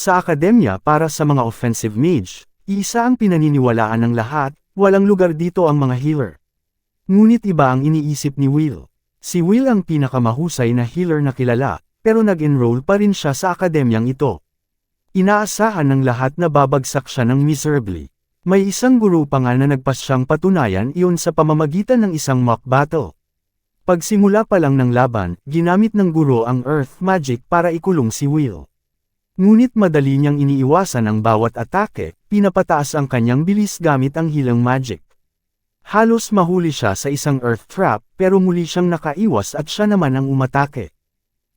Sa akademya para sa mga offensive mage, isa ang pinaniniwalaan ng lahat, walang lugar dito ang mga healer. Ngunit iba ang iniisip ni Will. Si Will ang pinakamahusay na healer na kilala, pero nag-enroll pa rin siya sa akademyang ito. Inaasahan ng lahat na babagsak siya ng miserably. May isang guro pa nga na nagpasyang patunayan iyon sa pamamagitan ng isang mock battle. Pagsimula pa lang ng laban, ginamit ng guro ang Earth Magic para ikulong si Will. Ngunit madali niyang iniiwasan ang bawat atake, pinapataas ang kanyang bilis gamit ang Healing Magic. Halos mahuli siya sa isang Earth Trap pero muli siyang nakaiwas at siya naman ang umatake.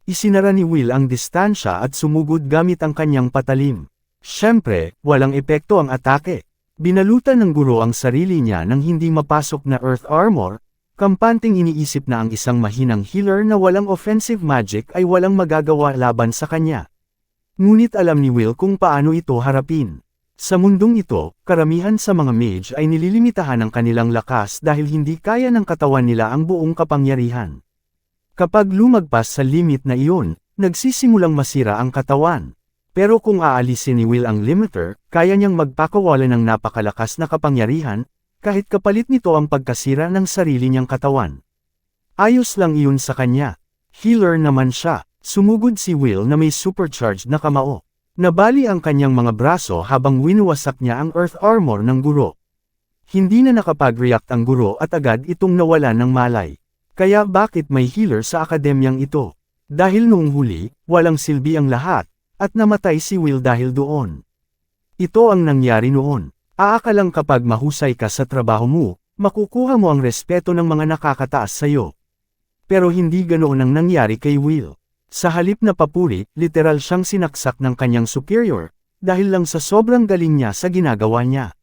Isinara ni Will ang distansya at sumugod gamit ang kanyang patalim. Siyempre, walang epekto ang atake. Binalutan ng guro ang sarili niya ng hindi mapasok na Earth Armor, kampanting iniisip na ang isang mahinang healer na walang offensive magic ay walang magagawa laban sa kanya. Ngunit alam ni Will kung paano ito harapin. Sa mundong ito, karamihan sa mga mage ay nililimitahan ng kanilang lakas dahil hindi kaya ng katawan nila ang buong kapangyarihan. Kapag lumagpas sa limit na iyon, nagsisimulang masira ang katawan. Pero kung aalisin ni Will ang limiter, kaya niyang magpakawala ng napakalakas na kapangyarihan, kahit kapalit nito ang pagkasira ng sarili niyang katawan. Ayos lang iyon sa kanya. Healer naman siya. Sumugod si Will na may supercharged na kamao. Nabali ang kanyang mga braso habang winuwasak niya ang Earth Armor ng guro. Hindi na nakapag-react ang guro at agad itong nawalan ng malay. Kaya bakit may healer sa akademyang ito? Dahil noong huli, walang silbi ang lahat, at namatay si Will dahil doon. Ito ang nangyari noon. Aakalang kapag mahusay ka sa trabaho mo, makukuha mo ang respeto ng mga nakakataas sa'yo. Pero hindi ganoon ang nangyari kay Will. Sa halip na papuri, literal siyang sinaksak ng kanyang superior, dahil lang sa sobrang galing niya sa ginagawa niya.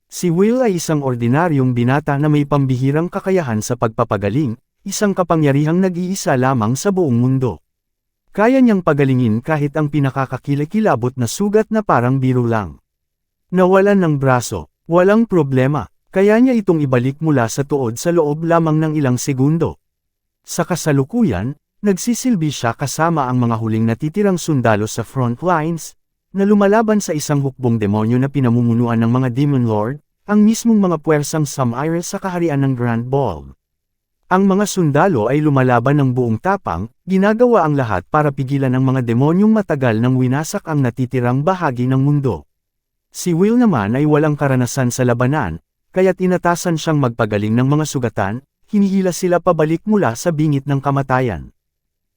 Si Will ay isang ordinaryong binata na may pambihirang kakayahan sa pagpapagaling, isang kapangyarihang nag-iisa lamang sa buong mundo. Kaya niyang pagalingin kahit ang pinakakakilakilabot na sugat na parang biro lang. Nawalan ng braso, walang problema, kaya niya itong ibalik mula sa tuod sa loob lamang ng ilang segundo. Sa kasalukuyan, nagsisilbi siya kasama ang mga huling natitirang sundalo sa front lines, na lumalaban sa isang hukbong demonyo na pinamumunuan ng mga Demon Lord, ang mismong mga puwersang Samire sa kaharian ng Grand Ball. Ang mga sundalo ay lumalaban ng buong tapang, ginagawa ang lahat para pigilan ang mga demonyong matagal nang winasak ang natitirang bahagi ng mundo. Si Will naman ay walang karanasan sa labanan, kaya't inatasan siyang magpagaling ng mga sugatan, hinihila sila pabalik mula sa bingit ng kamatayan.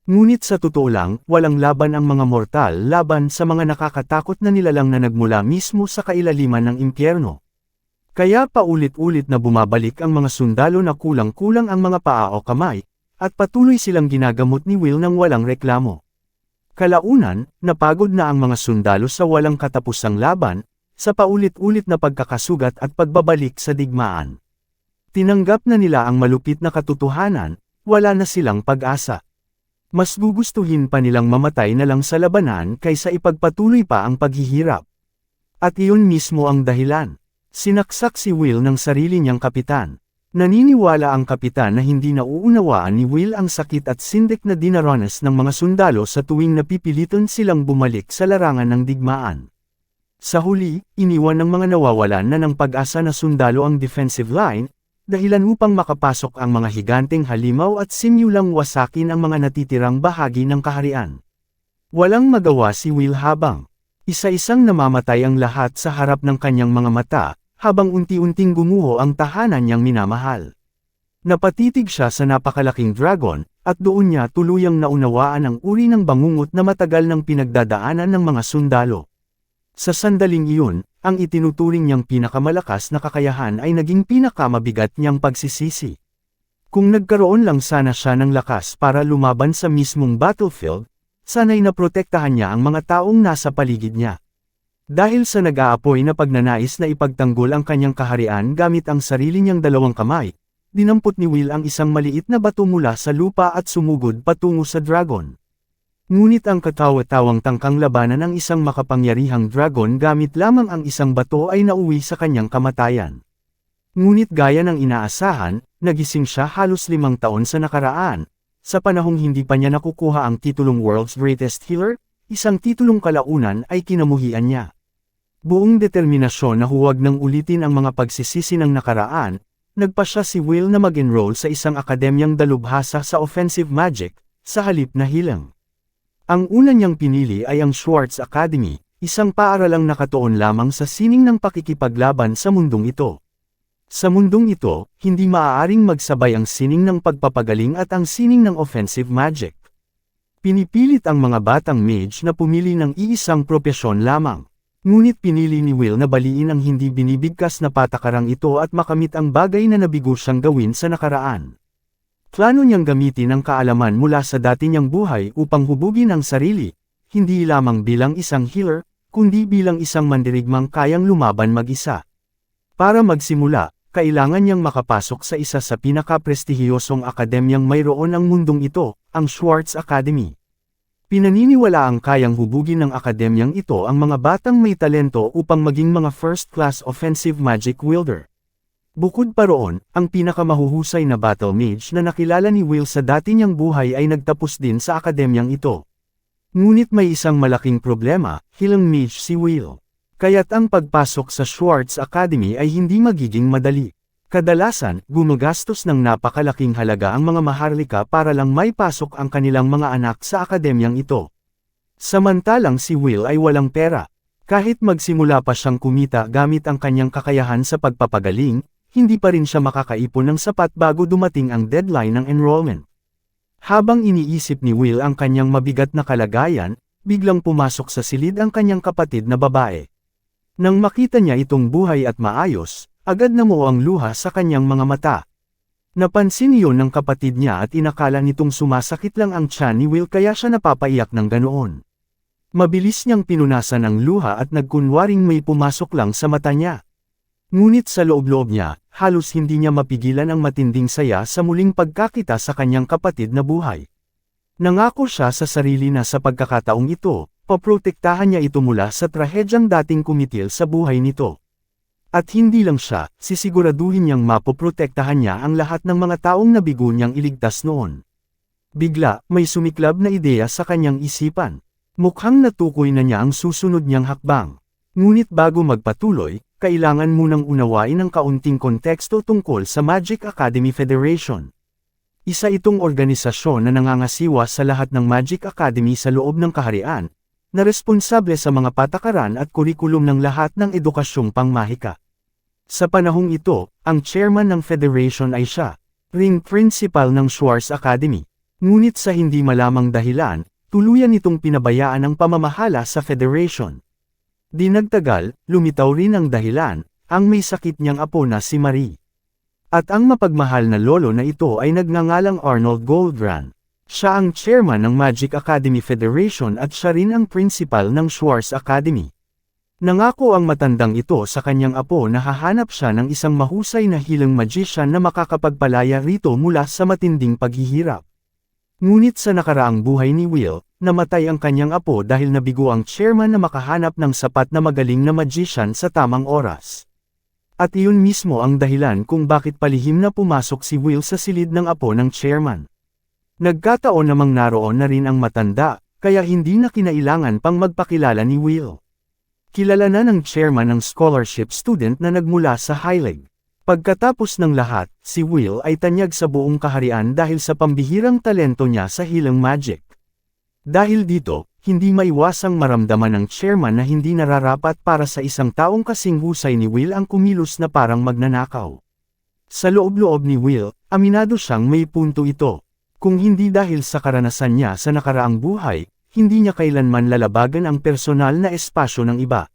Ngunit sa totoo lang, walang laban ang mga mortal laban sa mga nakakatakot na nilalang na nagmula mismo sa kailaliman ng impyerno. Kaya paulit-ulit na bumabalik ang mga sundalo na kulang-kulang ang mga paa o kamay, at patuloy silang ginagamot ni Will ng walang reklamo. Kalaunan, napagod na ang mga sundalo sa walang katapusang laban, sa paulit-ulit na pagkakasugat at pagbabalik sa digmaan. Tinanggap na nila ang malupit na katotohanan, wala na silang pag-asa. Mas gugustuhin pa nilang mamatay na lang sa labanan kaysa ipagpatuloy pa ang paghihirap. At iyon mismo ang dahilan. Sinaksak si Will ng sarili niyang kapitan. Naniniwala ang kapitan na hindi nauunawaan ni Will ang sakit at sindik na dinaranas ng mga sundalo sa tuwing napipilitan silang bumalik sa larangan ng digmaan. Sa huli, iniwan ng mga nawawalan na ng pag-asa na sundalo ang defensive line, dahilan upang makapasok ang mga higanteng halimaw at simulang wasakin ang mga natitirang bahagi ng kaharian. Walang magawa si Will habang isa-isang namamatay ang lahat sa harap ng kanyang mga mata, habang unti-unting gumuho ang tahanan niyang minamahal. Napatitig siya sa napakalaking dragon, at doon niya tuluyang naunawaan ang uri ng bangungot na matagal nang pinagdadaanan ng mga sundalo. Sa sandaling iyon, ang itinuturing niyang pinakamalakas na kakayahan ay naging pinakamabigat niyang pagsisisi. Kung nagkaroon lang sana siya ng lakas para lumaban sa mismong battlefield, sana'y naprotektahan niya ang mga taong nasa paligid niya. Dahil sa nag-aapoy na pagnanais na ipagtanggol ang kanyang kaharian gamit ang sarili niyang dalawang kamay, dinampot ni Will ang isang maliit na bato mula sa lupa at sumugod patungo sa dragon. Ngunit ang katawa-tawang tangkang labanan ng isang makapangyarihang dragon gamit lamang ang isang bato ay nauwi sa kanyang kamatayan. Ngunit gaya ng inaasahan, nagising siya halos 5 taon sa nakaraan, sa panahong hindi pa niya nakukuha ang titulong World's Greatest Healer, isang titulong kalaunan ay kinamuhian niya. Buong determinasyon na huwag nang ulitin ang mga pagsisisi ng nakaraan, nagpasya si Will na mag-enroll sa isang akademyang dalubhasa sa offensive magic, sa halip na healing. Ang una niyang pinili ay ang Schwartz Academy, isang paaralang nakatuon lamang sa sining ng pakikipaglaban sa mundong ito. Sa mundong ito, hindi maaaring magsabay ang sining ng pagpapagaling at ang sining ng offensive magic. Pinipilit ang mga batang mage na pumili ng iisang propesyon lamang. Ngunit pinili ni Will na baliin ang hindi binibigkas na patakarang ito at makamit ang bagay na nabigo siyang gawin sa nakaraan. Plano niyang gamitin ang kaalaman mula sa dati niyang buhay upang hubugin ang sarili, hindi lamang bilang isang healer, kundi bilang isang mandirigmang kayang lumaban mag-isa. Para magsimula, kailangan niyang makapasok sa isa sa pinaka-prestihiyosong akademyang mayroon ang mundong ito, ang Schwartz Academy. Pinaniniwala ang kayang hubugin ng akademyang ito ang mga batang may talento upang maging mga first-class offensive magic wielder. Bukod pa roon, ang pinakamahuhusay na battle mage na nakilala ni Will sa dati niyang buhay ay nagtapos din sa akademyang ito. Ngunit may isang malaking problema, healing mage si Will. Kaya't ang pagpasok sa Schwartz Academy ay hindi magiging madali. Kadalasan, gumagastos ng napakalaking halaga ang mga maharlika para lang maipasok ang kanilang mga anak sa akademyang ito. Samantalang si Will ay walang pera. Kahit magsimula pa siyang kumita gamit ang kanyang kakayahan sa pagpapagaling, hindi pa rin siya makakaipon ng sapat bago dumating ang deadline ng enrollment. Habang iniisip ni Will ang kanyang mabigat na kalagayan, biglang pumasok sa silid ang kanyang kapatid na babae. Nang makita niya itong buhay at maayos, agad namuo ang luha sa kanyang mga mata. Napansin iyon ng kapatid niya at inakala nitong sumasakit lang ang tiyan ni Will kaya siya napapaiyak ng ganoon. Mabilis niyang pinunasan ang luha at nagkunwaring may pumasok lang sa mata niya. Ngunit sa loob-loob niya, halos hindi niya mapigilan ang matinding saya sa muling pagkakita sa kanyang kapatid na buhay. Nangako siya sa sarili na sa pagkakataong ito, paprotektahan niya ito mula sa trahedyang dating kumitil sa buhay nito. At hindi lang siya, sisiguraduhin niyang mapoprotektahan niya ang lahat ng mga taong nabigo niyang iligtas noon. Bigla, may sumiklab na ideya sa kanyang isipan. Mukhang natukoy na niya ang susunod niyang hakbang. Ngunit bago magpatuloy, kailangan munang unawain ang kaunting konteksto tungkol sa Magic Academy Federation. Isa itong organisasyon na nangangasiwa sa lahat ng Magic Academy sa loob ng kaharian, na responsable sa mga patakaran at kurikulum ng lahat ng edukasyong pangmahika. Sa panahong ito, ang chairman ng federation ay siya, ring principal ng Schwartz Academy. Ngunit sa hindi malamang dahilan, tuluyan itong pinabayaan ang pamamahala sa federation. Di nagtagal, lumitaw rin ang dahilan, ang may sakit niyang apo na si Marie. At ang mapagmahal na lolo na ito ay nagngangalang Arnold Goldran. Siya ang chairman ng Magic Academy Federation at siya rin ang principal ng Schwartz Academy. Nangako ang matandang ito sa kanyang apo na hahanap siya ng isang mahusay na healing magician na makakapagpalaya rito mula sa matinding paghihirap. Ngunit sa nakaraang buhay ni Will, namatay ang kanyang apo dahil nabigo ang chairman na makahanap ng sapat na magaling na magician sa tamang oras. At iyon mismo ang dahilan kung bakit palihim na pumasok si Will sa silid ng apo ng chairman. Nagkataon namang naroon na rin ang matanda, kaya hindi na kinailangan pang magpakilala ni Will. Kilala na ng chairman ng scholarship student na nagmula sa Highleg. Pagkatapos ng lahat, si Will ay tanyag sa buong kaharian dahil sa pambihirang talento niya sa healing magic. Dahil dito, hindi maiwasang maramdaman ng chairman na hindi nararapat para sa isang taong kasing husay ni Will ang kumilos na parang magnanakaw. Sa loob-loob ni Will, aminado siyang may punto ito. Kung hindi dahil sa karanasan niya sa nakaraang buhay, hindi niya kailanman lalabagan ang personal na espasyo ng iba.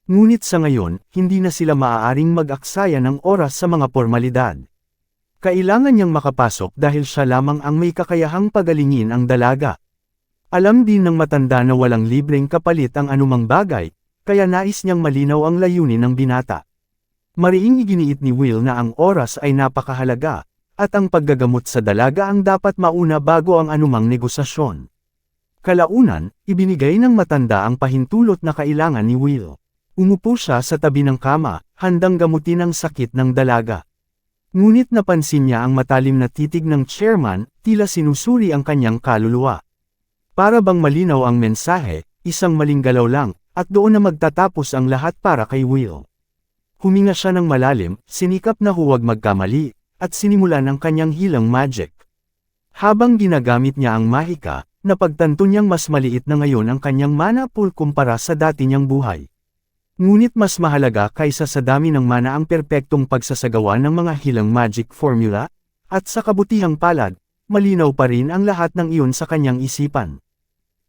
Ngunit sa ngayon, hindi na sila maaaring mag-aksaya ng oras sa mga formalidad. Kailangan niyang makapasok dahil siya lamang ang may kakayahang pagalingin ang dalaga. Alam din ng matanda na walang libreng kapalit ang anumang bagay, kaya nais niyang malinaw ang layunin ng binata. Mariing iginiit ni Will na ang oras ay napakahalaga, at ang paggagamot sa dalaga ang dapat mauna bago ang anumang negosasyon. Kalaunan, ibinigay ng matanda ang pahintulot na kailangan ni Will. Umupo siya sa tabi ng kama, handang gamutin ang sakit ng dalaga. Ngunit napansin niya ang matalim na titig ng chairman, tila sinusuri ang kanyang kaluluwa. Para bang malinaw ang mensahe, isang maling galaw lang, at doon na magtatapos ang lahat para kay Will. Huminga siya ng malalim, sinikap na huwag magkamali, at sinimulan ang kanyang hilang magic. Habang ginagamit niya ang mahika, napagtanto niyang mas maliit na ngayon ang kanyang mana pool kumpara sa dati niyang buhay. Ngunit mas mahalaga kaysa sa dami ng mana ang perpektong pagsasagawa ng mga hilang magic formula, at sa kabutihang palad, malinaw pa rin ang lahat ng iyon sa kanyang isipan.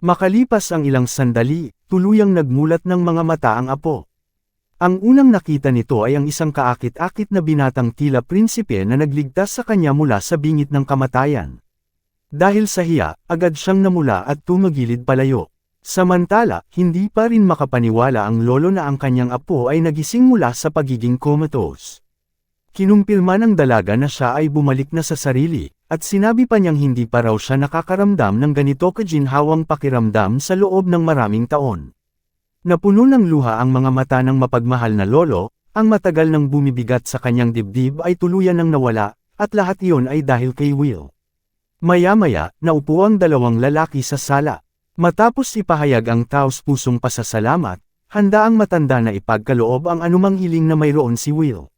Makalipas ang ilang sandali, tuluyang nagmulat ng mga mata ang apo. Ang unang nakita nito ay ang isang kaakit-akit na binatang tila prinsipe na nagligtas sa kanya mula sa bingit ng kamatayan. Dahil sa hiya, agad siyang namula at tumagilid palayo. Samantala, hindi pa rin makapaniwala ang lolo na ang kanyang apo ay nagising mula sa pagiging comatose. Kinumpirma ng dalaga na siya ay bumalik na sa sarili, at sinabi pa niyang hindi pa raw siya nakakaramdam ng ganito kaginhawang pakiramdam sa loob ng maraming taon. Napuno ng luha ang mga mata ng mapagmahal na lolo, ang matagal nang bumibigat sa kanyang dibdib ay tuluyan nang nawala, at lahat iyon ay dahil kay Will. Maya-maya, naupo ang dalawang lalaki sa sala. Matapos ipahayag ang taos-pusong pasasalamat, handa ang matanda na ipagkaloob ang anumang hiling na mayroon si Will.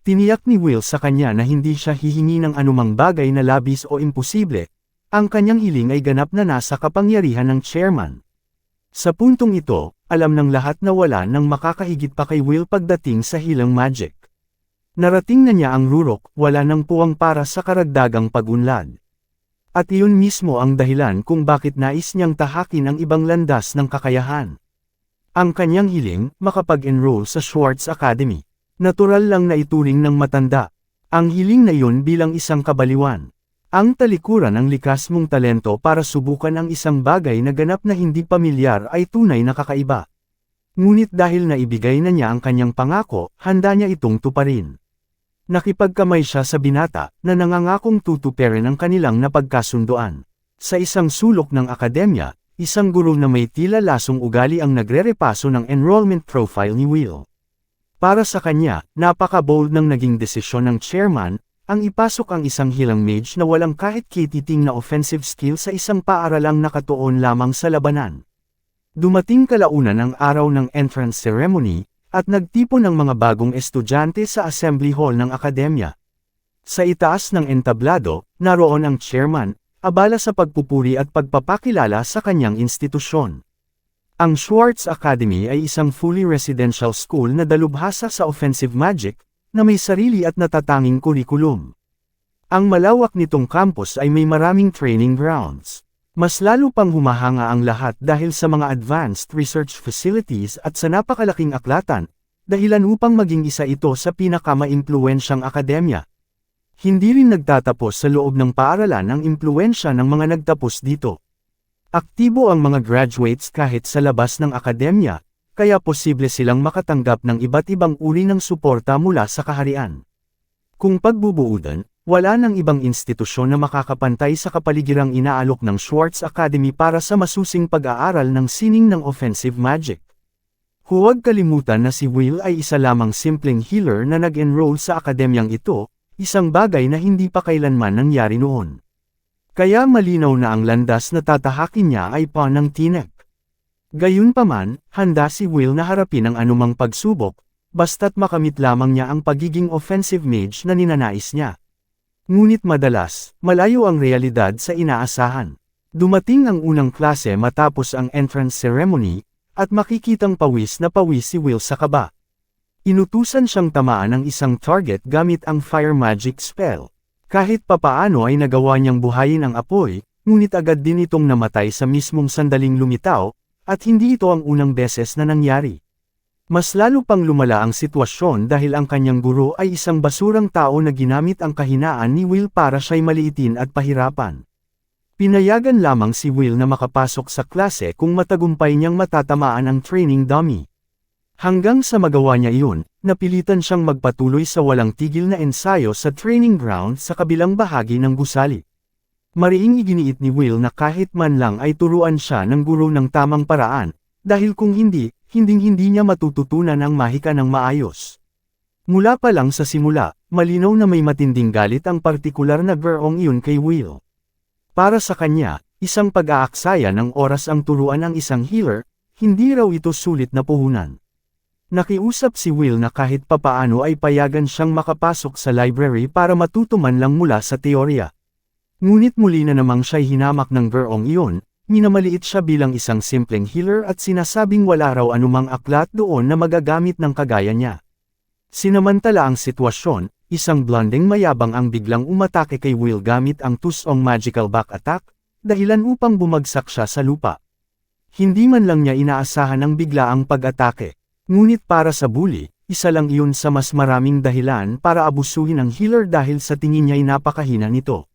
Tiniyak ni Will sa kanya na hindi siya hihingi ng anumang bagay na labis o imposible, ang kanyang hiling ay ganap na nasa kapangyarihan ng chairman. Sa puntong ito, alam ng lahat na wala nang makakahigit pa kay Will pagdating sa hilang magic. Narating na niya ang rurok, wala nang puwang para sa karagdagang pag-unlad. At iyon mismo ang dahilan kung bakit nais niyang tahakin ang ibang landas ng kakayahan. Ang kanyang hiling, makapag-enroll sa Schwartz Academy. Natural lang na ituring ng matanda. Ang hiling na iyon bilang isang kabaliwan. Ang talikuran ng likas mong talento para subukan ang isang bagay na ganap na hindi pamilyar ay tunay na kakaiba. Ngunit dahil naibigay na niya ang kanyang pangako, handa niya itong tuparin. Nakipagkamay siya sa binata, na nangangakong tutuperin ang kanilang napagkasunduan. Sa isang sulok ng akademya, isang guro na may tila lasong ugali ang nagre-repaso ng enrollment profile ni Will. Para sa kanya, napaka-bold ng naging desisyon ng chairman, ang ipasok ang isang hilang mage na walang kahit kititing na offensive skill sa isang paaralang nakatuon lamang sa labanan. Dumating kalaunan ang araw ng entrance ceremony, at nagtipon ng mga bagong estudyante sa assembly hall ng akademya. Sa itaas ng entablado, naroon ang chairman, abala sa pagpupuri at pagpapakilala sa kanyang institusyon. Ang Schwartz Academy ay isang fully residential school na dalubhasa sa offensive magic, na may sarili at natatanging kurikulum. Ang malawak nitong campus ay may maraming training grounds. Mas lalo pang humahanga ang lahat dahil sa mga advanced research facilities at sa napakalaking aklatan, dahilan upang maging isa ito sa pinakamaimpluwensyang akademya. Hindi rin nagtatapos sa loob ng paaralan ang impluwensya ng mga nagtapos dito. Aktibo ang mga graduates kahit sa labas ng akademya, kaya posible silang makatanggap ng iba't ibang uri ng suporta mula sa kaharian. Kung pagbubuudan, wala nang ibang institusyon na makakapantay sa kapaligirang inaalok ng Schwartz Academy para sa masusing pag-aaral ng sining ng offensive magic. Huwag kalimutan na si Will ay isa lamang simpleng healer na nag-enroll sa akademyang ito, isang bagay na hindi pa kailanman nangyari noon. Kaya malinaw na ang landas na tatahakin niya ay pawn ng tinek. Gayunpaman, handa si Will na harapin ang anumang pagsubok, basta't makamit lamang niya ang pagiging offensive mage na ninanais niya. Ngunit madalas, malayo ang realidad sa inaasahan. Dumating ang unang klase matapos ang entrance ceremony, at makikitang pawis na pawis si Will sa kaba. Inutusan siyang tamaan ng isang target gamit ang fire magic spell. Kahit papaano ay nagawa niyang buhayin ang apoy, ngunit agad din itong namatay sa mismong sandaling lumitaw, at hindi ito ang unang beses na nangyari. Mas lalo pang lumala ang sitwasyon dahil ang kanyang guro ay isang basurang tao na ginamit ang kahinaan ni Will para siya'y maliitin at pahirapan. Pinayagan lamang si Will na makapasok sa klase kung matagumpay niyang matatamaan ang training dummy. Hanggang sa magawa niya iyon, napilitan siyang magpatuloy sa walang tigil na ensayo sa training ground sa kabilang bahagi ng gusali. Mariing iginiit ni Will na kahit man lang ay turuan siya ng guro ng tamang paraan, dahil kung hindi, hinding-hindi niya matututunan ang mahika ng maayos. Mula pa lang sa simula, malinaw na may matinding galit ang partikular na gurong iyon kay Will. Para sa kanya, Isang pag-aaksaya ng oras ang turuan ng isang healer, hindi raw ito sulit na puhunan. Nakiusap si Will na kahit papaano ay payagan siyang makapasok sa library para matuto man lang mula sa teorya. Ngunit muli na namang siya'y hinamak ng girong iyon, minamaliit siya bilang isang simpleng healer at sinasabing wala raw anumang aklat doon na magagamit ng kagaya niya. Sinamantala ang sitwasyon, isang blonding mayabang ang biglang umatake kay Will gamit ang tusong magical back attack, dahilan upang bumagsak siya sa lupa. Hindi man lang niya inaasahan ang biglaang pag-atake. Ngunit para sa bully, isa lang iyon sa mas maraming dahilan para abusuhin ang healer dahil sa tingin niya'y napakahina nito.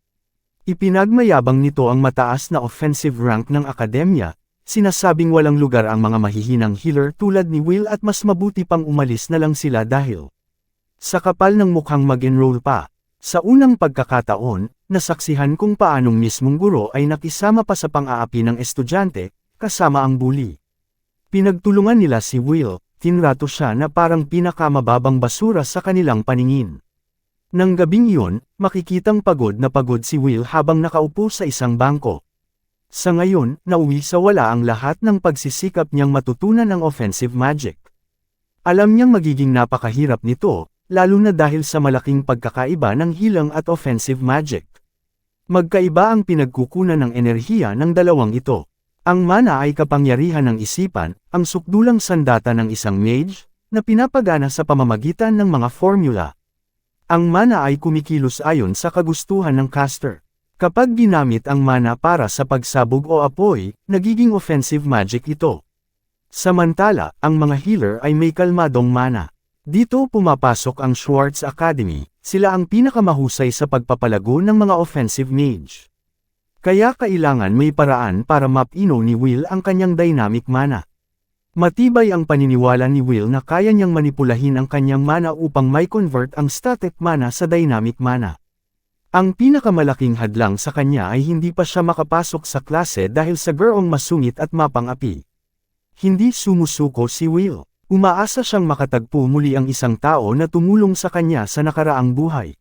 Ipinagmayabang nito ang mataas na offensive rank ng akademya, sinasabing walang lugar ang mga mahihinang healer tulad ni Will at mas mabuti pang umalis na lang sila dahil sa kapal ng mukhang mag-enroll pa. Sa unang pagkakataon, nasaksihan kung paanong mismong guro ay nakisama pa sa pang-aapi ng estudyante, kasama ang bully. Pinagtulungan nila si Will, tinrato siya na parang pinakamababang basura sa kanilang paningin. Nang gabing iyon, makikitang pagod na pagod si Will habang nakaupo sa isang bangko. Sa ngayon, nauwi sa wala ang lahat ng pagsisikap niyang matutunan ng offensive magic. Alam niyang magiging napakahirap nito, lalo na dahil sa malaking pagkakaiba ng hilang at offensive magic. Magkaiba ang pinagkukunan ng enerhiya ng dalawang ito. Ang mana ay kapangyarihan ng isipan, ang sukdulang sandata ng isang mage, na pinapagana sa pamamagitan ng mga formula. Ang mana ay kumikilos ayon sa kagustuhan ng caster. Kapag ginamit ang mana para sa pagsabog o apoy, nagiging offensive magic ito. Samantala, ang mga healer ay may kalmadong mana. Dito pumapasok ang Schwartz Academy, sila ang pinakamahusay sa pagpapalago ng mga offensive mage. Kaya kailangan may paraan para mapino ni Will ang kanyang dynamic mana. Matibay ang paniniwala ni Will na kaya niyang manipulahin ang kanyang mana upang may convert ang static mana sa dynamic mana. Ang pinakamalaking hadlang sa kanya ay hindi pa siya makapasok sa klase dahil sa girong masungit at mapang-api. Hindi sumusuko si Will. Umaasa siyang makatagpo muli ang isang tao na tumulong sa kanya sa nakaraang buhay.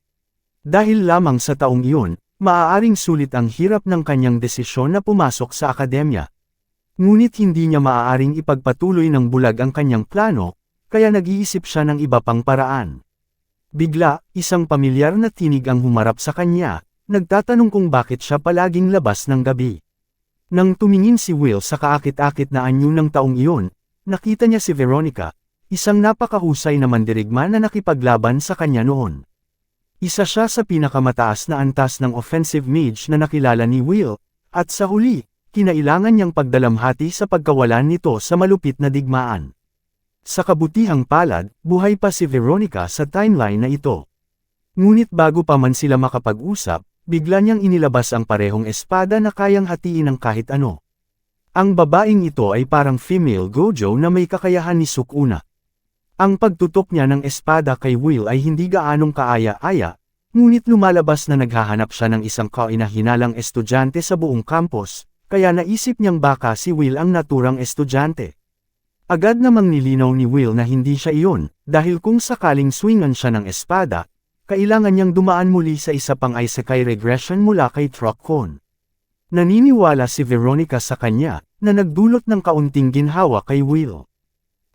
Dahil lamang sa taong iyon, maaaring sulit ang hirap ng kanyang desisyon na pumasok sa akademya. Ngunit hindi niya maaaring ipagpatuloy ng bulag ang kanyang plano, kaya nag-iisip siya ng iba pang paraan. Bigla, isang pamilyar na tinig ang humarap sa kanya, nagtatanong kung bakit siya palaging labas ng gabi. Nang tumingin si Will sa kaakit-akit na anyo ng taong iyon, nakita niya si Veronica, isang napakahusay na mandirigma na nakipaglaban sa kanya noon. Isa siya sa pinakamataas na antas ng offensive mage na nakilala ni Will, at sa huli, kinailangan niyang pagdalamhati sa pagkawalan nito sa malupit na digmaan. Sa kabutihang palad, buhay pa si Veronica sa timeline na ito. Ngunit bago pa man sila makapag-usap, bigla niyang inilabas ang parehong espada na kayang hatiin ng kahit ano. Ang babaeng ito ay parang female Gojo na may kakayahan ni Sukuna. Ang pagtutok niya ng espada kay Will ay hindi gaanong kaaya-aya, ngunit lumalabas na naghahanap siya ng isang kainahinalang estudyante sa buong campus, kaya naisip niyang baka si Will ang naturang estudyante. Agad namang nilinaw ni Will na hindi siya iyon, dahil kung sakaling swingan siya ng espada, kailangan niyang dumaan muli sa isa pang isekai regression mula kay Truck-kun. Naniniwala si Veronica sa kanya, na nagdulot ng kaunting ginhawa kay Will.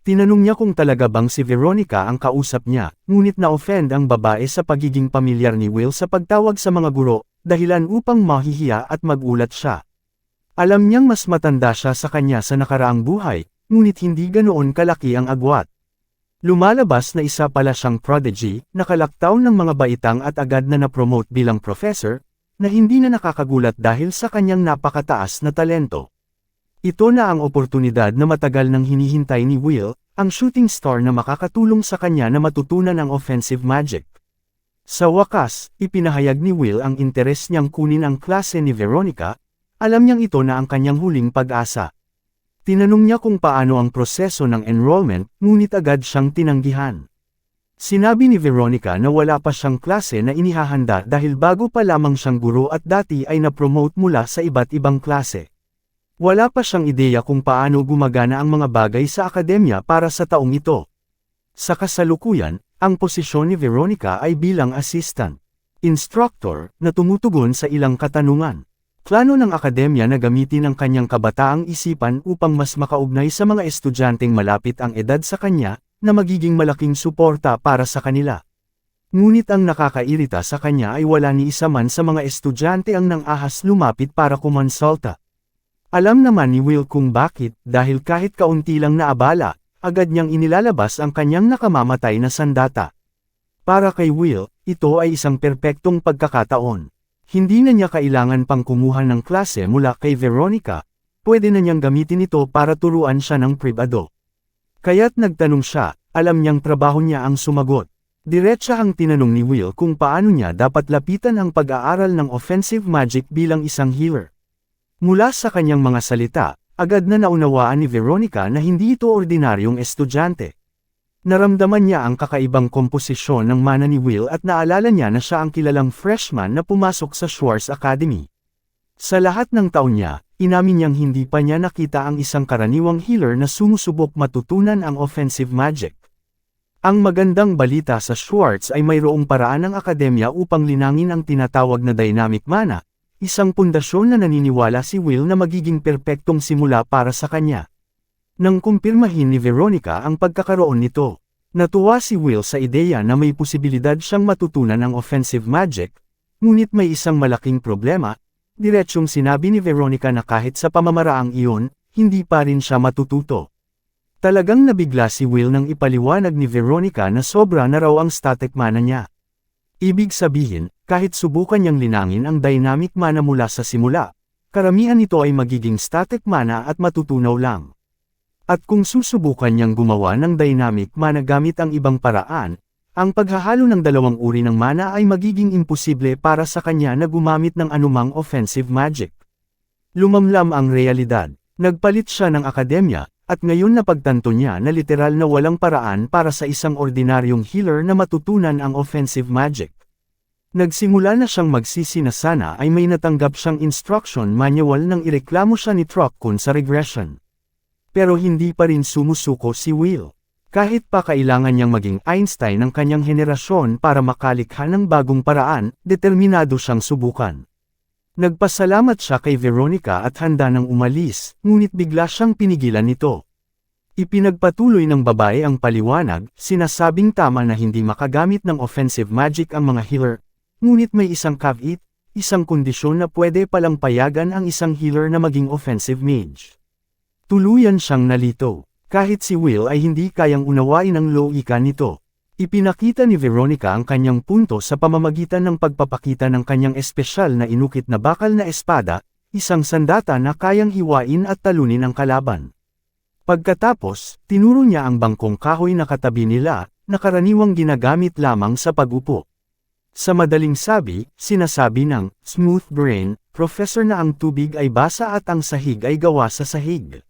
Tinanong niya kung talaga bang si Veronica ang kausap niya, ngunit na-offend ang babae sa pagiging pamilyar ni Will sa pagtawag sa mga guro, dahilan upang mahihiya at magulat siya. Alam niyang mas matanda siya sa kanya sa nakaraang buhay, ngunit hindi ganoon kalaki ang agwat. Lumalabas na isa pala siyang prodigy, nakalaktaw ng mga baitang at agad na na-promote bilang professor, na hindi na nakakagulat dahil sa kanyang napakataas na talento. Ito na ang oportunidad na matagal nang hinihintay ni Will, ang shooting star na makakatulong sa kanya na matutunan ang offensive magic. Sa wakas, ipinahayag ni Will ang interes niyang kunin ang klase ni Veronica, alam niyang ito na ang kanyang huling pag-asa. Tinanong niya kung paano ang proseso ng enrollment, ngunit agad siyang tinanggihan. Sinabi ni Veronica na wala pa siyang klase na inihahanda dahil bago pa lamang siyang guro at dati ay na-promote mula sa iba't ibang klase. Wala pa siyang ideya kung paano gumagana ang mga bagay sa akademya para sa taong ito. Sa kasalukuyan, ang posisyon ni Veronica ay bilang assistant instructor na tumutugon sa ilang katanungan. Plano ng akademya na gamitin ang kanyang kabataang isipan upang mas makaugnay sa mga estudyanteng malapit ang edad sa kanya, na magiging malaking suporta para sa kanila. Ngunit ang nakakairita sa kanya ay wala ni isa man sa mga estudyante ang nang-ahas lumapit para kumonsulta. Alam naman ni Will kung bakit, dahil kahit kaunti lang na abala, agad niyang inilalabas ang kanyang nakamamatay na sandata. Para kay Will, ito ay isang perpektong pagkakataon. Hindi na niya kailangan pang kumuha ng klase mula kay Veronica, pwede na niyang gamitin ito para turuan siya ng pribado. Kaya't nagtanong siya, alam niyang trabaho niya ang sumagot. Diretsa ang tinanong ni Will kung paano niya dapat lapitan ang pag-aaral ng offensive magic bilang isang healer. Mula sa kanyang mga salita, agad na naunawaan ni Veronica na hindi ito ordinaryong estudyante. Naramdaman niya ang kakaibang komposisyon ng mana ni Will at naalala niya na siya ang kilalang freshman na pumasok sa Schwartz Academy. Sa lahat ng taon niya, inamin niyang hindi pa niya nakita ang isang karaniwang healer na sumusubok matutunan ang offensive magic. Ang magandang balita sa Schwartz ay mayroong paraan ng akademya upang linangin ang tinatawag na dynamic mana, isang pundasyon na naniniwala si Will na magiging perpektong simula para sa kanya. Nang kumpirmahin ni Veronica ang pagkakaroon nito, natuwa si Will sa ideya na may posibilidad siyang matutunan ang offensive magic, ngunit may isang malaking problema, diretsyong sinabi ni Veronica na kahit sa pamamaraang iyon, hindi pa rin siya matututo. Talagang nabigla si Will nang ipaliwanag ni Veronica na sobra na raw ang static mana niya. Ibig sabihin, kahit subukan niyang linangin ang dynamic mana mula sa simula, karamihan nito ay magiging static mana at matutunaw lang. At kung susubukan niyang gumawa ng dynamic mana gamit ang ibang paraan, ang paghahalo ng dalawang uri ng mana ay magiging imposible para sa kanya na gumamit ng anumang offensive magic. Lumamlam ang realidad, nagpalit siya ng akademya, at ngayon napagtanto niya na literal na walang paraan para sa isang ordinaryong healer na matutunan ang offensive magic. Nagsimula na siyang magsisi na sana ay may natanggap siyang instruction manual nang ireklamo siya ni Truck-kun sa regression. Pero hindi pa rin sumusuko si Will. Kahit pa kailangan niyang maging Einstein ng kanyang henerasyon para makalikha ng bagong paraan, determinado siyang subukan. Nagpasalamat siya kay Veronica at handa nang umalis, ngunit bigla siyang pinigilan nito. Ipinagpatuloy ng babae ang paliwanag, sinasabing tama na hindi makagamit ng offensive magic ang mga healer, ngunit may isang caveat, isang kondisyon na pwede palang payagan ang isang healer na maging offensive mage. Tuluyan siyang nalito. Kahit si Will ay hindi kayang unawain ang loika nito. Ipinakita ni Veronica ang kanyang punto sa pamamagitan ng pagpapakita ng kanyang espesyal na inukit na bakal na espada, isang sandata na kayang hiwain at talunin ang kalaban. Pagkatapos, tinuro niya ang bangkong kahoy na katabi nila, na karaniwang ginagamit lamang sa pag-upo. Sa madaling sabi, sinasabi ng smooth brain professor na ang tubig ay basa at ang sahig ay gawa sa sahig.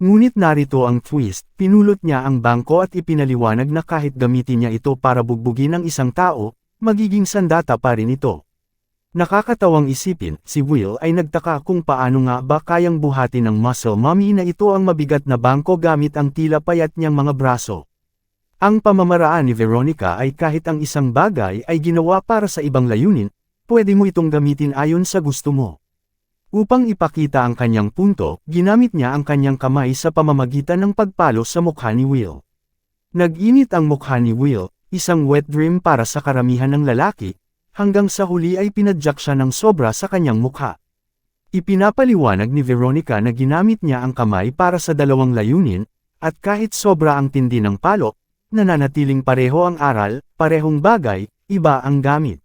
Ngunit narito ang twist, pinulot niya ang bangko at ipinaliwanag na kahit gamitin niya ito para bugbugin ang isang tao, magiging sandata pa rin ito. Nakakatawang isipin, si Will ay nagtaka kung paano nga ba kayang buhatin ng muscle mummy na ito ang mabigat na bangko gamit ang tila payat niyang mga braso. Ang pamamaraan ni Veronica ay kahit ang isang bagay ay ginawa para sa ibang layunin, pwede mo itong gamitin ayon sa gusto mo. Upang ipakita ang kanyang punto, ginamit niya ang kanyang kamay sa pamamagitan ng pagpalo sa mukha ni Will. Nag-init ang mukha ni Will, isang wet dream para sa karamihan ng lalaki, hanggang sa huli ay pinadyak siya ng sobra sa kanyang mukha. Ipinapaliwanag ni Veronica na ginamit niya ang kamay para sa dalawang layunin, at kahit sobra ang tindi ng palo, nananatiling pareho ang aral, parehong bagay, iba ang gamit.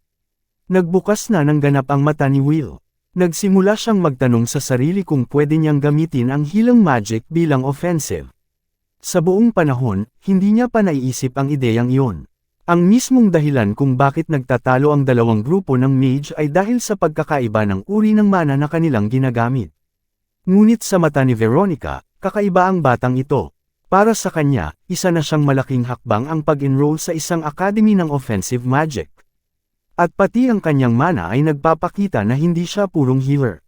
Nagbukas na ng ganap ang mata ni Will. Nagsimula siyang magtanong sa sarili kung pwede niyang gamitin ang healing magic bilang offensive. Sa buong panahon, hindi niya pa naiisip ang ideyang iyon. Ang mismong dahilan kung bakit nagtatalo ang dalawang grupo ng mage ay dahil sa pagkakaiba ng uri ng mana na kanilang ginagamit. Ngunit sa mata ni Veronica, kakaiba ang batang ito. Para sa kanya, isa na siyang malaking hakbang ang pag-enroll sa isang academy ng offensive magic. At pati ang kanyang mana ay nagpapakita na hindi siya purong healer.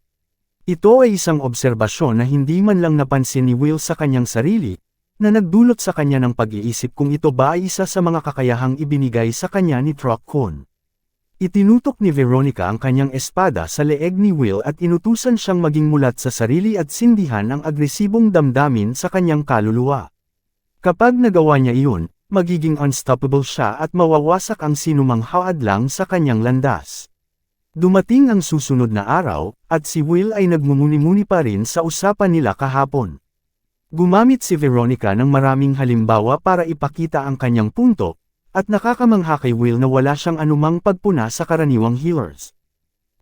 Ito ay isang obserbasyon na hindi man lang napansin ni Will sa kanyang sarili, na nagdulot sa kanya ng pag-iisip kung ito ba ay isa sa mga kakayahang ibinigay sa kanya ni Truck-kun. Itinutok ni Veronica ang kanyang espada sa leeg ni Will at inutusan siyang maging mulat sa sarili at sindihan ang agresibong damdamin sa kanyang kaluluwa. Kapag nagawa niya iyon, magiging unstoppable siya at mawawasak ang sinumang haadlang sa kanyang landas. Dumating ang susunod na araw, at si Will ay nagmumuni-muni pa rin sa usapan nila kahapon. Gumamit si Veronica ng maraming halimbawa para ipakita ang kanyang punto, at nakakamangha kay Will na wala siyang anumang pagpuna sa karaniwang healers.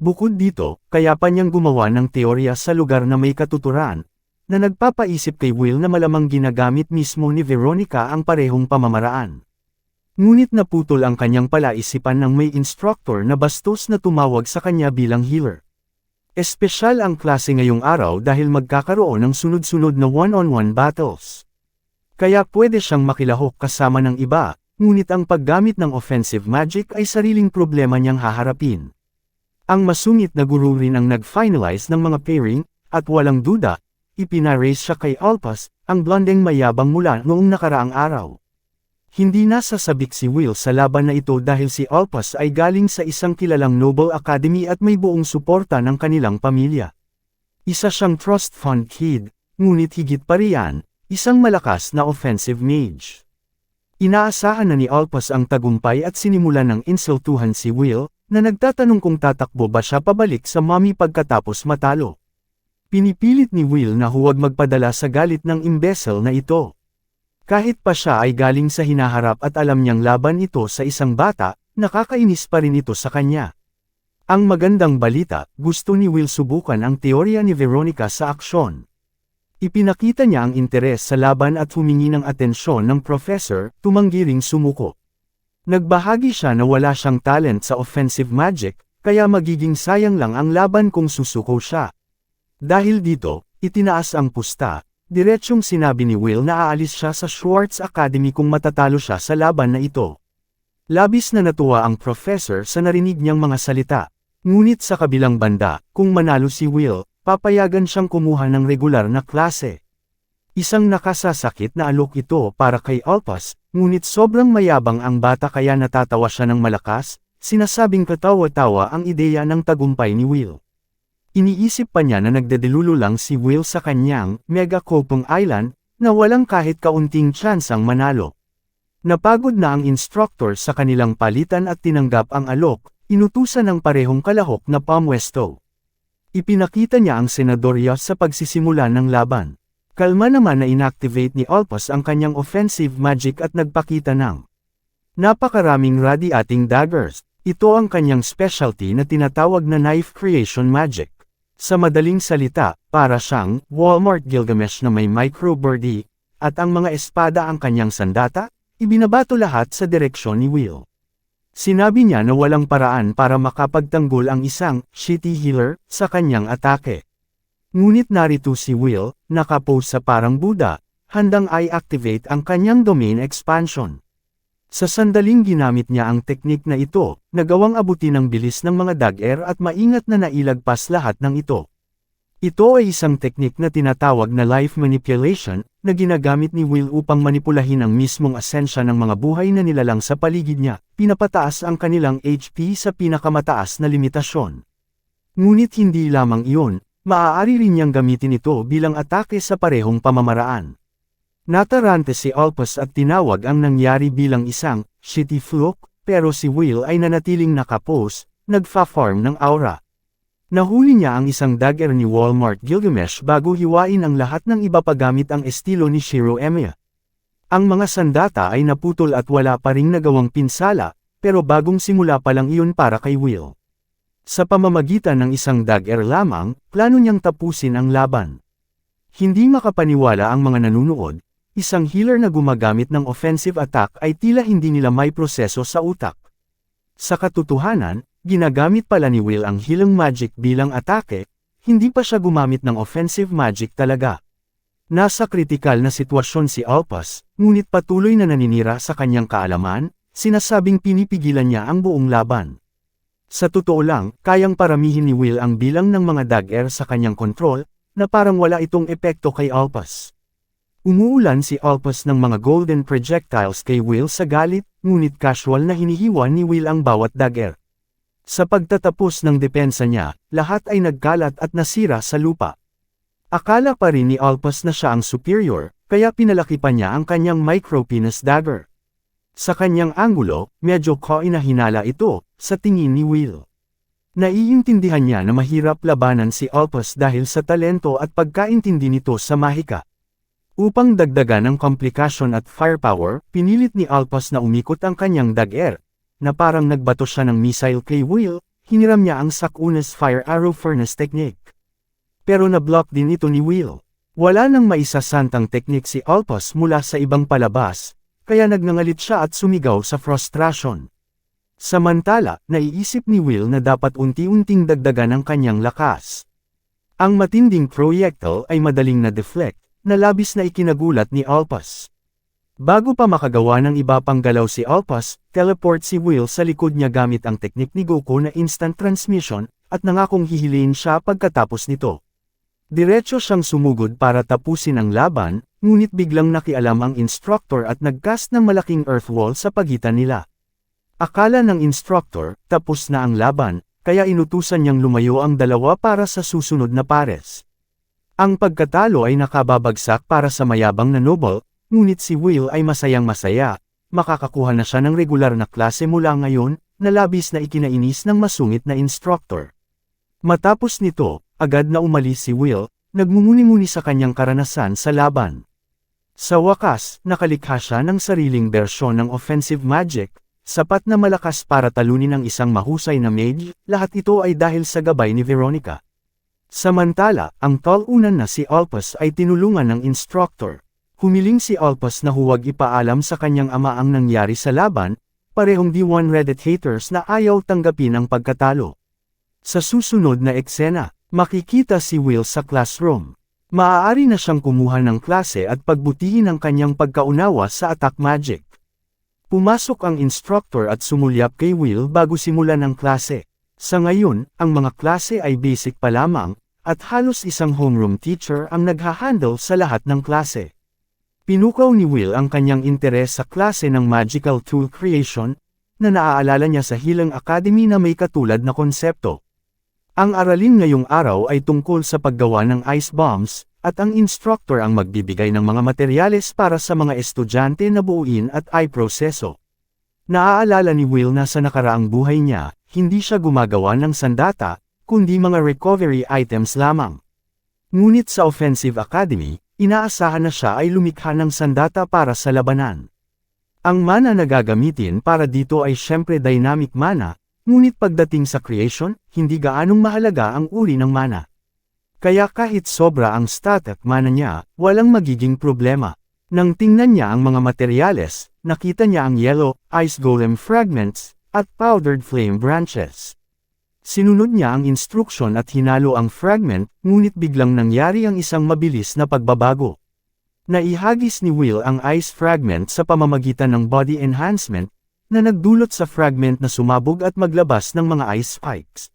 Bukod dito, kaya pa niyang gumawa ng teorya sa lugar na may katuturan, na nagpapaisip kay Will na malamang ginagamit mismo ni Veronica ang parehong pamamaraan. Ngunit naputol ang kanyang palaisipan ng may instructor na bastos na tumawag sa kanya bilang healer. Espesyal ang klase ngayong araw dahil magkakaroon ng sunod-sunod na one-on-one battles. Kaya pwede siyang makilahok kasama ng iba, ngunit ang paggamit ng offensive magic ay sariling problema niyang haharapin. Ang masungit na guru rin ang nag-finalize ng mga pairing, at walang duda, ipinaraise siya kay Alpas, ang blondeng mayabang mula noong nakaraang araw. Hindi nasasabik si Will sa laban na ito dahil si Alpas ay galing sa isang kilalang Noble Academy at may buong suporta ng kanilang pamilya. Isa siyang trust fund kid, ngunit higit pa riyan, isang malakas na offensive mage. Inaasahan na ni Alpas ang tagumpay at sinimulan ng insultuhan si Will, na nagtatanong kung tatakbo ba siya pabalik sa mommy pagkatapos matalo. Pinipilit ni Will na huwag magpadala sa galit ng imbesel na ito. Kahit pa siya ay galing sa hinaharap at alam niyang laban ito sa isang bata, nakakainis pa rin ito sa kanya. Ang magandang balita, gusto ni Will subukan ang teorya ni Veronica sa aksyon. Ipinakita niya ang interes sa laban at humingi ng atensyon ng professor, tumanggi ring sumuko. Nagbahagi siya na wala siyang talent sa offensive magic, kaya magiging sayang lang ang laban kung susuko siya. Dahil dito, itinaas ang pusta. Diretsyong sinabi ni Will na aalis siya sa Schwartz Academy kung matatalo siya sa laban na ito. Labis na natuwa ang professor sa narinig niyang mga salita. Ngunit sa kabilang banda, kung manalo si Will, papayagan siyang kumuha ng regular na klase. Isang nakasasakit na alok ito para kay Alpas, ngunit sobrang mayabang ang bata kaya natatawa siya ng malakas, sinasabing katawa-tawa ang ideya ng tagumpay ni Will. Iniisip pa niya na nagdedelulo lang si Will sa kanyang Mega Kopong Island, na walang kahit kaunting tsansang manalo. Napagod na ang instructor sa kanilang palitan at tinanggap ang alok, inutusan ng parehong kalahok na pamwesto. Ipinakita niya ang senadorya sa pagsisimula ng laban. Kalma naman na inactivate ni Alpas ang kanyang offensive magic at nagpakita ng napakaraming radiating daggers. Ito ang kanyang specialty na tinatawag na knife creation magic. Sa madaling salita, para siyang Walmart Gilgamesh na may micro-birdie, at ang mga espada ang kanyang sandata, ibinabato lahat sa direksyon ni Will. Sinabi niya na walang paraan para makapagtanggol ang isang shitty healer sa kanyang atake. Ngunit narito si Will, nakapose sa parang Buddha, handang i-activate ang kanyang domain expansion. Sa sandaling ginamit niya ang teknik na ito, nagawang abutin ang bilis ng mga dagger at maingat na nailagpas lahat ng ito. Ito ay isang teknik na tinatawag na life manipulation, na ginagamit ni Will upang manipulahin ang mismong asensya ng mga buhay na nilalang sa paligid niya, pinapataas ang kanilang HP sa pinakamataas na limitasyon. Ngunit hindi lamang iyon, maaari rin niyang gamitin ito bilang atake sa parehong pamamaraan. Natarante si Alpas at tinawag ang nangyari bilang isang shitty fluke, pero si Will ay nanatiling nakapose, nagfa-farm ng aura. Nahuli niya ang isang dagger ni Walmart Gilgamesh bago hiwain ang lahat ng iba pagamit ang estilo ni Shiro Emiya. Ang mga sandata ay naputol at wala pa ring nagawang pinsala, pero bagong simula pa lang iyon para kay Will. Sa pamamagitan ng isang dagger lamang, plano niyang tapusin ang laban. Hindi makapaniwala ang mga nanunood. Isang healer na gumagamit ng offensive attack ay tila hindi nila may proseso sa utak. Sa katotohanan, ginagamit pala ni Will ang healing magic bilang atake, hindi pa siya gumamit ng offensive magic talaga. Nasa kritikal na sitwasyon si Alpas, ngunit patuloy na naninira sa kanyang kaalaman, sinasabing pinipigilan niya ang buong laban. Sa totoo lang, kayang paramihin ni Will ang bilang ng mga dagger sa kanyang kontrol, na parang wala itong epekto kay Alpas. Umuulan si Alpas ng mga golden projectiles kay Will sa galit, ngunit casual na hinihiwa ni Will ang bawat dagger. Sa pagtatapos ng depensa niya, lahat ay nagkalat at nasira sa lupa. Akala pa rin ni Alpas na siya ang superior, kaya pinalaki pa niya ang kanyang micro-penis dagger. Sa kanyang anggulo, medyo kainahinala ito, sa tingin ni Will. Naiintindihan niya na mahirap labanan si Alpas dahil sa talento at pagkaintindi nito sa mahika. Upang dagdagan ang komplikasyon at firepower, pinilit ni Alpas na umikot ang kanyang dagger, na parang nagbato siya ng missile kay Will, hiniram niya ang Sakuna's fire arrow furnace technique. Pero na-block din ito ni Will. Wala nang maisasantang teknik si Alpas mula sa ibang palabas, kaya nagngangalit siya at sumigaw sa frustration. Samantala, naiisip ni Will na dapat unti-unting dagdagan ang kanyang lakas. Ang matinding projectile ay madaling na-deflect, na labis na ikinagulat ni Alpas. Bago pa makagawa ng iba pang galaw si Alpas, teleport si Will sa likod niya gamit ang teknik ni Goku na instant transmission, at nangakong hihiliin siya pagkatapos nito. Diretso siyang sumugod para tapusin ang laban, ngunit biglang nakialam ang instructor at nagcast ng malaking earth wall sa pagitan nila. Akala ng instructor, tapos na ang laban, kaya inutusan niyang lumayo ang dalawa para sa susunod na pares. Ang pagkatalo ay nakababagsak para sa mayabang na noble, ngunit si Will ay masayang-masaya, makakakuha na siya ng regular na klase mula ngayon, na labis na ikinainis ng masungit na instructor. Matapos nito, agad na umalis si Will, nagmumuni-muni sa kanyang karanasan sa laban. Sa wakas, nakalikha siya ng sariling bersyon ng offensive magic, sapat na malakas para talunin ang isang mahusay na mage, lahat ito ay dahil sa gabay ni Veronica. Samantala, ang talunan na si Alpas ay tinulungan ng instructor. Humiling si Alpas na huwag ipaalam sa kanyang ama ang nangyari sa laban, parehong D1 Reddit haters na ayaw tanggapin ang pagkatalo. Sa susunod na eksena, makikita si Will sa classroom. Maaari na siyang kumuha ng klase at pagbutihin ang kanyang pagkaunawa sa attack magic. Pumasok ang instructor at sumulyap kay Will bago simulan ang klase. Sa ngayon, ang mga klase ay basic pa lamang, at halos isang homeroom teacher ang naghahandle sa lahat ng klase. Pinukaw ni Will ang kanyang interes sa klase ng magical tool creation, na naaalala niya sa Healing Academy na may katulad na konsepto. Ang aralin ngayong araw ay tungkol sa paggawa ng ice bombs, at ang instructor ang magbibigay ng mga materyales para sa mga estudyante na buuin at i-proseso. Naaalala ni Will na sa nakaraang buhay niya, hindi siya gumagawa ng sandata, kundi mga recovery items lamang. Ngunit sa Offensive Academy, inaasahan na siya ay lumikha ng sandata para sa labanan. Ang mana na gagamitin para dito ay syempre dynamic mana, ngunit pagdating sa creation, hindi gaanong mahalaga ang uri ng mana. Kaya kahit sobra ang static mana niya, walang magiging problema. Nang tingnan niya ang mga materyales, nakita niya ang yellow, ice golem fragments, at powdered flame branches. Sinunod niya ang instruction at hinalo ang fragment, ngunit biglang nangyari ang isang mabilis na pagbabago. Naihagis ni Will ang ice fragment sa pamamagitan ng body enhancement, na nagdulot sa fragment na sumabog at maglabas ng mga ice spikes.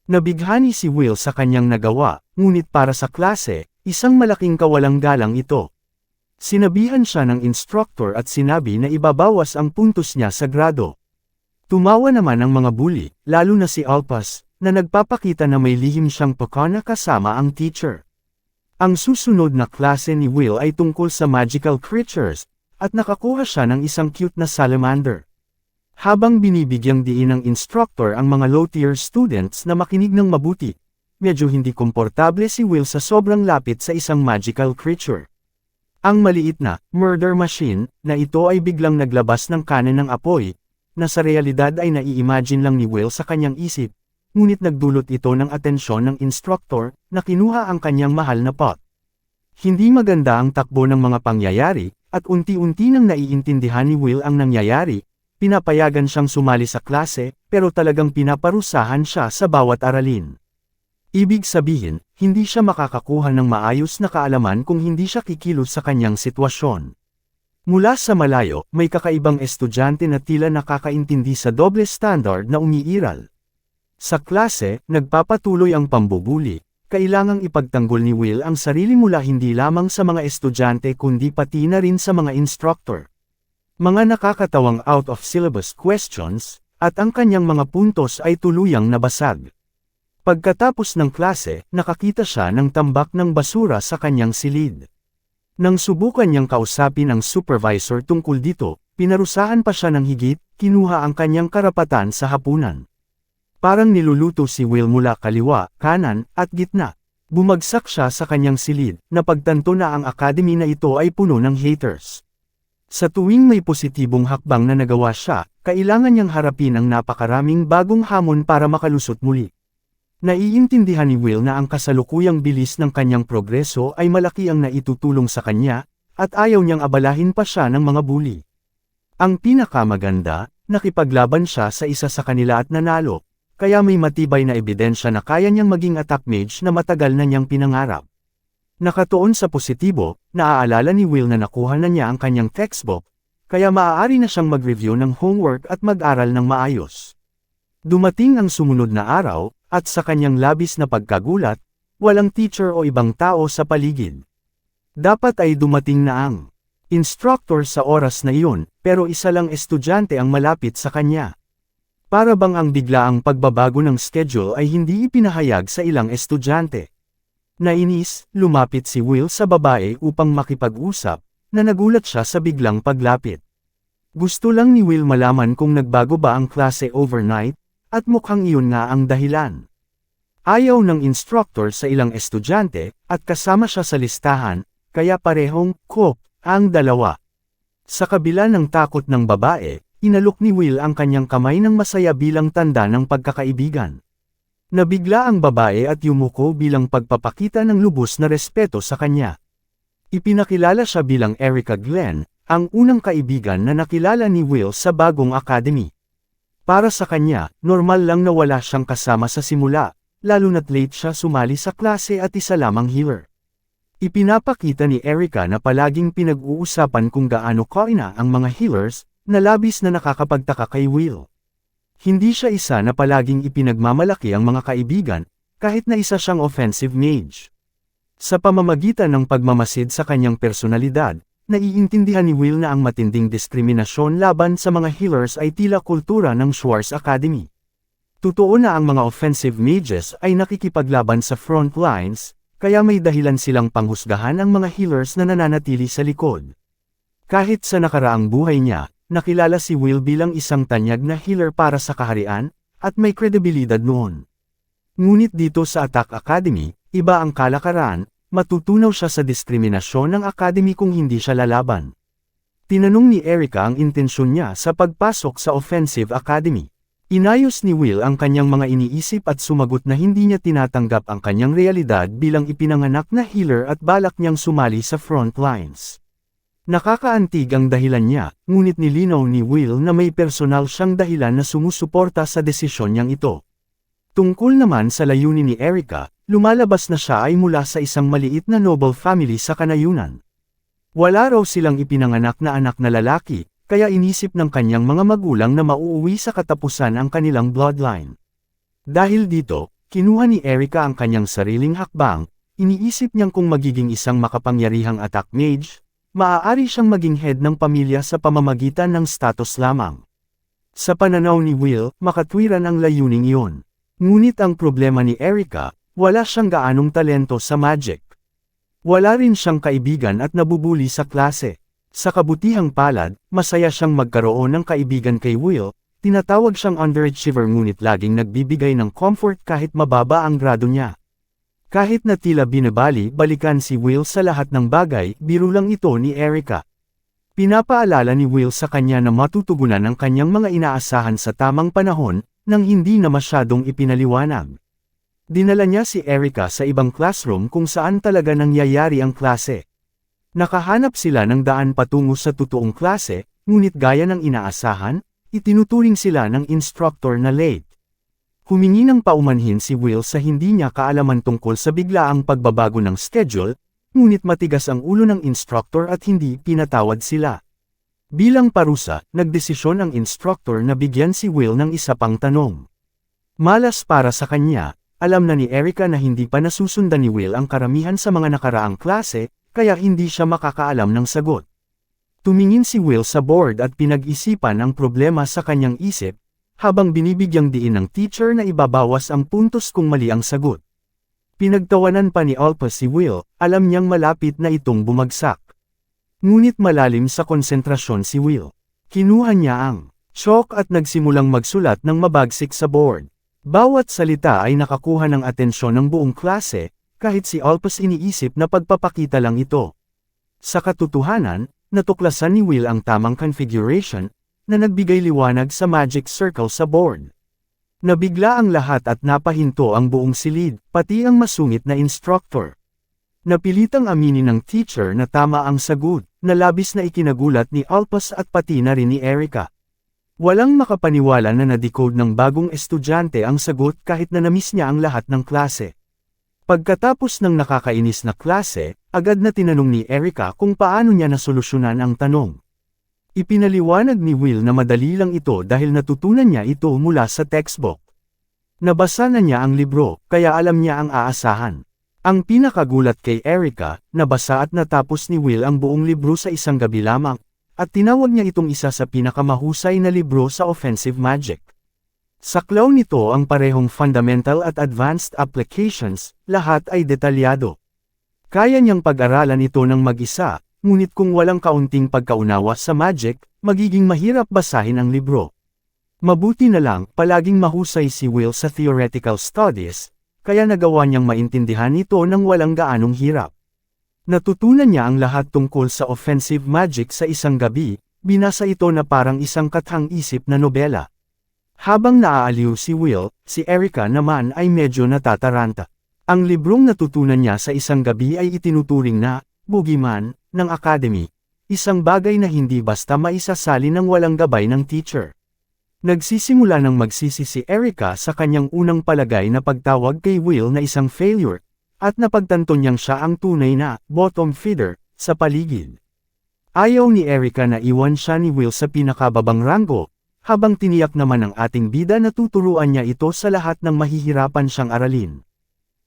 Nabighani si Will sa kanyang nagawa, ngunit para sa klase, isang malaking kawalang-galang ito. Sinabihan siya ng instructor at sinabi na ibabawas ang puntos niya sa grado. Tumawa naman ang mga bully, lalo na si Alpas, na nagpapakita na may lihim siyang pakana kasama ang teacher. Ang susunod na klase ni Will ay tungkol sa magical creatures, at nakakuha siya ng isang cute na salamander. Habang binibigyang diin ng instructor ang mga low-tier students na makinig ng mabuti, medyo hindi komportable si Will sa sobrang lapit sa isang magical creature. Ang maliit na murder machine na ito ay biglang naglabas ng kanan ng apoy, na sa realidad ay nai-imagine lang ni Will sa kanyang isip, ngunit nagdulot ito ng atensyon ng instructor, na kinuha ang kanyang mahal na pot. Hindi maganda ang takbo ng mga pangyayari, at unti-unti nang naiintindihan ni Will ang nangyayari, pinapayagan siyang sumali sa klase, pero talagang pinaparusahan siya sa bawat aralin. Ibig sabihin, hindi siya makakakuha ng maayos na kaalaman kung hindi siya kikilos sa kanyang sitwasyon. Mula sa malayo, may kakaibang estudyante na tila nakakaintindi sa doble standard na umiiral. Sa klase, nagpapatuloy ang pambubuli, kailangang ipagtanggol ni Will ang sarili mula hindi lamang sa mga estudyante kundi pati na rin sa mga instructor. Mga nakakatawang out-of-syllabus questions, at ang kanyang mga puntos ay tuluyang nabasag. Pagkatapos ng klase, nakakita siya ng tambak ng basura sa kanyang silid. Nang subukan niyang kausapin ang supervisor tungkol dito, pinarusahan pa siya ng higit, kinuha ang kanyang karapatan sa hapunan. Parang niluluto si Will mula kaliwa, kanan, at gitna. Bumagsak siya sa kanyang silid, napagtanto na ang academy na ito ay puno ng haters. Sa tuwing may positibong hakbang na nagawa siya, kailangan niyang harapin ang napakaraming bagong hamon para makalusot muli. Naiintindihan ni Will na ang kasalukuyang bilis ng kanyang progreso ay malaki ang naitutulong sa kanya, at ayaw niyang abalahin pa siya ng mga bully. Ang pinakamaganda, nakipaglaban siya sa isa sa kanila at nanalo, kaya may matibay na ebidensya na kaya niyang maging attack mage na matagal na niyang pinangarap. Nakatuon sa positibo, naaalala ni Will na nakuha na niya ang kanyang textbook, kaya maaari na siyang mag-review ng homework at mag-aral ng maayos. Dumating ang sumunod na araw, at sa kanyang labis na pagkagulat, walang teacher o ibang tao sa paligid. Dapat ay dumating na ang instructor sa oras na iyon, pero isa lang estudyante ang malapit sa kanya. Para bang ang biglaang pagbabago ng schedule ay hindi ipinahayag sa ilang estudyante. Nainis, lumapit si Will sa babae upang makipag-usap, na nagulat siya sa biglang paglapit. Gusto lang ni Will malaman kung nagbago ba ang klase overnight, at mukhang iyon nga ang dahilan. Ayaw ng instructor sa ilang estudyante, at kasama siya sa listahan, kaya parehong "ko" ang dalawa. Sa kabila ng takot ng babae, inalok ni Will ang kanyang kamay ng masaya bilang tanda ng pagkakaibigan. Nabigla ang babae at yumuko bilang pagpapakita ng lubos na respeto sa kanya. Ipinakilala siya bilang Erica Glenn, ang unang kaibigan na nakilala ni Will sa bagong academy. Para sa kanya, normal lang na wala siyang kasama sa simula, lalo na't late siya sumali sa klase at isa lamang healer. Ipinapakita ni Erica na palaging pinag-uusapan kung gaano kaina ang mga healers, na labis na nakakapagtaka kay Will. Hindi siya isa na palaging ipinagmamalaki ang mga kaibigan, kahit na isa siyang offensive mage. Sa pamamagitan ng pagmamasid sa kanyang personalidad, naiintindihan ni Will na ang matinding diskriminasyon laban sa mga healers ay tila kultura ng Schwartz Academy. Totoo na ang mga offensive mages ay nakikipaglaban sa front lines, kaya may dahilan silang panghusgahan ang mga healers na nananatili sa likod. Kahit sa nakaraang buhay niya, nakilala si Will bilang isang tanyag na healer para sa kaharian, at may kredibilidad noon. Ngunit dito sa Attack Academy, iba ang kalakaran, matutunaw siya sa diskriminasyon ng academy kung hindi siya lalaban. Tinanong ni Erica ang intensyon niya sa pagpasok sa Offensive Academy. Inayos ni Will ang kanyang mga iniisip at sumagot na hindi niya tinatanggap ang kanyang realidad bilang ipinanganak na healer at balak niyang sumali sa front lines. Nakakaantig ang dahilan niya, ngunit nilinaw ni Will na may personal siyang dahilan na sumusuporta sa desisyon niyang ito. Tungkol naman sa layunin ni Erica, lumalabas na siya ay mula sa isang maliit na noble family sa kanayunan. Wala raw silang ipinanganak na anak na lalaki, kaya inisip ng kanyang mga magulang na mauuwi sa katapusan ang kanilang bloodline. Dahil dito, kinuha ni Erica ang kanyang sariling hakbang, iniisip niyang kung magiging isang makapangyarihang attack mage, maaari siyang maging head ng pamilya sa pamamagitan ng status lamang. Sa pananaw ni Will, makatwiran ang layuning iyon. Ngunit ang problema ni Erica, wala siyang gaanong talento sa magic. Wala rin siyang kaibigan at nabubuli sa klase. Sa kabutihang palad, masaya siyang magkaroon ng kaibigan kay Will, tinatawag siyang underachiever ngunit laging nagbibigay ng comfort kahit mababa ang grado niya. Kahit na tila binabali-balikan si Will sa lahat ng bagay, biro lang ito ni Erica. Pinapaalala ni Will sa kanya na matutugunan ang kanyang mga inaasahan sa tamang panahon, nang hindi na masyadong ipinaliwanag. Dinala niya si Erica sa ibang classroom kung saan talaga nangyayari ang klase. Nakahanap sila ng daan patungo sa totoong klase, ngunit gaya ng inaasahan, itinuturing sila ng instructor na late. Humingi ng paumanhin si Will sa hindi niya kaalaman tungkol sa biglaang pagbabago ng schedule, ngunit matigas ang ulo ng instructor at hindi pinatawad sila. Bilang parusa, nagdesisyon ang instructor na bigyan si Will ng isa pang tanong. Malas para sa kanya, alam na ni Erica na hindi pa nasusundan ni Will ang karamihan sa mga nakaraang klase, kaya hindi siya makakaalam ng sagot. Tumingin si Will sa board at pinag-isipan ang problema sa kanyang isip, habang binibigyang diin ng teacher na ibabawas ang puntos kung mali ang sagot. Pinagtawanan pa ni Olpus si Will, alam niyang malapit na itong bumagsak. Ngunit malalim sa konsentrasyon si Will. Kinuha niya ang chalk at nagsimulang magsulat ng mabagsik sa board. Bawat salita ay nakakuha ng atensyon ng buong klase, kahit si Olpus iniisip na pagpapakita lang ito. Sa katotohanan, natuklasan ni Will ang tamang configuration, na nagbigay liwanag sa magic circle sa board. Nabigla ang lahat at napahinto ang buong silid, pati ang masungit na instructor. Napilitang aminin ng teacher na tama ang sagot, na labis na ikinagulat ni Olpus at pati na rin ni Erica. Walang makapaniwala na na-decode ng bagong estudyante ang sagot kahit na namiss niya ang lahat ng klase. Pagkatapos ng nakakainis na klase, agad na tinanong ni Erica kung paano niya nasolusyonan ang tanong. Ipinaliwanag ni Will na madali lang ito dahil natutunan niya ito mula sa textbook. Nabasa na niya ang libro, kaya alam niya ang aasahan. Ang pinakagulat kay Erica, nabasa at natapos ni Will ang buong libro sa isang gabi lamang, at tinawag niya itong isa sa pinakamahusay na libro sa offensive magic. Saklaw nito ang parehong fundamental at advanced applications, lahat ay detalyado. Kaya niyang pag-aralan ito ng mag-isa, ngunit kung walang kaunting pagkaunawa sa magic, magiging mahirap basahin ang libro. Mabuti na lang, palaging mahusay si Will sa theoretical studies, kaya nagawa niyang maintindihan ito ng walang gaanong hirap. Natutunan niya ang lahat tungkol sa offensive magic sa isang gabi, binasa ito na parang isang kathang-isip na nobela. Habang naaaliw si Will, si Erica naman ay medyo natataranta. Ang librong natutunan niya sa isang gabi ay itinuturing na boogeyman ng academy, isang bagay na hindi basta maisasali ng walang gabay ng teacher. Nagsisimula ng magsisi si Erica sa kanyang unang palagay na pagtawag kay Will na isang failure, at napagtanto niyang siya ang tunay na bottom feeder sa paligid. Ayaw ni Erica na iwan siya ni Will sa pinakababang ranggo, habang tiniyak naman ng ating bida na tuturuan niya ito sa lahat ng mahihirapan siyang aralin.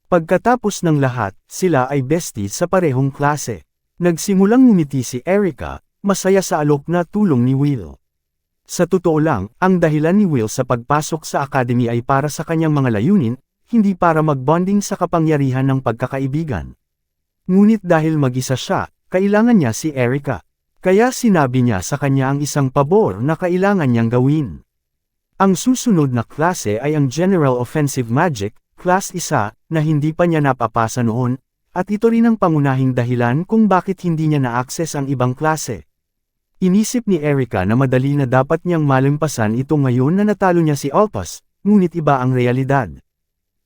Pagkatapos ng lahat, sila ay besties sa parehong klase. Nagsimulang ngumiti si Erica, masaya sa alok na tulong ni Will. Sa totoo lang, ang dahilan ni Will sa pagpasok sa academy ay para sa kanyang mga layunin, hindi para magbonding sa kapangyarihan ng pagkakaibigan. Ngunit dahil mag-isa siya, kailangan niya si Erica. Kaya sinabi niya sa kanya ang isang pabor na kailangan niyang gawin. Ang susunod na klase ay ang General Offensive Magic, Class 1, na hindi pa niya napapasa noon, at ito rin ang pangunahing dahilan kung bakit hindi niya na-access ang ibang klase. Inisip ni Erica na madali na dapat niyang malampasan ito ngayon na natalo niya si Olpus, ngunit iba ang realidad.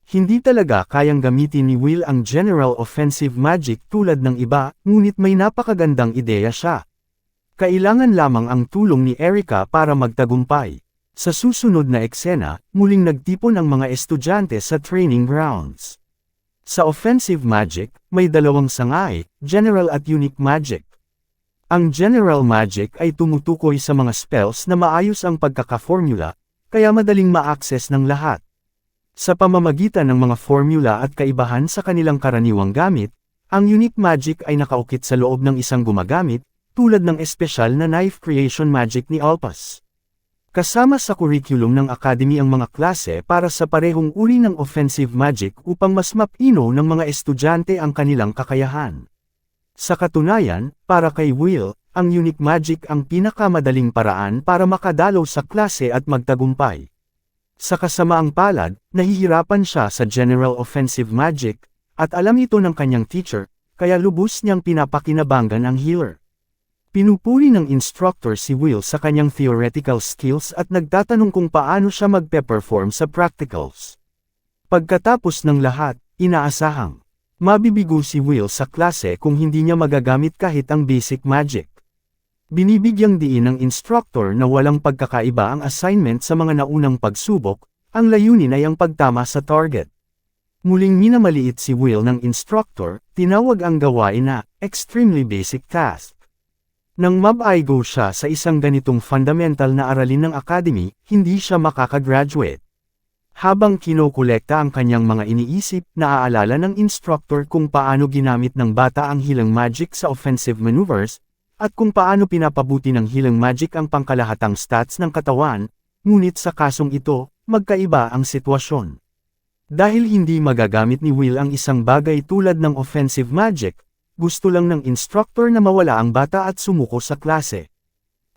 Hindi talaga kayang gamitin ni Will ang General Offensive Magic tulad ng iba, ngunit may napakagandang ideya siya. Kailangan lamang ang tulong ni Erica para magtagumpay. Sa susunod na eksena, muling nagtipon ang mga estudyante sa training grounds. Sa offensive magic, may dalawang sangay, general at unique magic. Ang general magic ay tumutukoy sa mga spells na maayos ang pagkaka-formula, kaya madaling ma-access ng lahat. Sa pamamagitan ng mga formula at kaibahan sa kanilang karaniwang gamit, ang unique magic ay nakaukit sa loob ng isang gumagamit, tulad ng espesyal na knife creation magic ni Olpus. Kasama sa curriculum ng academy ang mga klase para sa parehong uri ng offensive magic upang mas mapino ng mga estudyante ang kanilang kakayahan. Sa katunayan, para kay Will, ang unique magic ang pinakamadaling paraan para makadalaw sa klase at magtagumpay. Sa kasamaang palad, nahihirapan siya sa general offensive magic, at alam ito ng kanyang teacher, kaya lubos niyang pinapakinabangan ang healer. Pinupuri ng instructor si Will sa kanyang theoretical skills at nagtatanong kung paano siya magpe-perform sa practicals. Pagkatapos ng lahat, inaasahang mabibigo si Will sa klase kung hindi niya magagamit kahit ang basic magic. Binibigyang diin ng instructor na walang pagkakaiba ang assignment sa mga naunang pagsubok, ang layunin ay ang pagtama sa target. Muling minamaliit si Will ng instructor, tinawag ang gawain na extremely basic task. Nang mab-I-go siya sa isang ganitong fundamental na aralin ng academy, hindi siya makakagraduate. Habang kinokolekta ang kanyang mga iniisip, naaalala ng instructor kung paano ginamit ng bata ang healing magic sa offensive maneuvers, at kung paano pinapabuti ng healing magic ang pangkalahatang stats ng katawan, ngunit sa kasong ito, magkaiba ang sitwasyon. Dahil hindi magagamit ni Will ang isang bagay tulad ng offensive magic, gusto lang ng instructor na mawala ang bata at sumuko sa klase.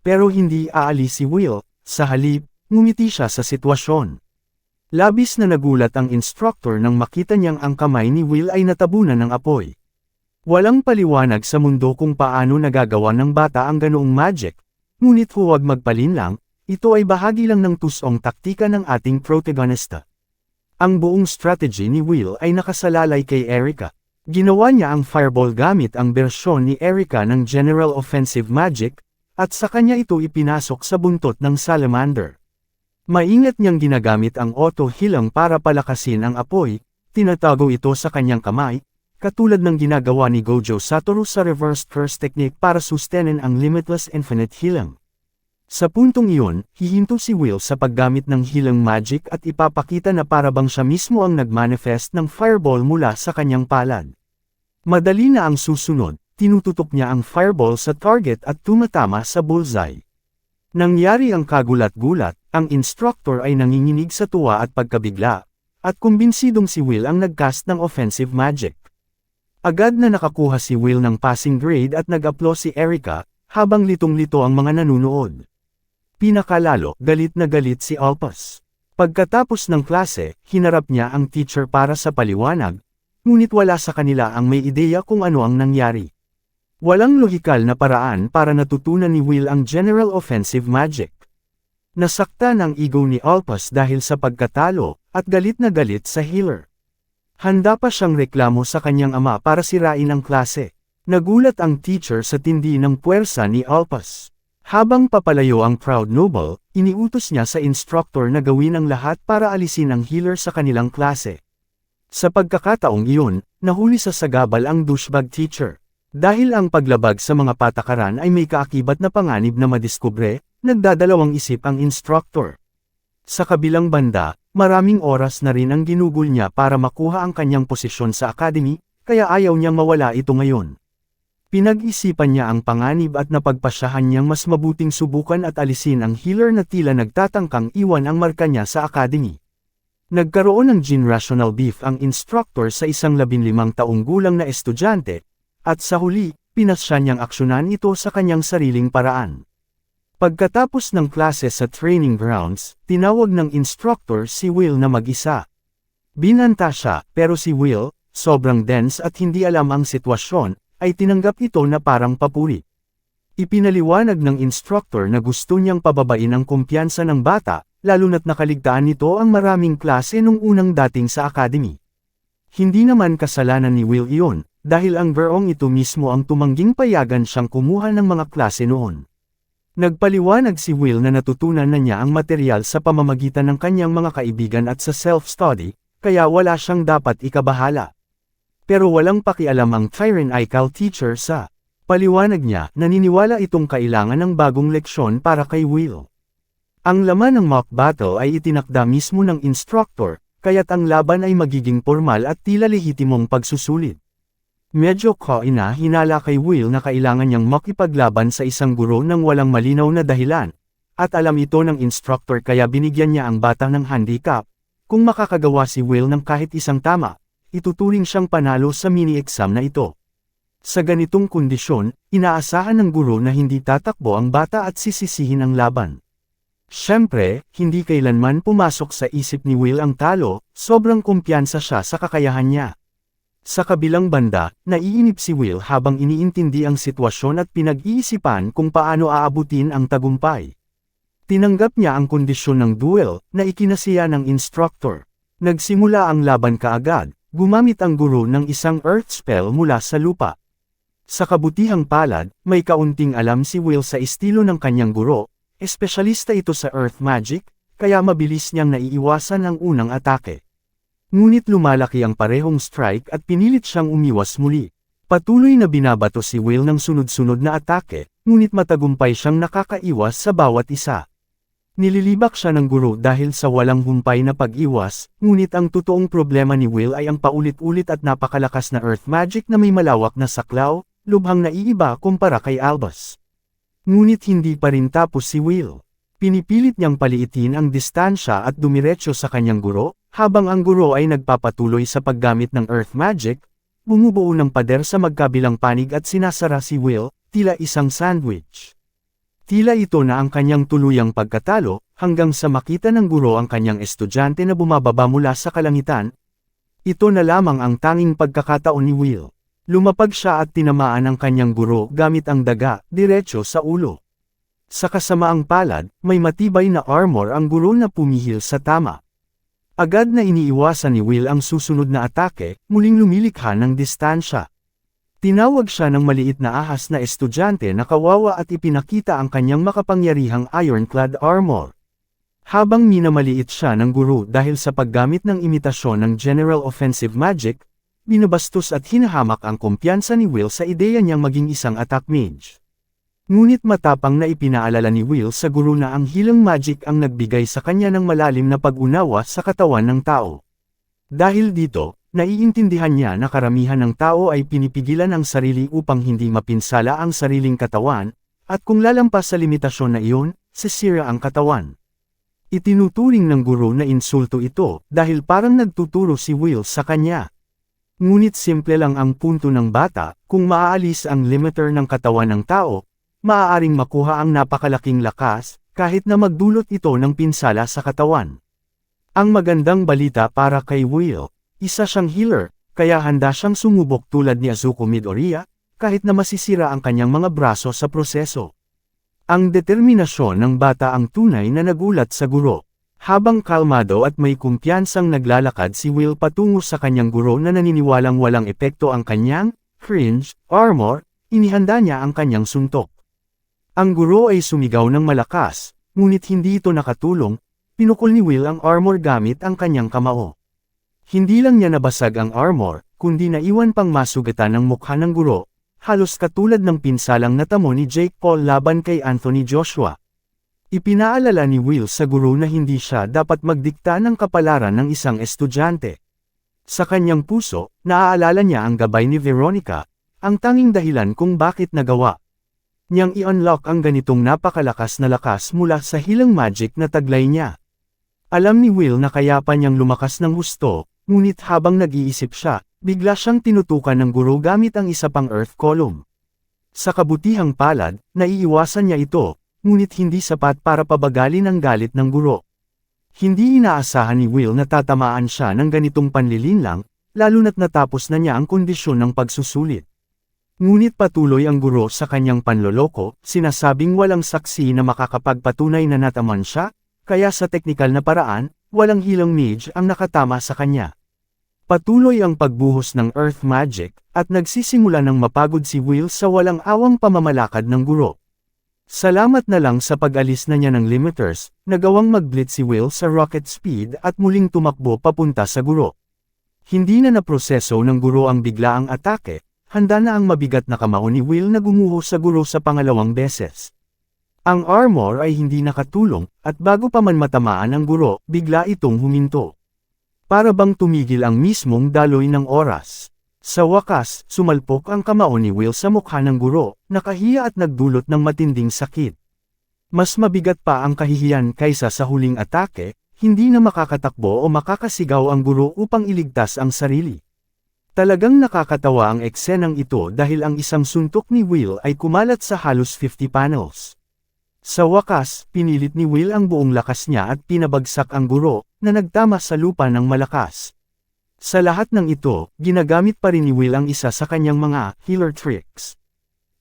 Pero hindi aalis si Will, sa halip, ngumiti siya sa sitwasyon. Labis na nagulat ang instructor nang makita niyang ang kamay ni Will ay natabunan ng apoy. Walang paliwanag sa mundo kung paano nagagawa ng bata ang ganoong magic, ngunit huwag magpalinlang, ito ay bahagi lang ng tusong taktika ng ating protagonista. Ang buong strategy ni Will ay nakasalalay kay Erika. Ginawa niya ang fireball gamit ang bersyon ni Erika ng General Offensive Magic, at sa kanya ito ipinasok sa buntot ng salamander. Maingat niyang ginagamit ang auto hilang para palakasin ang apoy, tinatago ito sa kanyang kamay, katulad ng ginagawa ni Gojo Satoru sa reverse curse technique para sustainin ang limitless infinite hilang. Sa puntong iyon, hihinto si Will sa paggamit ng hilang magic at ipapakita na parabang siya mismo ang nagmanifest ng fireball mula sa kanyang palad. Madali na ang susunod, tinututok niya ang fireball sa target at tumatama sa bullseye. Nangyari ang kagulat-gulat, ang instructor ay nanginginig sa tuwa at pagkabigla, at kumbinsidong si Will ang nagcast ng offensive magic. Agad na nakakuha si Will ng passing grade at nag-applaud si Erika, habang litong-lito ang mga nanunood. Pinakalalo, galit na galit si Alpas. Pagkatapos ng klase, hinarap niya ang teacher para sa paliwanag, ngunit wala sa kanila ang may ideya kung ano ang nangyari. Walang lohikal na paraan para natutunan ni Will ang General Offensive Magic. Nasaktan ang ego ni Alpas dahil sa pagkatalo, at galit na galit sa healer. Handa pa siyang reklamo sa kanyang ama para sirain ang klase. Nagulat ang teacher sa tindi ng puwersa ni Alpas. Habang papalayo ang proud noble, iniutos niya sa instructor na gawin ang lahat para alisin ang healer sa kanilang klase. Sa pagkakataong iyon, nahuli sa sagabal ang douchebag teacher. Dahil ang paglabag sa mga patakaran ay may kaakibat na panganib na madiskubre, nagdadalawang isip ang instructor. Sa kabilang banda, maraming oras na rin ang ginugol niya para makuha ang kanyang posisyon sa academy, kaya ayaw niyang mawala ito ngayon. Pinag-isipan niya ang panganib at napagpasyahan niyang mas mabuting subukan at alisin ang healer na tila nagtatangkang iwan ang marka niya sa academy. Nagkaroon ng generational beef ang instructor sa isang 15 taong gulang na estudyante, at sa huli, pinasya niyang aksyonan ito sa kanyang sariling paraan. Pagkatapos ng klase sa training grounds, tinawag ng instructor si Will na mag-isa. Binanta siya, pero si Will, sobrang dense at hindi alam ang sitwasyon, ay tinanggap ito na parang papuri. Ipinaliwanag ng instructor na gusto niyang pababain ang kumpiyansa ng bata, lalo na't nakaligtaan nito ang maraming klase nung unang dating sa academy. Hindi naman kasalanan ni Will iyon, dahil ang verong ito mismo ang tumangging payagan siyang kumuha ng mga klase noon. Nagpaliwanag si Will na natutunan na niya ang material sa pamamagitan ng kanyang mga kaibigan at sa self-study, kaya wala siyang dapat ikabahala. Pero walang pakialam ang tyrannical teacher sa paliwanag niya, naniniwala itong kailangan ng bagong leksyon para kay Will. Ang laman ng mock battle ay itinakda mismo ng instructor, kaya't ang laban ay magiging formal at tila lehitimong pagsusulit. Medyo hinala kay Will na kailangan niyang makipaglaban sa isang guro nang walang malinaw na dahilan, at alam ito ng instructor kaya binigyan niya ang bata ng handicap. Kung makakagawa si Will ng kahit isang tama, ituturing siyang panalo sa mini-exam na ito. Sa ganitong kondisyon, inaasahan ng guro na hindi tatakbo ang bata at sisisihin ang laban. Siyempre, hindi kailanman pumasok sa isip ni Will ang talo, sobrang kumpiyansa siya sa kakayahan niya. Sa kabilang banda, naiinip si Will habang iniintindi ang sitwasyon at pinag-iisipan kung paano aabutin ang tagumpay. Tinanggap niya ang kondisyon ng duel na ikinasiya ng instructor. Nagsimula ang laban kaagad, gumamit ang guro ng isang earth spell mula sa lupa. Sa kabutihang palad, may kaunting alam si Will sa estilo ng kanyang guro, espesyalista ito sa earth magic, kaya mabilis niyang naiiwasan ang unang atake. Ngunit lumalaki ang parehong strike at pinilit siyang umiwas muli. Patuloy na binabato si Will ng sunod-sunod na atake, ngunit matagumpay siyang nakakaiwas sa bawat isa. Nililibak siya ng guro dahil sa walang humpay na pag-iwas, ngunit ang totoong problema ni Will ay ang paulit-ulit at napakalakas na earth magic na may malawak na saklaw, lubhang naiiba kumpara kay Albus. Ngunit hindi pa rin tapos si Will. Pinipilit niyang paliitin ang distansya at dumiretso sa kanyang guro, habang ang guro ay nagpapatuloy sa paggamit ng Earth Magic, bumubuo ng pader sa magkabilang panig at sinasara si Will, tila isang sandwich. Tila ito na ang kanyang tuluyang pagkatalo, hanggang sa makita ng guro ang kanyang estudyante na bumababa mula sa kalangitan. Ito na lamang ang tanging pagkakataon ni Will. Lumapag siya at tinamaan ang kanyang guro gamit ang daga, diretso sa ulo. Sa kasamaang palad, may matibay na armor ang guro na pumihil sa tama. Agad na iniiwasan ni Will ang susunod na atake, muling lumilikha ng distansya. Tinawag siya ng maliit na ahas na estudyante na kawawa at ipinakita ang kanyang makapangyarihang ironclad armor. Habang minamaliit siya ng guro dahil sa paggamit ng imitasyon ng General Offensive Magic, binabastos at hinahamak ang kumpiyansa ni Will sa ideya niyang maging isang attack mage. Ngunit matapang na ipinaalala ni Will sa guro na ang Healing Magic ang nagbigay sa kanya ng malalim na pag-unawa sa katawan ng tao. Dahil dito, naiintindihan niya na karamihan ng tao ay pinipigilan ang sarili upang hindi mapinsala ang sariling katawan, at kung lalampas sa limitasyon na iyon, sisira ang katawan. Itinuturing ng guro na insulto ito dahil parang nagtuturo si Will sa kanya. Ngunit simple lang ang punto ng bata, kung maaalis ang limiter ng katawan ng tao, maaaring makuha ang napakalaking lakas, kahit na magdulot ito ng pinsala sa katawan. Ang magandang balita para kay Will, isa siyang healer, kaya handa siyang sumubok tulad ni Azuko Midoriya, kahit na masisira ang kanyang mga braso sa proseso. Ang determinasyon ng bata ang tunay na nagulat sa guro. Habang kalmado at may kumpiyansang naglalakad si Will patungo sa kanyang guro na naniniwalang walang epekto ang kanyang cringe armor, inihanda niya ang kanyang suntok. Ang guro ay sumigaw ng malakas, ngunit hindi ito nakatulong, pinukol ni Will ang armor gamit ang kanyang kamao. Hindi lang niya nabasag ang armor, kundi naiwan pang masugatan ng mukha ng guro, halos katulad ng pinsalang natamo ni Jake Paul laban kay Anthony Joshua. Ipinaalala ni Will sa guro na hindi siya dapat magdikta ng kapalaran ng isang estudyante. Sa kanyang puso, naaalala niya ang gabay ni Veronica, ang tanging dahilan kung bakit nagawa niyang i-unlock ang ganitong napakalakas na lakas mula sa Healing Magic na taglay niya. Alam ni Will na kaya pa niyang lumakas ng husto, ngunit habang nag-iisip siya, bigla siyang tinutukan ng guro gamit ang isa pang Earth Column. Sa kabutihang palad, naiiwasan niya ito, ngunit hindi sapat para pabagalin ang galit ng guro. Hindi inaasahan ni Will na tatamaan siya ng ganitong panlilinlang, lalo na't natapos na niya ang kondisyon ng pagsusulit. Ngunit patuloy ang guro sa kanyang panloloko, sinasabing walang saksi na makakapagpatunay na nataman siya, kaya sa teknikal na paraan, walang Healing Mage ang nakatama sa kanya. Patuloy ang pagbuhos ng Earth Magic, at nagsisimula ng mapagod si Will sa walang awang pamamalakad ng guro. Salamat na lang sa pag-alis na niya ng limiters, nagawang mag-blitz si Will sa rocket speed at muling tumakbo papunta sa guro. Hindi na naproseso ng guro ang biglaang atake, handa na ang mabigat na kamao ni Will na gumuho sa guro sa pangalawang beses. Ang armor ay hindi nakatulong, at bago pa man matamaan ang guro, bigla itong huminto. Para bang tumigil ang mismong daloy ng oras. Sa wakas, sumalpok ang kamao ni Will sa mukha ng guro, nakahiya at nagdulot ng matinding sakit. Mas mabigat pa ang kahihiyan kaysa sa huling atake, hindi na makakatakbo o makakasigaw ang guro upang iligtas ang sarili. Talagang nakakatawa ang eksenang ito dahil ang isang suntok ni Will ay kumalat sa halos 50 panels. Sa wakas, pinilit ni Will ang buong lakas niya at pinabagsak ang guro, na nagtama sa lupa ng malakas. Sa lahat ng ito, ginagamit pa rin ni Will ang isa sa kanyang mga healer tricks.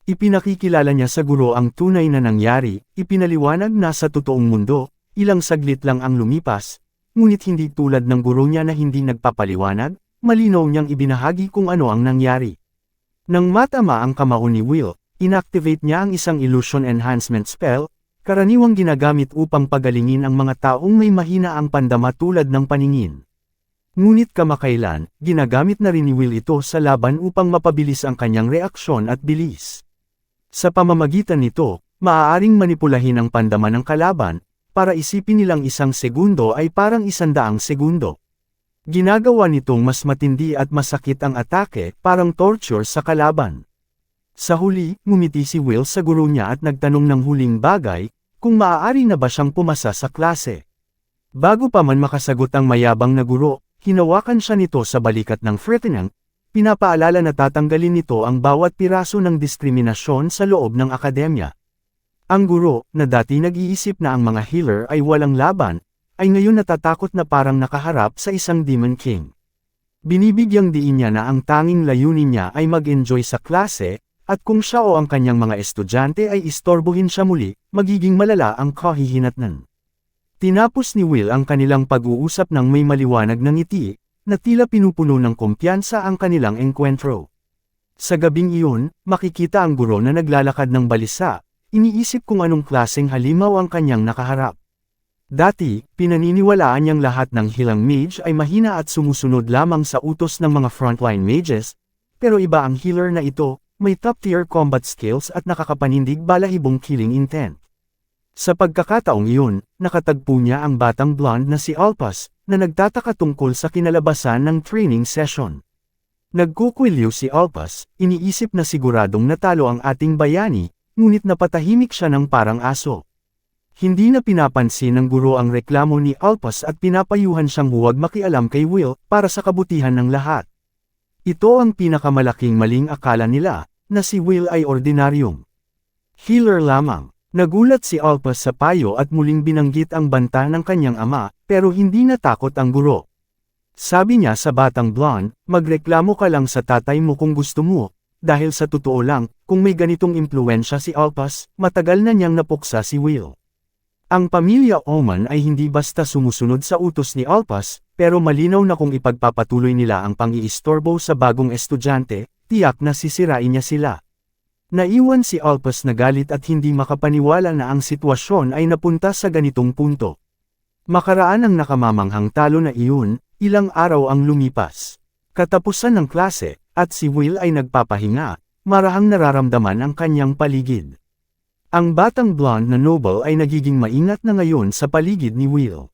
Ipinakikilala niya sa guro ang tunay na nangyari, ipinaliwanag na sa totoong mundo, ilang saglit lang ang lumipas, ngunit hindi tulad ng guro niya na hindi nagpapaliwanag, malinaw niyang ibinahagi kung ano ang nangyari. Nang matama ang kamao ni Will, inactivate niya ang isang illusion enhancement spell, karaniwang ginagamit upang pagalingin ang mga taong may mahina ang pandama tulad ng paningin. Ngunit kamakailan, ginagamit na rin ni Will ito sa laban upang mapabilis ang kanyang reaksyon at bilis. Sa pamamagitan nito, maaaring manipulahin ang pandama ng kalaban, para isipin nilang 1 segundo ay parang 100 segundo. Ginagawa nitong mas matindi at masakit ang atake, parang torture sa kalaban. Sa huli, ngumiti si Will sa guro niya at nagtanong ng huling bagay, kung maaari na ba siyang pumasa sa klase. Bago pa man makasagot ang mayabang na guro, hinawakan siya nito sa balikat ng Ferdinand, pinapaalala na tatanggalin nito ang bawat piraso ng diskriminasyon sa loob ng akademya. Ang guro, na dati nag-iisip na ang mga healer ay walang laban, ay ngayon natatakot na parang nakaharap sa isang Demon King. Binibigyang diin niya na ang tanging layunin niya ay mag-enjoy sa klase, at kung siya o ang kanyang mga estudyante ay istorbohin siya muli, magiging malala ang kahihinatnan. Tinapos ni Will ang kanilang pag-uusap ng may maliwanag na ngiti, na tila pinupuno ng kumpiyansa ang kanilang engkwentro. Sa gabing iyon, makikita ang guro na naglalakad ng balisa, iniisip kung anong klaseng halimaw ang kanyang nakaharap. Dati, pinaniniwalaan niyang lahat ng hilang mage ay mahina at sumusunod lamang sa utos ng mga frontline mages, pero iba ang healer na ito, may top-tier combat skills at nakakapanindig balahibong killing intent. Sa pagkakataong iyon, nakatagpo niya ang batang blonde na si Alpas, na nagtataka tungkol sa kinalabasan ng training session. Nagkukwiliw si Alpas, iniisip na siguradong natalo ang ating bayani, ngunit napatahimik siya ng parang aso. Hindi na pinapansin ng guro ang reklamo ni Alpas at pinapayuhan siyang huwag makialam kay Will para sa kabutihan ng lahat. Ito ang pinakamalaking maling akala nila, na si Will ay ordinaryong healer lamang. Nagulat si Alpas sa payo at muling binanggit ang banta ng kanyang ama, pero hindi natakot ang guro. Sabi niya sa batang blonde, magreklamo ka lang sa tatay mo kung gusto mo, dahil sa totoo lang, kung may ganitong impluensya si Alpas, matagal na niyang napuksa si Will. Ang pamilya Oman ay hindi basta sumusunod sa utos ni Alpas, pero malinaw na kung ipagpapatuloy nila ang pang-iistorbo sa bagong estudyante, tiyak na sisirain niya sila. Naiwan si Alpas na galit at hindi makapaniwala na ang sitwasyon ay napunta sa ganitong punto. Makaraan ang nakamamanghang talo na iyon, ilang araw ang lumipas. Katapusan ng klase, at si Will ay nagpapahinga, marahang nararamdaman ang kanyang paligid. Ang batang blonde na noble ay nagiging maingat na ngayon sa paligid ni Will.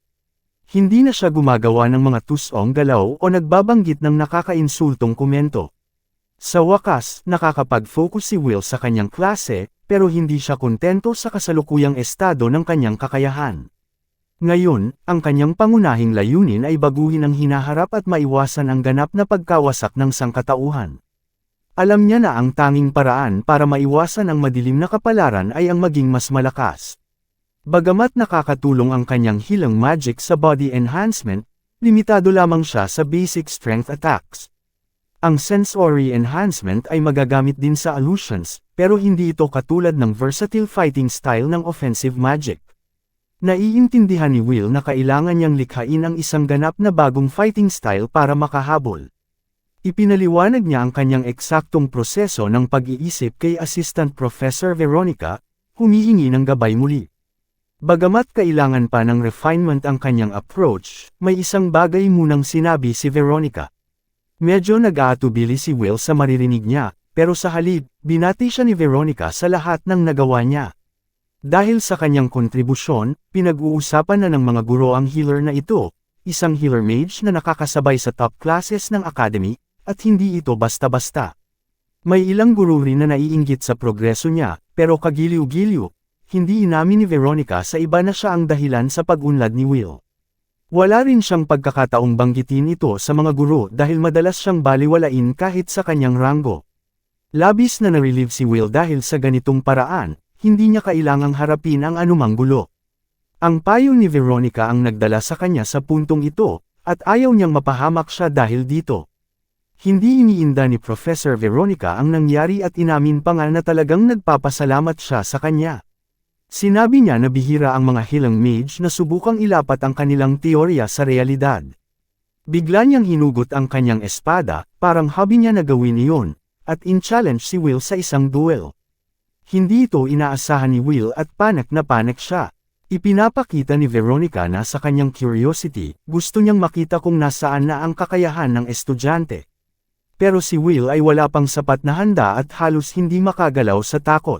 Hindi na siya gumagawa ng mga tusong galaw o nagbabanggit ng nakakainsultong komento. Sa wakas, nakakapag-focus si Will sa kanyang klase, pero hindi siya kontento sa kasalukuyang estado ng kanyang kakayahan. Ngayon, ang kanyang pangunahing layunin ay baguhin ang hinaharap at maiwasan ang ganap na pagkawasak ng sangkatauhan. Alam niya na ang tanging paraan para maiwasan ang madilim na kapalaran ay ang maging mas malakas. Bagamat nakakatulong ang kanyang hilang magic sa body enhancement, limitado lamang siya sa basic strength attacks. Ang sensory enhancement ay magagamit din sa illusions, pero hindi ito katulad ng versatile fighting style ng offensive magic. Naiintindihan ni Will na kailangan niyang likhain ang isang ganap na bagong fighting style para makahabol. Ipinaliwanag niya ang kanyang eksaktong proseso ng pag-iisip kay Assistant Professor Veronica, humihingi ng gabay muli. Bagamat kailangan pa ng refinement ang kanyang approach, may isang bagay munang sinabi si Veronica. Medyo nag-aatubili si Will sa maririnig niya, pero sa halip, binati siya ni Veronica sa lahat ng nagawa niya. Dahil sa kanyang kontribusyon, pinag-uusapan na ng mga guro ang healer na ito, isang healer mage na nakakasabay sa top classes ng academy, at hindi ito basta-basta. May ilang guro rin na naiinggit sa progreso niya, pero kagiliw-giliw, hindi inamin ni Veronica sa iba na siya ang dahilan sa pag-unlad ni Will. Wala rin siyang pagkakataong banggitin ito sa mga guro dahil madalas siyang baliwalain kahit sa kanyang ranggo. Labis na na-relieve si Will dahil sa ganitong paraan, hindi niya kailangang harapin ang anumang gulo. Ang payo ni Veronica ang nagdala sa kanya sa puntong ito, at ayaw niyang mapahamak siya dahil dito. Hindi iniinda ni Professor Veronica ang nangyari at inamin pa nga na talagang nagpapasalamat siya sa kanya. Sinabi niya na bihira ang mga hilang mage na subukang ilapat ang kanilang teorya sa realidad. Bigla niyang hinugot ang kanyang espada, parang hobby niya na gawin iyon, at in-challenge si Will sa isang duel. Hindi ito inaasahan ni Will at panik na panik siya. Ipinapakita ni Veronica na sa kanyang curiosity, gusto niyang makita kung nasaan na ang kakayahan ng estudyante. Pero si Will ay wala pang sapat na handa at halos hindi makagalaw sa takot.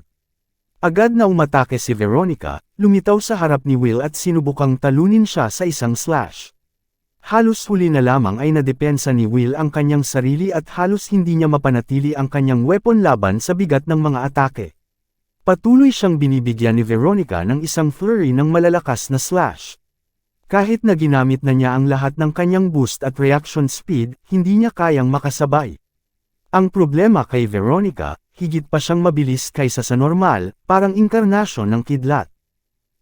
Agad na umatake si Veronica, lumitaw sa harap ni Will at sinubukang talunin siya sa isang slash. Halos huli na lamang ay nadepensa ni Will ang kanyang sarili at halos hindi niya mapanatili ang kanyang weapon laban sa bigat ng mga atake. Patuloy siyang binibigyan ni Veronica ng isang flurry ng malalakas na slash. Kahit na ginamit na niya ang lahat ng kanyang boost at reaction speed, hindi niya kayang makasabay. Ang problema kay Veronica, higit pa siyang mabilis kaysa sa normal, parang inkarnasyon ng kidlat.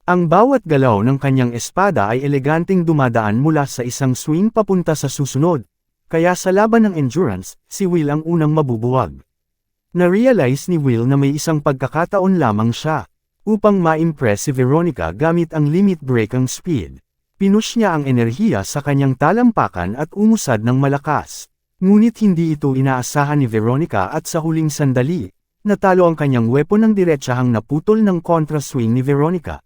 Ang bawat galaw ng kanyang espada ay eleganteng dumadaan mula sa isang swing papunta sa susunod, kaya sa laban ng endurance, si Will ang unang mabubuwag. Na-realize ni Will na may isang pagkakataon lamang siya, upang ma-impress si Veronica gamit ang limit break ang speed. Pinush niya ang enerhiya sa kanyang talampakan at umusad ng malakas. Ngunit hindi ito inaasahan ni Veronica at sa huling sandali, natalo ang kanyang weapon ng diretsahang naputol ng kontra-swing ni Veronica.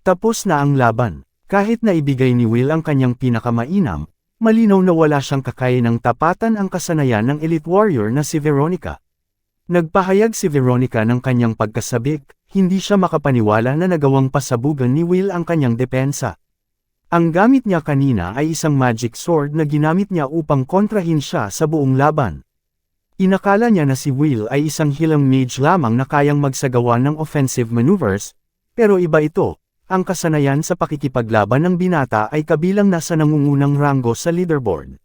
Tapos na ang laban. Kahit na ibigay ni Will ang kanyang pinakamainam, malinaw na wala siyang kakayanang tapatan ang kasanayan ng elite warrior na si Veronica. Nagpahayag si Veronica ng kanyang pagkasabik, hindi siya makapaniwala na nagawang pasabugan ni Will ang kanyang depensa. Ang gamit niya kanina ay isang magic sword na ginamit niya upang kontrahin siya sa buong laban. Inakala niya na si Will ay isang hilang mage lamang na kayang magsagawa ng offensive maneuvers, pero iba ito. Ang kasanayan sa pakikipaglaban ng binata ay kabilang na sa nangungunang ranggo sa leaderboard.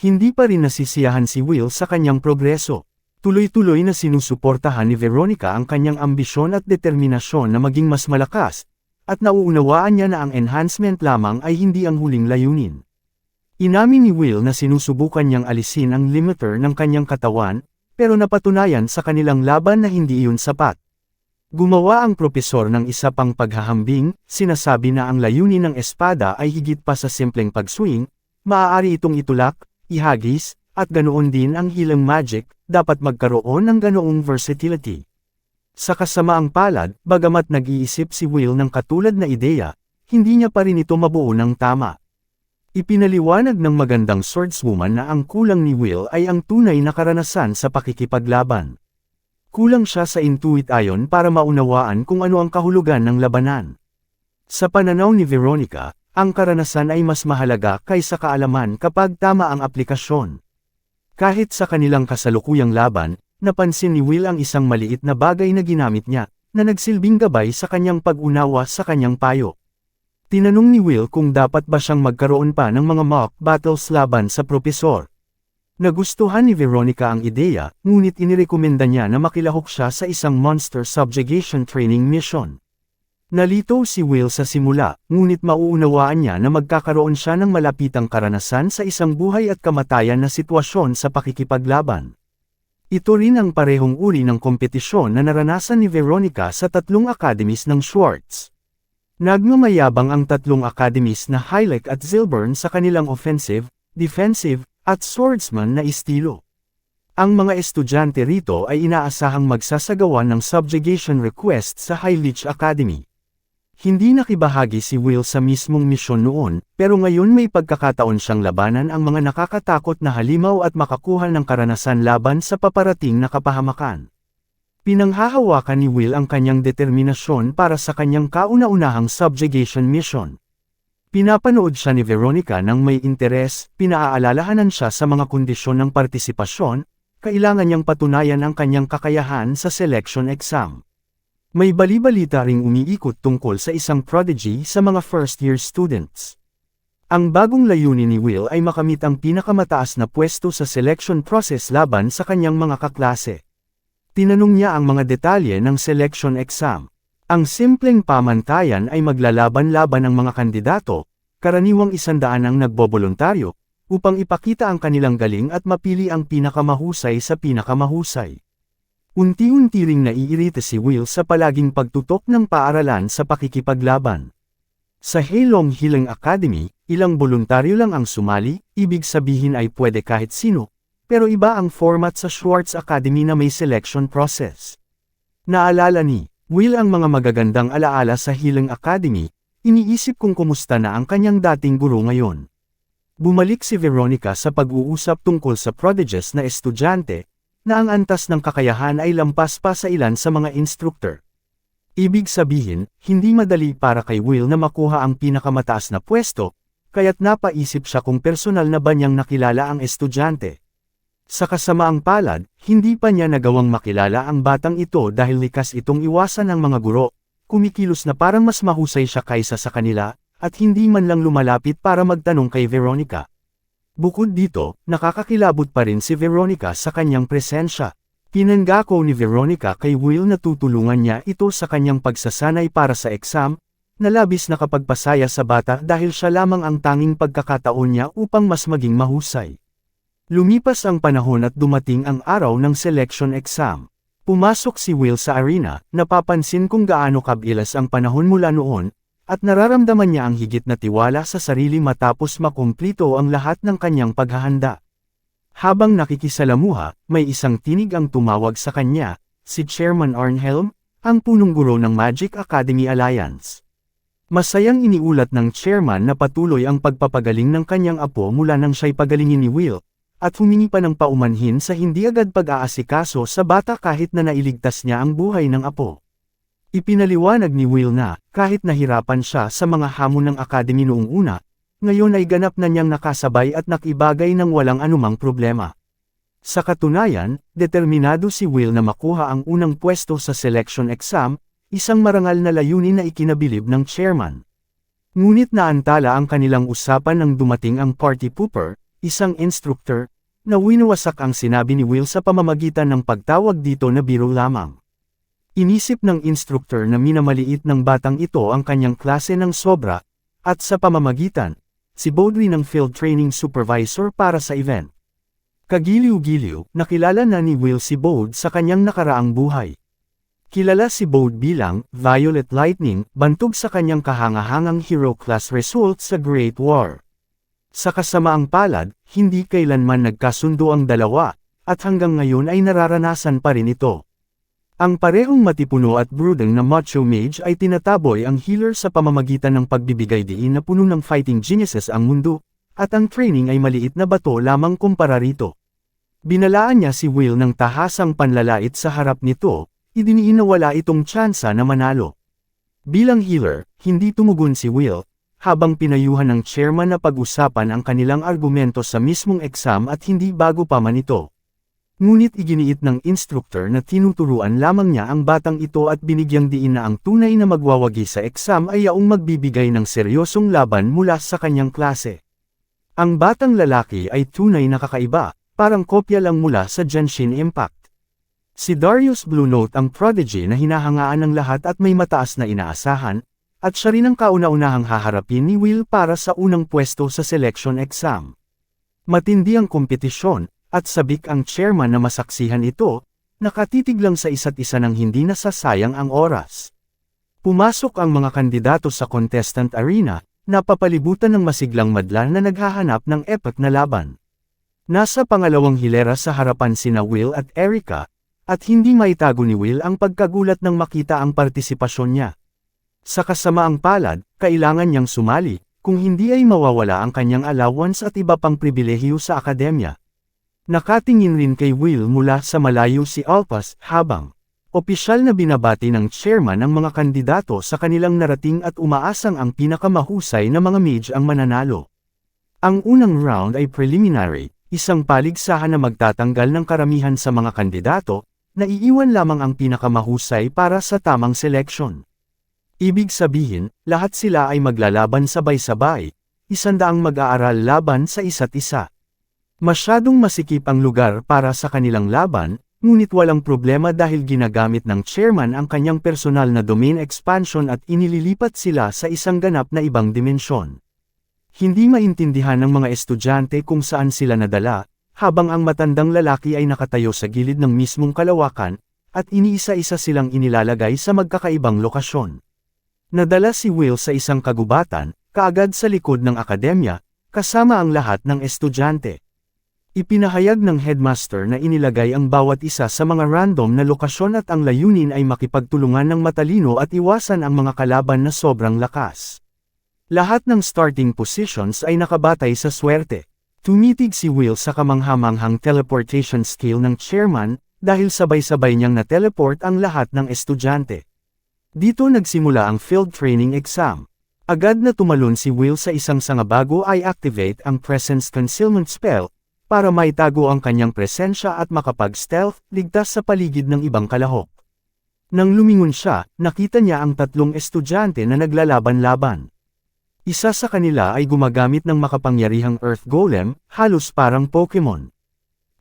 Hindi pa rin nasisiyahan si Will sa kanyang progreso. Tuloy-tuloy na sinusuportahan ni Veronica ang kanyang ambisyon at determinasyon na maging mas malakas, at nauunawaan niya na ang enhancement lamang ay hindi ang huling layunin. Inamin ni Will na sinusubukan niyang alisin ang limiter ng kanyang katawan, pero napatunayan sa kanilang laban na hindi iyon sapat. Gumawa ang propesor ng isa pang paghahambing, sinasabi na ang layunin ng espada ay higit pa sa simpleng pag-swing, maaari itong itulak, ihagis, at ganoon din ang healing magic, dapat magkaroon ng ganoong versatility. Sa kasamaang palad, bagamat nag-iisip si Will ng katulad na ideya, hindi niya pa rin ito mabuo ng tama. Ipinaliwanag ng magandang swordswoman na ang kulang ni Will ay ang tunay na karanasan sa pakikipaglaban. Kulang siya sa intuit ayon para maunawaan kung ano ang kahulugan ng labanan. Sa pananaw ni Veronica, ang karanasan ay mas mahalaga kaysa kaalaman kapag tama ang aplikasyon. Kahit sa kanilang kasalukuyang laban, napansin ni Will ang isang maliit na bagay na ginamit niya, na nagsilbing gabay sa kanyang pag-unawa sa kanyang payo. Tinanong ni Will kung dapat ba siyang magkaroon pa ng mga mock battles laban sa propesor. Nagustuhan ni Veronica ang ideya, ngunit inirekomenda niya na makilahok siya sa isang monster subjugation training mission. Nalito si Will sa simula, ngunit mauunawaan niya na magkakaroon siya ng malapitang karanasan sa isang buhay at kamatayan na sitwasyon sa pakikipaglaban. Ito rin ang parehong uri ng kompetisyon na naranasan ni Veronica sa 3 academies ng Schwartz. Nagmamayabang ang 3 academies na Hylek at Zilburn sa kanilang offensive, defensive, at swordsman na estilo. Ang mga estudyante rito ay inaasahang magsasagawa ng subjugation request sa Hylich Academy. Hindi nakibahagi si Will sa mismong misyon noon, pero ngayon may pagkakataon siyang labanan ang mga nakakatakot na halimaw at makakuha ng karanasan laban sa paparating na kapahamakan. Pinanghahawakan ni Will ang kanyang determinasyon para sa kanyang kauna-unahang subjugation mission. Pinapanood siya ni Veronica ng may interes, pinaaalalahanan siya sa mga kondisyon ng partisipasyon, kailangan niyang patunayan ang kanyang kakayahan sa selection exam. May bali-balita ring umiikot tungkol sa isang prodigy sa mga first-year students. Ang bagong layunin ni Will ay makamit ang pinakamataas na pwesto sa selection process laban sa kanyang mga kaklase. Tinanong niya ang mga detalye ng selection exam. Ang simpleng pamantayan ay maglalaban-laban ang mga kandidato, karaniwang 100 ang nagboboluntaryo, upang ipakita ang kanilang galing at mapili ang pinakamahusay sa pinakamahusay. Unti-unti ring naiirita si Will sa palaging pagtutok ng paaralan sa pakikipaglaban. Sa Heilong Healing Academy, ilang voluntaryo lang ang sumali, ibig sabihin ay pwede kahit sino, pero iba ang format sa Schwartz Academy na may selection process. Naalala ni Will ang mga magagandang alaala sa Healing Academy, iniisip kung kumusta na ang kanyang dating guro ngayon. Bumalik si Veronica sa pag-uusap tungkol sa prodigious na estudyante, na ang antas ng kakayahan ay lampas pa sa ilan sa mga instructor. Ibig sabihin, hindi madali para kay Will na makuha ang pinakamataas na pwesto, kaya't napaisip siya kung personal na ba niyang nakilala ang estudyante. Sa kasamaang palad, hindi pa niya nagawang makilala ang batang ito dahil likas itong iwasan ng mga guro, kumikilos na parang mas mahusay siya kaysa sa kanila, at hindi man lang lumalapit para magtanong kay Veronica. Bukod dito, nakakakilabot pa rin si Veronica sa kanyang presensya. Pinangako ni Veronica kay Will na tutulungan niya ito sa kanyang pagsasanay para sa exam, na labis na kapagpasaya sa bata dahil siya lamang ang tanging pagkakataon niya upang mas maging mahusay. Lumipas ang panahon at dumating ang araw ng selection exam. Pumasok si Will sa arena, napapansin kung gaano kabilas ang panahon mula noon, at nararamdaman niya ang higit na tiwala sa sarili matapos makumplito ang lahat ng kanyang paghahanda. Habang nakikisalamuha, may isang tinig ang tumawag sa kanya, si Chairman Arnhelm, ang punong guro ng Magic Academy Alliance. Masayang iniulat ng chairman na patuloy ang pagpapagaling ng kanyang apo mula nang siya'y pagalingin ni Will, at humingi pa ng paumanhin sa hindi agad pag-aasikaso sa bata kahit na nailigtas niya ang buhay ng apo. Ipinaliwanag ni Will na, kahit nahirapan siya sa mga hamon ng academy noong una, ngayon ay ganap na niyang nakasabay at nakibagay ng walang anumang problema. Sa katunayan, determinado si Will na makuha ang unang pwesto sa selection exam, isang marangal na layunin na ikinabilib ng chairman. Ngunit naantala ang kanilang usapan nang dumating ang party pooper, isang instructor, na winawasak ang sinabi ni Will sa pamamagitan ng pagtawag dito na biro lamang. Inisip ng instructor na minamaliit ng batang ito ang kanyang klase ng sobra, at sa pamamagitan, si Baudry ng field training supervisor para sa event. Kagiliw-giliw, nakilala na ni Will si Baud sa kanyang nakaraang buhay. Kilala si Baud bilang Violet Lightning, bantog sa kanyang kahangahangang hero class result sa Great War. Sa kasamaang palad, hindi kailanman nagkasundo ang dalawa, at hanggang ngayon ay nararanasan pa rin ito. Ang parehong matipuno at brooding na macho mage ay tinataboy ang healer sa pamamagitan ng pagbibigay diin na puno ng fighting geniuses ang mundo, at ang training ay maliit na bato lamang kumpara rito. Binalaan niya si Will ng tahasang panlalait sa harap nito, idiniin na wala itong tsansa na manalo. Bilang healer, hindi tumugon si Will, habang pinayuhan ng chairman na pag-usapan ang kanilang argumento sa mismong exam at hindi bago pa man ito. Ngunit iginiit ng instructor na tinuturuan lamang niya ang batang ito at binigyang diin na ang tunay na magwawagi sa exam ay yaong magbibigay ng seryosong laban mula sa kanyang klase. Ang batang lalaki ay tunay na kakaiba, parang kopya lang mula sa Genshin Impact. Si Darius Blue Note ang prodigy na hinahangaan ng lahat at may mataas na inaasahan, at siya rin ang kauna-unahang haharapin ni Will para sa unang pwesto sa selection exam. Matindi ang kompetisyon, at sabik ang chairman na masaksihan ito, nakatitig lang sa isa't isa nang hindi nasasayang ang oras. Pumasok ang mga kandidato sa contestant arena, napapalibutan ng masiglang madla na naghahanap ng epic na laban. Nasa pangalawang hilera sa harapan sina Will at Erica, at hindi maitago ni Will ang pagkagulat nang makita ang partisipasyon niya. Sa kasamaang palad, kailangan niyang sumali, kung hindi ay mawawala ang kanyang allowance at iba pang pribilehiyo sa akademya. Nakatingin rin kay Will mula sa malayo si Alpas habang opisyal na binabati ng chairman ang mga kandidato sa kanilang narating at umaasang ang pinakamahusay na mga mage ang mananalo. Ang unang round ay preliminary, isang paligsahan na magtatanggal ng karamihan sa mga kandidato, naiiwan lamang ang pinakamahusay para sa tamang seleksyon. Ibig sabihin, lahat sila ay maglalaban sabay-sabay, isandaang mag-aaral laban sa isa't isa. Masyadong masikip ang lugar para sa kanilang laban, ngunit walang problema dahil ginagamit ng chairman ang kanyang personal na domain expansion at inililipat sila sa isang ganap na ibang dimensyon. Hindi maintindihan ng mga estudyante kung saan sila nadala, habang ang matandang lalaki ay nakatayo sa gilid ng mismong kalawakan, at iniisa-isa silang inilalagay sa magkakaibang lokasyon. Nadala si Will sa isang kagubatan, kaagad sa likod ng akademya, kasama ang lahat ng estudyante. Ipinahayag ng headmaster na inilagay ang bawat isa sa mga random na lokasyon at ang layunin ay makipagtulungan ng matalino at iwasan ang mga kalaban na sobrang lakas. Lahat ng starting positions ay nakabatay sa swerte. Tumitig si Will sa kamanghamanghang teleportation skill ng chairman, dahil sabay-sabay niyang na-teleport ang lahat ng estudyante. Dito nagsimula ang field training exam. Agad na tumalon si Will sa isang sanga bago ay activate ang presence concealment spell, para maitago ang kanyang presensya at makapag-stealth, ligtas sa paligid ng ibang kalahok. Nang lumingon siya, nakita niya ang tatlong estudyante na naglalaban-laban. Isa sa kanila ay gumagamit ng makapangyarihang Earth Golem, halos parang Pokemon.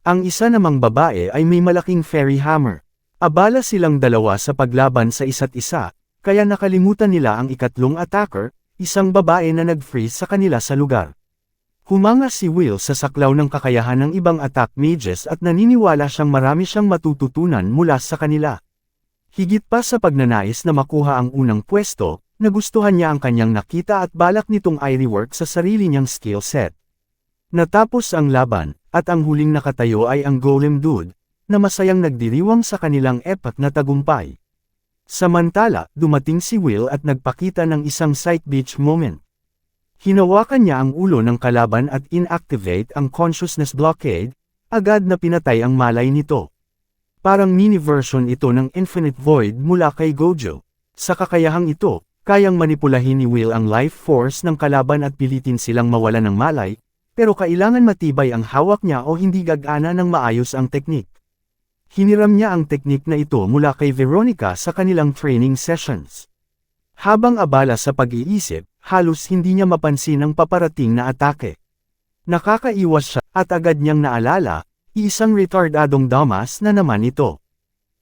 Ang isa namang babae ay may malaking fairy hammer. Abala silang dalawa sa paglaban sa isa't isa, kaya nakalimutan nila ang ikatlong attacker, isang babae na nag-freeze sa kanila sa lugar. Humanga si Will sa saklaw ng kakayahan ng ibang attack mages at naniniwala siyang marami siyang matututunan mula sa kanila. Higit pa sa pagnanais na makuha ang unang pwesto, nagustuhan niya ang kanyang nakita at balak nitong i-rework sa sarili niyang skill set. Natapos ang laban, at ang huling nakatayo ay ang Golem Dude, na masayang nagdiriwang sa kanilang epic na tagumpay. Samantala, dumating si Will at nagpakita ng isang psych beach moment. Hinawakan niya ang ulo ng kalaban at inactivate ang consciousness blockade, agad na pinatay ang malay nito. Parang mini version ito ng Infinite Void mula kay Gojo. Sa kakayahang ito, kayang manipulahin ni Will ang life force ng kalaban at pilitin silang mawalan ng malay, pero kailangan matibay ang hawak niya o hindi gagana ng maayos ang teknik. Hiniram niya ang teknik na ito mula kay Veronica sa kanilang training sessions. Habang abala sa pag-iisip, halos hindi niya mapansin ang paparating na atake. Nakakaiwas siya, at agad niyang naalala, isang retardadong damas na naman ito.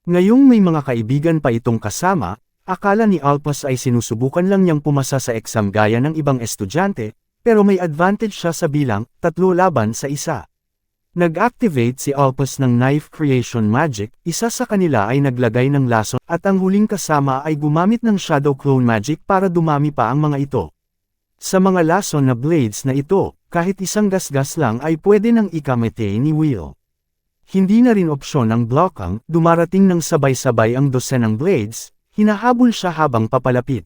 Ngayong may mga kaibigan pa itong kasama, akala ni Alpas ay sinusubukan lang niyang pumasa sa exam gaya ng ibang estudyante, pero may advantage siya sa bilang, 3 laban sa 1. Nag-activate si Alpas ng Knife Creation Magic, isa sa kanila ay naglagay ng lason, at ang huling kasama ay gumamit ng Shadow Clone Magic para dumami pa ang mga ito. Sa mga lason na blades na ito, kahit isang gasgas lang ay pwede nang ikamete ni Will. Hindi na rin opsyon ang blockang, dumarating ng sabay-sabay ang dosenang blades, hinahabol siya habang papalapit.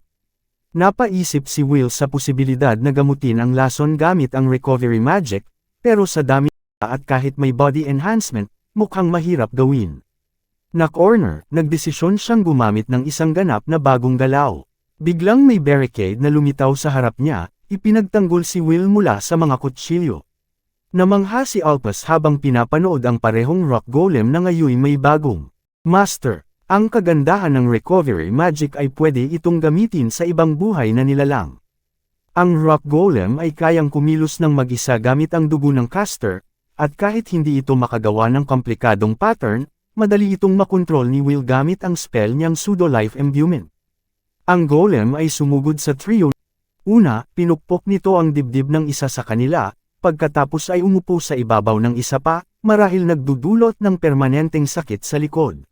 Napaisip si Will sa posibilidad na gamutin ang lason gamit ang recovery magic, pero sa dami at kahit may body enhancement, mukhang mahirap gawin. Na-corner, nagdesisyon siyang gumamit ng isang ganap na bagong galaw. Biglang may barricade na lumitaw sa harap niya, ipinagtanggol si Will mula sa mga kutsilyo. Namangha si Alpas habang pinapanood ang parehong rock golem na ngayon may bagong master. Ang kagandahan ng recovery magic ay pwede itong gamitin sa ibang buhay na nilalang. Ang rock golem ay kayang kumilos ng mag-isa gamit ang dugo ng caster, at kahit hindi ito makagawa ng komplikadong pattern, madali itong makontrol ni Will gamit ang spell niyang pseudo-life imbuement. Ang golem ay sumugod sa trio. Una, pinukpok nito ang dibdib ng isa sa kanila, pagkatapos ay umupo sa ibabaw ng isa pa, marahil nagdudulot ng permanenteng sakit sa likod.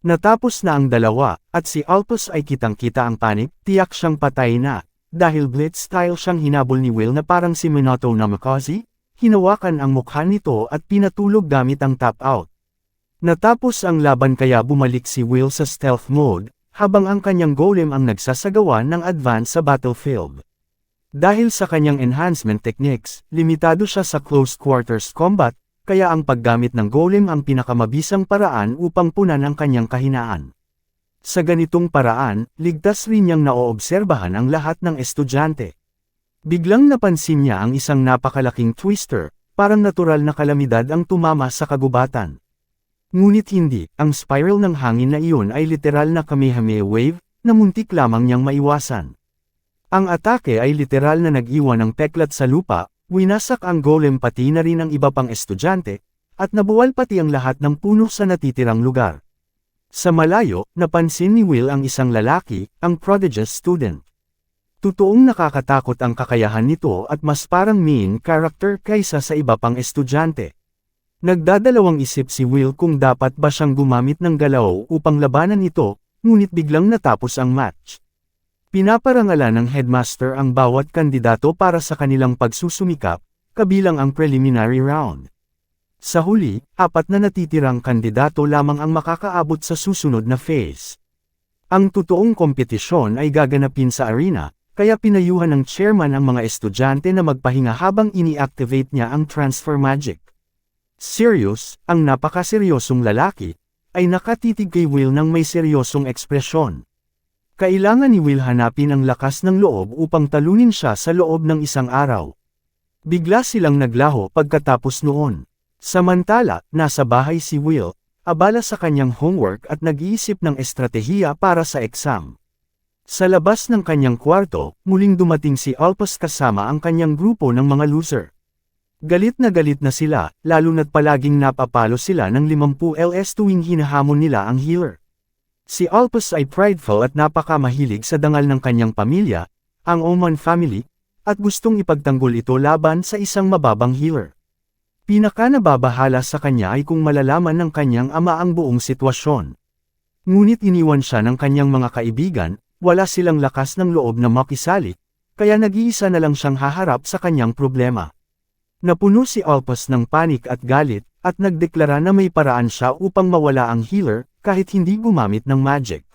Natapos na ang dalawa, at si Alpas ay kitang-kita ang panik, tiyak siyang patay na. Dahil blitz-style siyang hinabol ni Will na parang si Minato Namikaze, hinawakan ang mukha nito at pinatulog gamit ang tap-out. Natapos ang laban kaya bumalik si Will sa stealth mode, habang ang kanyang golem ang nagsasagawa ng advance sa battlefield. Dahil sa kanyang enhancement techniques, limitado siya sa close quarters combat, kaya ang paggamit ng golem ang pinakamabisang paraan upang punan ang kanyang kahinaan. Sa ganitong paraan, ligtas rin niyang naoobserbahan ang lahat ng estudyante. Biglang napansin niya ang isang napakalaking twister, parang natural na kalamidad ang tumama sa kagubatan. Ngunit hindi, ang spiral ng hangin na iyon ay literal na Kamehameha wave, na muntik lamang niyang maiwasan. Ang atake ay literal na nag-iwan ng peklat sa lupa, winasak ang golem pati na rin ang iba pang estudyante, at nabuwal pati ang lahat ng puno sa natitirang lugar. Sa malayo, napansin ni Will ang isang lalaki, ang prodigious student. Totoong nakakatakot ang kakayahan nito at mas parang main character kaysa sa iba pang estudyante. Nagdadalawang isip si Will kung dapat ba siyang gumamit ng galaw upang labanan ito, ngunit biglang natapos ang match. Pinaparangalan ng headmaster ang bawat kandidato para sa kanilang pagsusumikap, kabilang ang preliminary round. Sa huli, 4 na natitirang kandidato lamang ang makakaabot sa susunod na phase. Ang totoong kompetisyon ay gaganapin sa arena, kaya pinayuhan ng chairman ang mga estudyante na magpahinga habang ini-activate niya ang transfer magic. Sirius, ang napakaseryosong lalaki, ay nakatitig kay Will ng may seryosong ekspresyon. Kailangan ni Will hanapin ang lakas ng loob upang talunin siya sa loob ng isang araw. Bigla silang naglaho pagkatapos noon. Samantala, nasa bahay si Will, abala sa kanyang homework at nag-iisip ng estratehiya para sa exam. Sa labas ng kanyang kwarto, muling dumating si Alpas kasama ang kanyang grupo ng mga loser. Galit na sila, lalo na't palaging napapalo sila ng 50 LS tuwing hinahamon nila ang healer. Si Alpas ay prideful at napakamahilig sa dangal ng kanyang pamilya, ang Oman family, at gustong ipagtanggol ito laban sa isang mababang healer. Pinaka-nababahala sa kanya ay kung malalaman ng kanyang ama ang buong sitwasyon. Ngunit iniwan siya ng kanyang mga kaibigan, wala silang lakas ng loob na makisali, kaya nag-iisa na lang siyang haharap sa kanyang problema. Napuno si Alpas ng panik at galit, at nagdeklara na may paraan siya upang mawala ang healer, kahit hindi gumamit ng magic.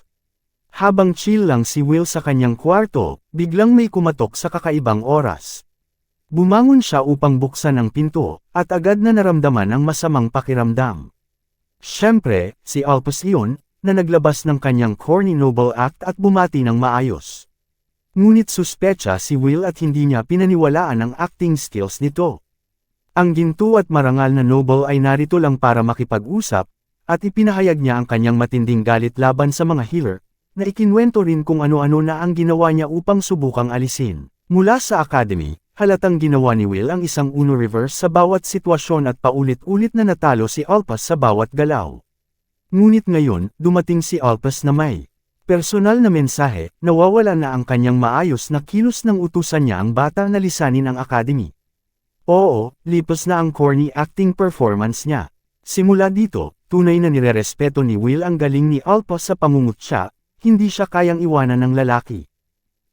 Habang chill lang si Will sa kanyang kwarto, biglang may kumatok sa kakaibang oras. Bumangon siya upang buksan ang pinto, at agad na naramdaman ang masamang pakiramdam. Siyempre, si Alpas iyon, na naglabas ng kanyang corny noble act at bumati ng maayos. Ngunit suspecha si Will at hindi niya pinaniwalaan ang acting skills nito. Ang ginto at marangal na noble ay narito lang para makipag-usap, at ipinahayag niya ang kanyang matinding galit laban sa mga healer, na ikinwento rin kung ano-ano na ang ginawa niya upang subukang alisin. Mula sa academy, halatang ginawa ni Will ang isang Uno reverse sa bawat sitwasyon at paulit-ulit na natalo si Alpas sa bawat galaw. Ngunit ngayon, dumating si Alpas na may personal na mensahe, nawawala na ang kanyang maayos na kilos ng utusan niya ang bata na lisanin ang academy. Oo, lipas na ang corny acting performance niya. Simula dito, tunay na nirerespeto ni Will ang galing ni Alpas sa pangungutya, hindi siya kayang iwanan ng lalaki.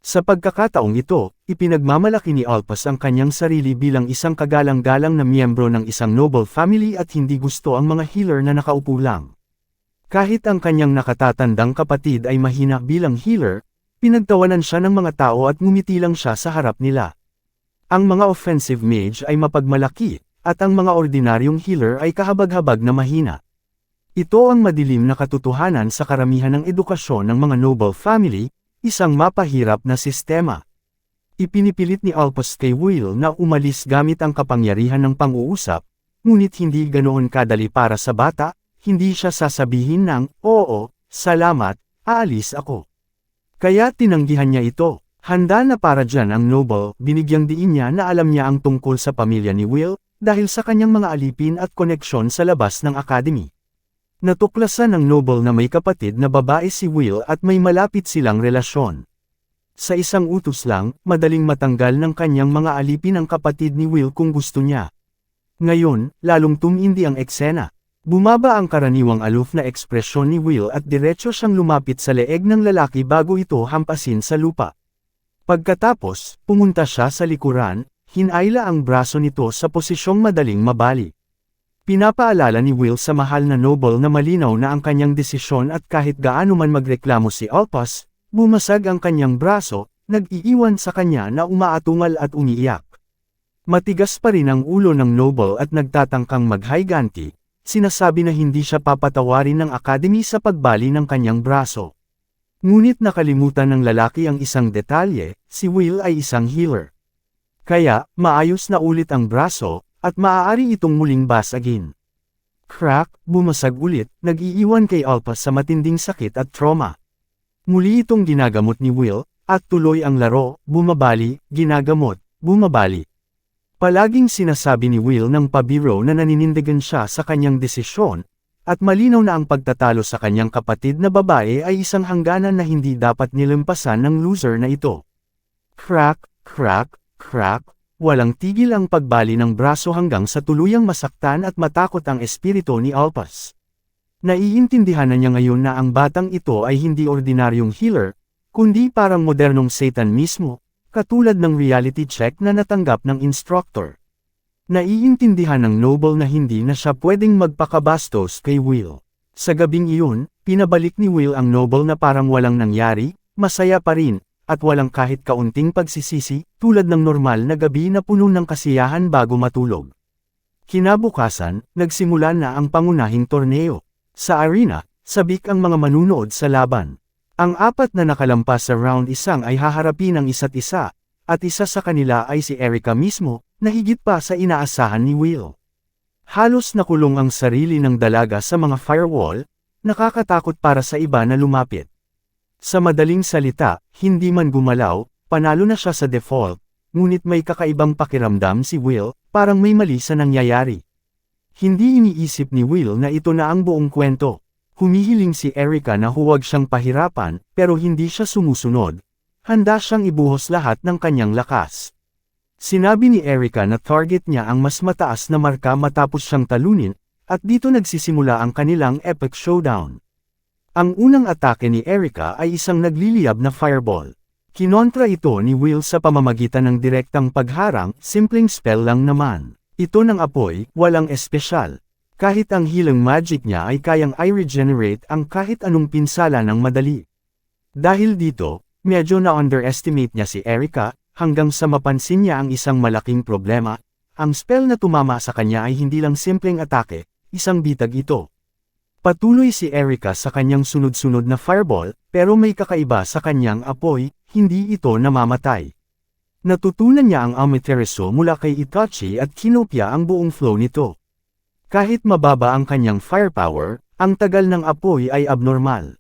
Sa pagkakataong ito, ipinagmamalaki ni Alpas ang kanyang sarili bilang isang kagalang-galang na miyembro ng isang noble family at hindi gusto ang mga healer na nakaupo lang. Kahit ang kanyang nakatatandang kapatid ay mahina bilang healer, pinagtawanan siya ng mga tao at ngumiti lang siya sa harap nila. Ang mga offensive mage ay mapagmalaki, at ang mga ordinaryong healer ay kahabag-habag na mahina. Ito ang madilim na katotohanan sa karamihan ng edukasyon ng mga noble family, isang mapahirap na sistema. Ipinipilit ni Alpas kay Will na umalis gamit ang kapangyarihan ng pang-uusap, ngunit hindi ganoon kadali para sa bata, hindi siya sasabihin ng, "Oo, salamat, aalis ako." Kaya tinanggihan niya ito. Handa na para dyan ang noble, binigyang diin niya na alam niya ang tungkol sa pamilya ni Will, dahil sa kanyang mga alipin at koneksyon sa labas ng academy. Natuklasan ng noble na may kapatid na babae si Will at may malapit silang relasyon. Sa isang utos lang, madaling matanggal ng kanyang mga alipin ang kapatid ni Will kung gusto niya. Ngayon, lalong tumindi ang eksena. Bumaba ang karaniwang aloof na ekspresyon ni Will at diretso siyang lumapit sa leeg ng lalaki bago ito hampasin sa lupa. Pagkatapos, pumunta siya sa likuran, hinayla ang braso nito sa posisyong madaling mabali. Pinapaalala ni Will sa mahal na noble na malinaw na ang kanyang desisyon at kahit gaano man magreklamo si Alpas, bumasag ang kanyang braso, nag-iiwan sa kanya na umaatungal at umiiyak. Matigas pa rin ang ulo ng noble at nagtatangkang maghayganti, sinasabi na hindi siya papatawarin ng academy sa pagbali ng kanyang braso. Ngunit nakalimutan ng lalaki ang isang detalye, si Will ay isang healer. Kaya, maayos na ulit ang braso, at maaari itong muling basagin. Crack, bumasag ulit, nag-iiwan kay Alpas sa matinding sakit at trauma. Muli itong ginagamot ni Will, at tuloy ang laro, bumabali, ginagamot, bumabali. Palaging sinasabi ni Will ng pabiro na naninindigan siya sa kanyang desisyon, at malinaw na ang pagtatalo sa kanyang kapatid na babae ay isang hangganan na hindi dapat nilampasan ng loser na ito. Crack, crack, crack, walang tigil ang pagbali ng braso hanggang sa tuluyang masaktan at matakot ang espiritu ni Alpas. Naiintindihan na niya ngayon na ang batang ito ay hindi ordinaryong healer, kundi parang modernong Satan mismo, katulad ng reality check na natanggap ng instructor. Naiintindihan ng noble na hindi na siya pwedeng magpakabastos kay Will. Sa gabing iyon, pinabalik ni Will ang noble na parang walang nangyari, masaya pa rin, at walang kahit kaunting pagsisisi, tulad ng normal na gabi na puno ng kasiyahan bago matulog. Kinabukasan, nagsimula na ang pangunahing torneo. Sa arena, sabik ang mga manunood sa laban. Ang apat na nakalampas sa round isang ay haharapin ang isa't isa, at isa sa kanila ay si Erica mismo, na higit pa sa inaasahan ni Will. Halos nakulong ang sarili ng dalaga sa mga firewall, nakakatakot para sa iba na lumapit. Sa madaling salita, hindi man gumalaw, panalo na siya sa default, ngunit may kakaibang pakiramdam si Will, parang may mali sa nangyayari. Hindi iniisip ni Will na ito na ang buong kwento. Humihiling si Erica na huwag siyang pahirapan, pero hindi siya sumusunod. Handa siyang ibuhos lahat ng kanyang lakas. Sinabi ni Erica na target niya ang mas mataas na marka matapos siyang talunin, at dito nagsisimula ang kanilang epic showdown. Ang unang atake ni Erica ay isang nagliliyab na fireball. Kinontra ito ni Will sa pamamagitan ng direktang pagharang, simpleng spell lang naman. Ito ng apoy, walang espesyal. Kahit ang healing magic niya ay kayang i-regenerate ang kahit anong pinsala ng madali. Dahil dito, medyo na-underestimate niya si Erica, hanggang sa mapansin niya ang isang malaking problema. Ang spell na tumama sa kanya ay hindi lang simpleng atake, isang bitag ito. Patuloy si Erica sa kanyang sunod-sunod na fireball, pero may kakaiba sa kanyang apoy, hindi ito namamatay. Natutunan niya ang Amaterasu mula kay Itachi at kinopya ang buong flow nito. Kahit mababa ang kanyang firepower, ang tagal ng apoy ay abnormal.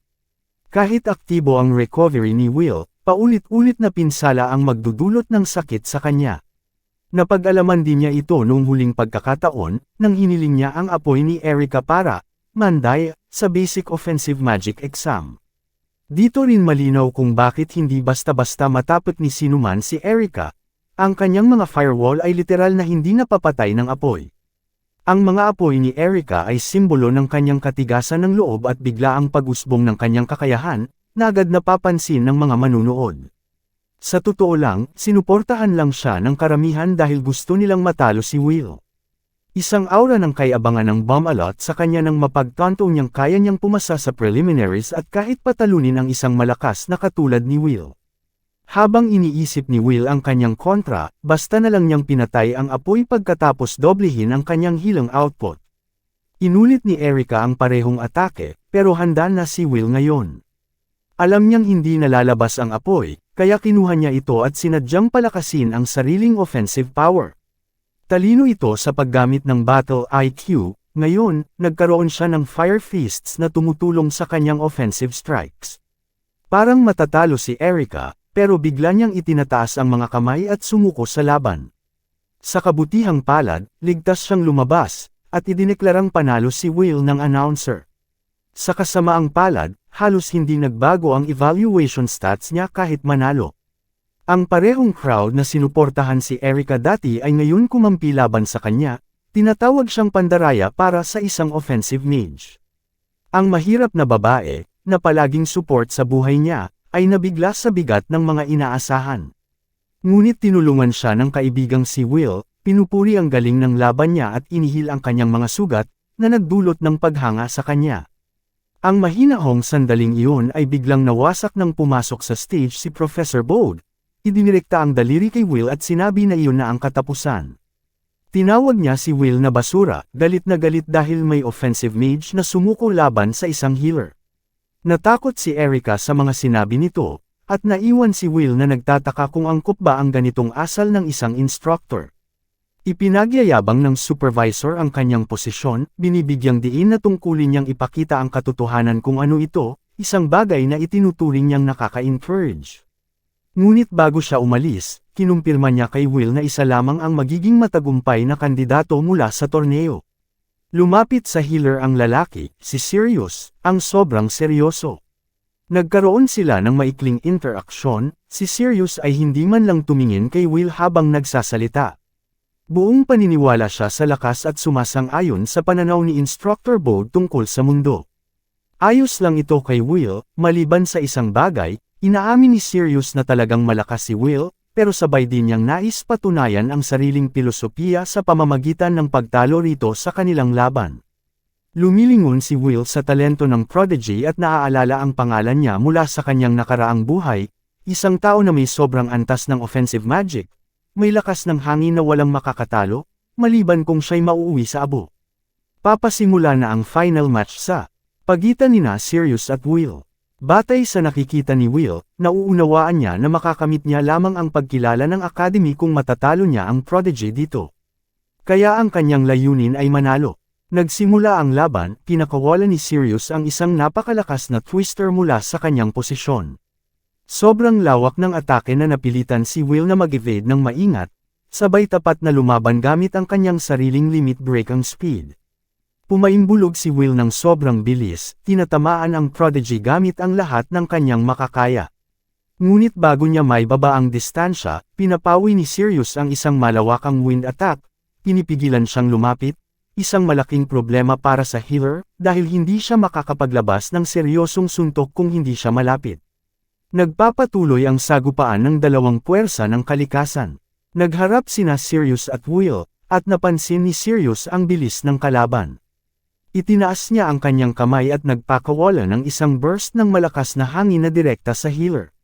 Kahit aktibo ang recovery ni Will, paulit-ulit na pinsala ang magdudulot ng sakit sa kanya. Napag-alaman din niya ito noong huling pagkakataon, nang hiniling niya ang apoy ni Erica para, manday, sa basic offensive magic exam. Dito rin malinaw kung bakit hindi basta-basta matapot ni sinuman si Erica. Ang kanyang mga firewall ay literal na hindi napapatay ng apoy. Ang mga apoy ni Erica ay simbolo ng kanyang katigasan ng loob at biglaang pag-usbong ng kanyang kakayahan, na agad napapansin ng mga manunood. Sa totoo lang, sinuportahan lang siya ng karamihan dahil gusto nilang matalo si Will. Isang aura ng kayabangan ng Bomb-A-Lot sa kanya nang mapagtanto niyang kaya niyang pumasa sa preliminaries at kahit patalunin ang isang malakas na katulad ni Will. Habang iniisip ni Will ang kanyang kontra, basta na lang niyang pinatay ang apoy pagkatapos doblehin ang kanyang healing output. Inulit ni Erica ang parehong atake, pero handa na si Will ngayon. Alam niyang hindi nalalabas ang apoy, kaya kinuha niya ito at sinadyang palakasin ang sariling offensive power. Talino ito sa paggamit ng battle IQ, ngayon, nagkaroon siya ng fire fists na tumutulong sa kanyang offensive strikes. Parang matatalo si Erica, pero bigla niyang itinataas ang mga kamay at sumuko sa laban. Sa kabutihang palad, ligtas siyang lumabas, at idineklarang panalo si Will ng announcer. Sa kasamaang palad, halos hindi nagbago ang evaluation stats niya kahit manalo. Ang parehong crowd na sinuportahan si Erica dati ay ngayon kumampi laban sa kanya, tinatawag siyang pandaraya para sa isang offensive mage. Ang mahirap na babae, na palaging support sa buhay niya, ay nabigla sa bigat ng mga inaasahan. Ngunit tinulungan siya ng kaibigang si Will, pinupuri ang galing ng laban niya at inihil ang kanyang mga sugat, na nagdulot ng paghanga sa kanya. Ang mahinahong sandaling iyon ay biglang nawasak nang pumasok sa stage si Professor Bode. Idinirekta ang daliri kay Will at sinabi na iyon na ang katapusan. Tinawag niya si Will na basura, galit na galit dahil may offensive mage na sumuko laban sa isang healer. Natakot si Erica sa mga sinabi nito, at naiwan si Will na nagtataka kung angkop ba ang ganitong asal ng isang instructor. Ipinagyayabang ng supervisor ang kanyang posisyon, binibigyang diin na tungkulin niyang ipakita ang katotohanan kung ano ito, isang bagay na itinuturing niyang nakaka-encourage. Ngunit bago siya umalis, kinumpirma niya kay Will na isa lamang ang magiging matagumpay na kandidato mula sa torneo. Lumapit sa healer ang lalaki, si Sirius, ang sobrang seryoso. Nagkaroon sila ng maikling interaksyon, si Sirius ay hindi man lang tumingin kay Will habang nagsasalita. Buong paniniwala siya sa lakas at sumasang-ayon sa pananaw ni Instructor Bode tungkol sa mundo. Ayos lang ito kay Will, maliban sa isang bagay, inaamin ni Sirius na talagang malakas si Will, pero sabay din niyang nais patunayan ang sariling pilosopiya sa pamamagitan ng pagtalo rito sa kanilang laban. Lumilingon si Will sa talento ng prodigy at naaalala ang pangalan niya mula sa kanyang nakaraang buhay, isang tao na may sobrang antas ng offensive magic, may lakas ng hangin na walang makakatalo, maliban kung siya'y mauuwi sa abo. Papasimula na ang final match sa pagitan nina Sirius at Will. Batay sa nakikita ni Will, nauunawaan niya na makakamit niya lamang ang pagkilala ng Academy kung matatalo niya ang prodigy dito. Kaya ang kanyang layunin ay manalo. Nagsimula ang laban, pinakawalan ni Sirius ang isang napakalakas na twister mula sa kanyang posisyon. Sobrang lawak ng atake na napilitan si Will na mag-evade ng maingat, sabay tapat na lumaban gamit ang kanyang sariling limit break ang speed. Pumaimbulog si Will ng sobrang bilis, tinatamaan ang Prodigy gamit ang lahat ng kanyang makakaya. Ngunit bago niya may baba ang distansya, pinapawi ni Sirius ang isang malawakang wind attack, pinipigilan siyang lumapit, isang malaking problema para sa healer, dahil hindi siya makakapaglabas ng seryosong suntok kung hindi siya malapit. Nagpapatuloy ang sagupaan ng dalawang puwersa ng kalikasan. Nagharap sina Sirius at Will, at napansin ni Sirius ang bilis ng kalaban. Itinaas niya ang kanyang kamay at nagpakawala ng isang burst ng malakas na hangin na direkta sa healer.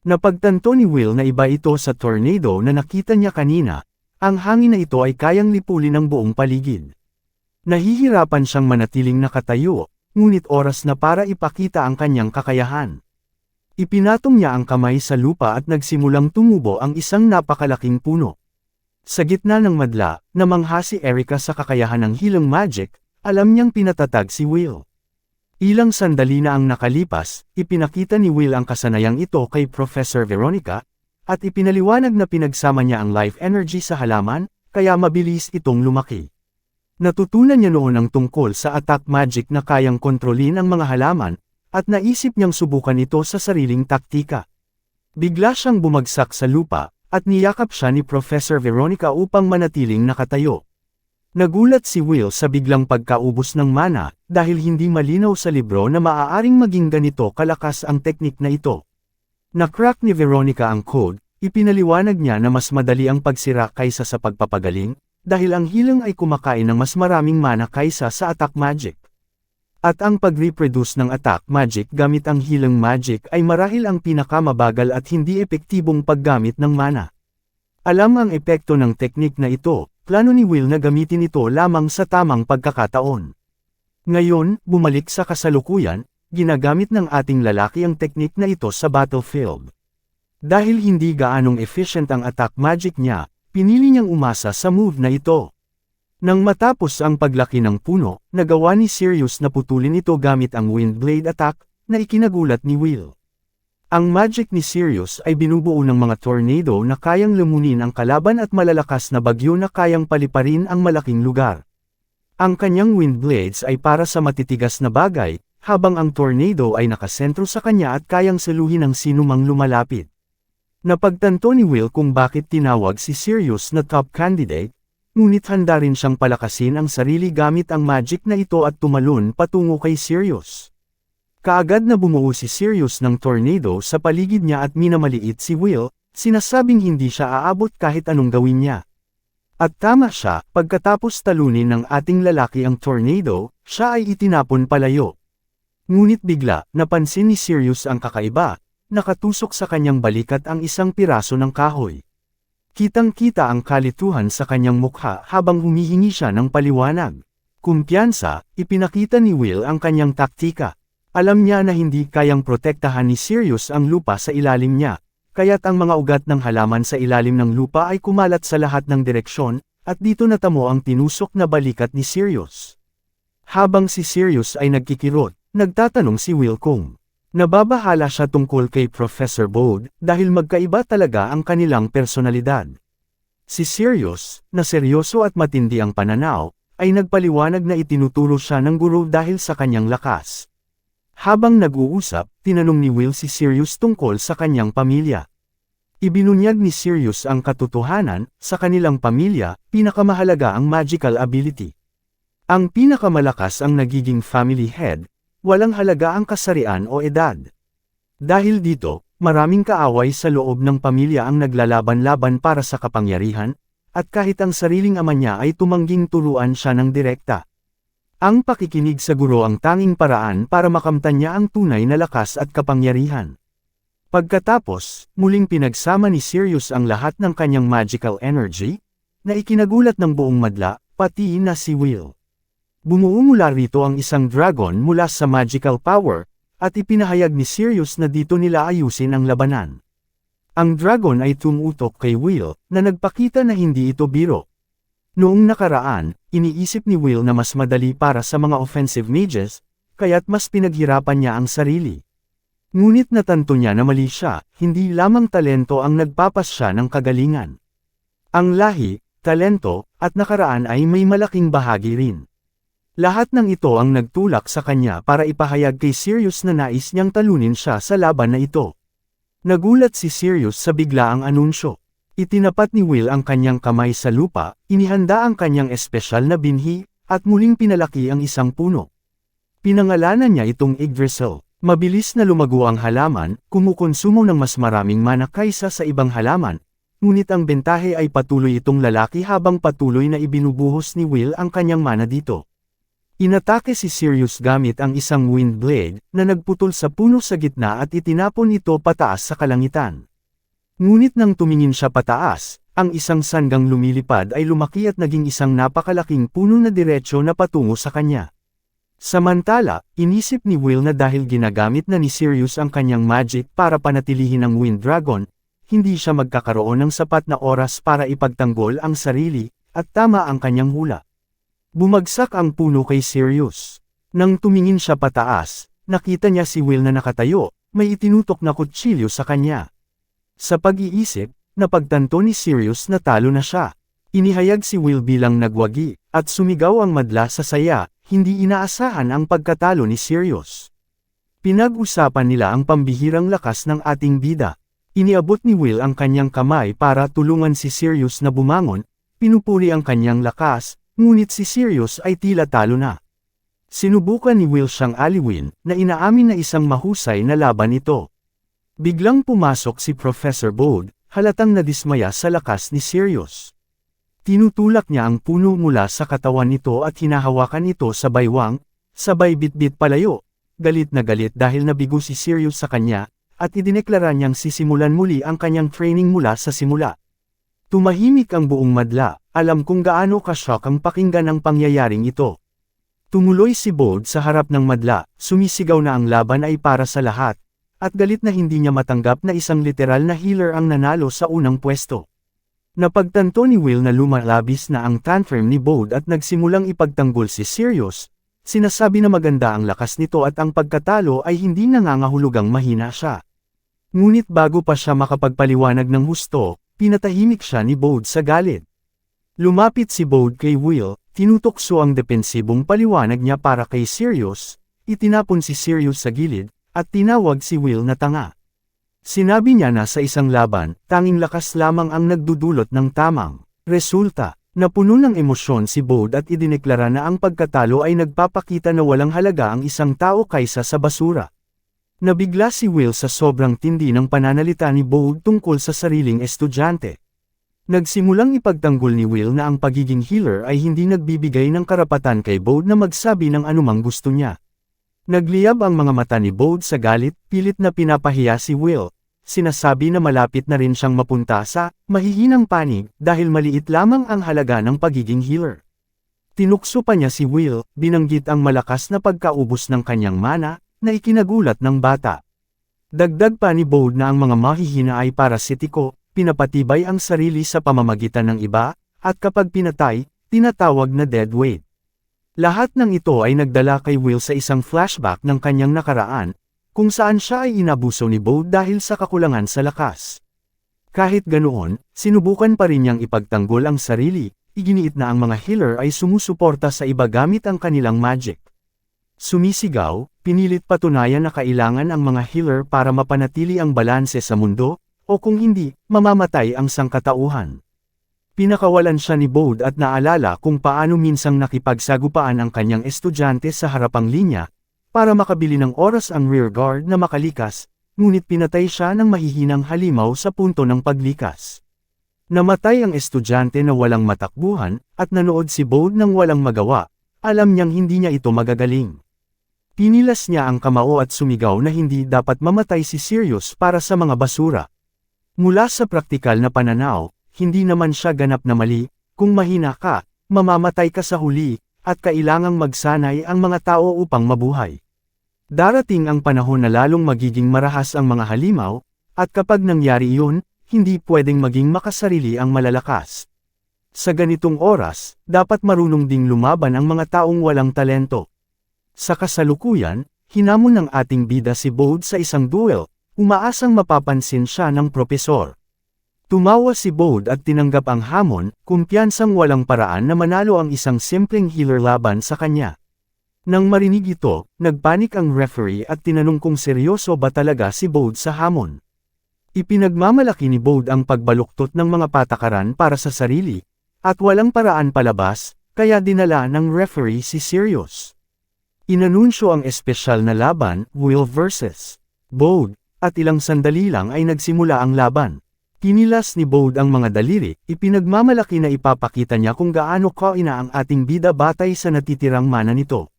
Napagtanto ni Will na iba ito sa tornado na nakita niya kanina, ang hangin na ito ay kayang lipulin ang buong paligid. Nahihirapan siyang manatiling nakatayo, ngunit oras na para ipakita ang kanyang kakayahan. Ipinatong niya ang kamay sa lupa at nagsimulang tumubo ang isang napakalaking puno. Sa gitna ng madla, namangha si Erica sa kakayahan ng healing magic, alam niyang pinatatag si Will. Ilang sandali na ang nakalipas, ipinakita ni Will ang kasanayang ito kay Professor Veronica, at ipinaliwanag na pinagsama niya ang life energy sa halaman, kaya mabilis itong lumaki. Natutunan niya noon ang tungkol sa attack magic na kayang kontrolin ang mga halaman, at naisip niyang subukan ito sa sariling taktika. Bigla siyang bumagsak sa lupa, at niyakap siya ni Professor Veronica upang manatiling nakatayo. Nagulat si Will sa biglang pagkaubos ng mana, dahil hindi malinaw sa libro na maaaring maging ganito kalakas ang teknik na ito. Nakrak ni Veronica ang code, ipinaliwanag niya na mas madali ang pagsira kaysa sa pagpapagaling, dahil ang healing ay kumakain ng mas maraming mana kaysa sa attack magic. At ang pag-reproduce ng attack magic gamit ang healing magic ay marahil ang pinakamabagal at hindi epektibong paggamit ng mana. Alam ang epekto ng teknik na ito, plano ni Will na gamitin ito lamang sa tamang pagkakataon. Ngayon, bumalik sa kasalukuyan, ginagamit ng ating lalaki ang teknik na ito sa battlefield. Dahil hindi gaanong efficient ang attack magic niya, pinili niyang umasa sa move na ito. Nang matapos ang paglaki ng puno, nagawa ni Sirius na putulin ito gamit ang wind blade attack, na ikinagulat ni Will. Ang magic ni Sirius ay binubuo ng mga tornado na kayang lumunin ang kalaban at malalakas na bagyo na kayang paliparin ang malaking lugar. Ang kanyang wind blades ay para sa matitigas na bagay, habang ang tornado ay nakasentro sa kanya at kayang saluhin ang sinumang lumalapit. Napagtanto ni Will kung bakit tinawag si Sirius na top candidate, ngunit handa rin siyang palakasin ang sarili gamit ang magic na ito at tumalon patungo kay Sirius. Kaagad na bumuo si Sirius ng tornado sa paligid niya at minamaliit si Will, sinasabing hindi siya aabot kahit anong gawin niya. At tama siya, pagkatapos talunin ng ating lalaki ang tornado, siya ay itinapon palayo. Ngunit bigla, napansin ni Sirius ang kakaiba, nakatusok sa kanyang balikat ang isang piraso ng kahoy. Kitang-kita ang kalituhan sa kanyang mukha habang humihingi siya ng paliwanag. Kumpiyansa, ipinakita ni Will ang kanyang taktika. Alam niya na hindi kayang protektahan ni Sirius ang lupa sa ilalim niya, kaya't ang mga ugat ng halaman sa ilalim ng lupa ay kumalat sa lahat ng direksyon, at dito natamo ang tinusok na balikat ni Sirius. Habang si Sirius ay nagkikirot, nagtatanong si Will kung nababahala siya tungkol kay Professor Bode, dahil magkaiba talaga ang kanilang personalidad. Si Sirius, na seryoso at matindi ang pananaw, ay nagpaliwanag na itinuturo siya ng guro dahil sa kanyang lakas. Habang nag-uusap, tinanong ni Will si Sirius tungkol sa kanyang pamilya. Ibinunyag ni Sirius ang katotohanan, sa kanilang pamilya, pinakamahalaga ang magical ability. Ang pinakamalakas ang nagiging family head, walang halaga ang kasarian o edad. Dahil dito, maraming kaaway sa loob ng pamilya ang naglalaban-laban para sa kapangyarihan, at kahit ang sariling ama niya ay tumangging turuan siya ng direkta. Ang pakikinig sa guro ang tanging paraan para makamtan niya ang tunay na lakas at kapangyarihan. Pagkatapos, muling pinagsama ni Sirius ang lahat ng kanyang magical energy, na ikinagulat ng buong madla, pati na si Will. Bumuo mula rito ang isang dragon mula sa magical power, at ipinahayag ni Sirius na dito nila ayusin ang labanan. Ang dragon ay tumutok kay Will, na nagpakita na hindi ito biro. Noong nakaraan, iniisip ni Will na mas madali para sa mga offensive mages, kaya't mas pinaghirapan niya ang sarili. Ngunit natanto niya na mali siya, hindi lamang talento ang nagpapasya ng kagalingan. Ang lahi, talento, at nakaraan ay may malaking bahagi rin. Lahat ng ito ang nagtulak sa kanya para ipahayag kay Sirius na nais niyang talunin siya sa laban na ito. Nagulat si Sirius sa biglaang anunsyo. Itinapat ni Will ang kanyang kamay sa lupa, inihanda ang kanyang espesyal na binhi, at muling pinalaki ang isang puno. Pinangalanan niya itong Yggdrasil. Mabilis na lumago ang halaman, kumukonsumo ng mas maraming mana kaysa sa ibang halaman, ngunit ang bentahe ay patuloy itong lalaki habang patuloy na ibinubuhos ni Will ang kanyang mana dito. Inatake si Sirius gamit ang isang wind blade, na nagputol sa puno sa gitna at itinapon ito pataas sa kalangitan. Ngunit nang tumingin siya pataas, ang isang sanggang lumilipad ay lumaki at naging isang napakalaking puno na diretsyo na patungo sa kanya. Samantala, inisip ni Will na dahil ginagamit na ni Sirius ang kanyang magic para panatilihin ang Wind Dragon, hindi siya magkakaroon ng sapat na oras para ipagtanggol ang sarili, at tama ang kanyang hula. Bumagsak ang puno kay Sirius. Nang tumingin siya pataas, nakita niya si Will na nakatayo, may itinutok na kutsilyo sa kanya. Sa pag-iisip, napagtanto ni Sirius na talo na siya. Inihayag si Will bilang nagwagi, at sumigaw ang madla sa saya, hindi inaasahan ang pagkatalo ni Sirius. Pinag-usapan nila ang pambihirang lakas ng ating bida. Iniabot ni Will ang kanyang kamay para tulungan si Sirius na bumangon, pinupuri ang kanyang lakas, ngunit si Sirius ay tila talo na. Sinubukan ni Will siyang aliwin, na inaamin na isang mahusay na laban ito. Biglang pumasok si Professor Bode, halatang nadismaya sa lakas ni Sirius. Tinutulak niya ang puno mula sa katawan nito at hinahawakan ito sa baywang, sabay bitbit palayo. Galit na galit dahil nabigo si Sirius sa kanya, at idineklara niyang sisimulan muli ang kanyang training mula sa simula. Tumahimik ang buong madla, alam kung gaano ka-shock ang pakinggan ang pangyayaring ito. Tumuloy si Bode sa harap ng madla, sumisigaw na ang laban ay para sa lahat, at galit na hindi niya matanggap na isang literal na healer ang nanalo sa unang pwesto. Napagtanto ni Will na lumalabis na ang tantrum ni Bode at nagsimulang ipagtanggol si Sirius, sinasabi na maganda ang lakas nito at ang pagkatalo ay hindi nangangahulugang mahina siya. Ngunit bago pa siya makapagpaliwanag ng husto, pinatahimik siya ni Bode sa galit. Lumapit si Bode kay Will, tinutokso ang depensibong paliwanag niya para kay Sirius, itinapon si Sirius sa gilid, at tinawag si Will na tanga. Sinabi niya na sa isang laban, tanging lakas lamang ang nagdudulot ng tamang resulta. Napuno ng emosyon si Bode at idineklara na ang pagkatalo ay nagpapakita na walang halaga ang isang tao kaysa sa basura. Nabigla si Will sa sobrang tindi ng pananalita ni Bode tungkol sa sariling estudyante. Nagsimulang ipagtanggol ni Will na ang pagiging healer ay hindi nagbibigay ng karapatan kay Bode na magsabi ng anumang gusto niya. Nagliyab ang mga mata ni Bode sa galit, pilit na pinapahiya si Will. Sinasabi na malapit na rin siyang mapunta sa mahihinang panig dahil maliit lamang ang halaga ng pagiging healer. Tinukso pa niya si Will, binanggit ang malakas na pagkaubos ng kanyang mana, na ikinagulat ng bata. Dagdag pa ni Bode na ang mga mahihina ay parasitiko, pinapatibay ang sarili sa pamamagitan ng iba, at kapag pinatay, tinatawag na dead weight. Lahat ng ito ay nagdala kay Will sa isang flashback ng kanyang nakaraan, kung saan siya ay inabuso ni Bode dahil sa kakulangan sa lakas. Kahit ganoon, sinubukan pa rin niyang ipagtanggol ang sarili, iginiit na ang mga healer ay sumusuporta sa iba gamit ang kanilang magic. Sumisigaw, pinilit patunayan na kailangan ang mga healer para mapanatili ang balanse sa mundo, o kung hindi, mamamatay ang sangkatauhan. Pinakawalan siya ni Bode at naalala kung paano minsang nakipagsagupaan ang kanyang estudyante sa harapang linya, para makabili ng oras ang rear guard na makalikas, ngunit pinatay siya ng mahihinang halimaw sa punto ng paglikas. Namatay ang estudyante na walang matakbuhan, at nanood si Bode ng walang magawa, alam niyang hindi niya ito magagaling. Pinilas niya ang kamao at sumigaw na hindi dapat mamatay si Sirius para sa mga basura. Mula sa praktikal na pananaw, hindi naman siya ganap na mali, kung mahina ka, mamamatay ka sa huli, at kailangang magsanay ang mga tao upang mabuhay. Darating ang panahon na lalong magiging marahas ang mga halimaw, at kapag nangyari iyon, hindi pwedeng maging makasarili ang malalakas. Sa ganitong oras, dapat marunong ding lumaban ang mga taong walang talento. Sa kasalukuyan, hinamon ng ating bida si Bode sa isang duel, umaasang mapapansin siya ng propesor. Tumawa si Bode at tinanggap ang hamon, kumpiyansang walang paraan na manalo ang isang simpleng healer laban sa kanya. Nang marinig ito, nagpanik ang referee at tinanong kung seryoso ba talaga si Bode sa hamon. Ipinagmamalaki ni Bode ang pagbaluktot ng mga patakaran para sa sarili, at walang paraan palabas, kaya dinala ng referee si Sirius. Inanunsyo ang espesyal na laban, Will vs. Bode, at ilang sandali lang ay nagsimula ang laban. Kinilas ni Bode ang mga daliri, ipinagmamalaki na ipapakita niya kung gaano kaina ang ating bida batay sa natitirang mana nito.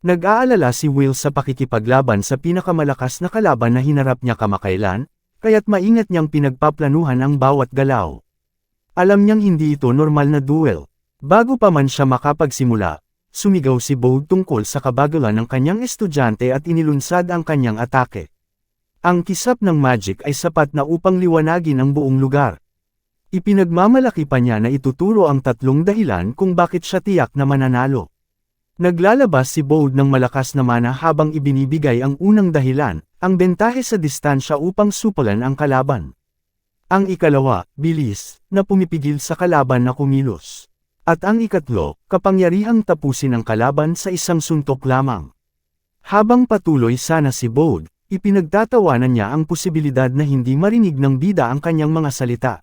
Nag-aalala si Will sa pakikipaglaban sa pinakamalakas na kalaban na hinarap niya kamakailan, kaya't maingat niyang pinagpaplanuhan ang bawat galaw. Alam niyang hindi ito normal na duel. Bago pa man siya makapagsimula, sumigaw si Bode tungkol sa kabagalan ng kanyang estudyante at inilunsad ang kanyang atake. Ang kisap ng magic ay sapat na upang liwanagin ang buong lugar. Ipinagmamalaki pa niya na ituturo ang 3 dahilan kung bakit siya tiyak na mananalo. Naglalabas si Bode ng malakas na mana habang ibinibigay ang unang dahilan, ang bentahe sa distansya upang supalan ang kalaban. Ang ikalawa, bilis, na pumipigil sa kalaban na kumilos. At ang ikatlo, kapangyarihang tapusin ang kalaban sa isang suntok lamang. Habang patuloy sana si Bode, ipinagtatawanan niya ang posibilidad na hindi marinig ng bida ang kanyang mga salita.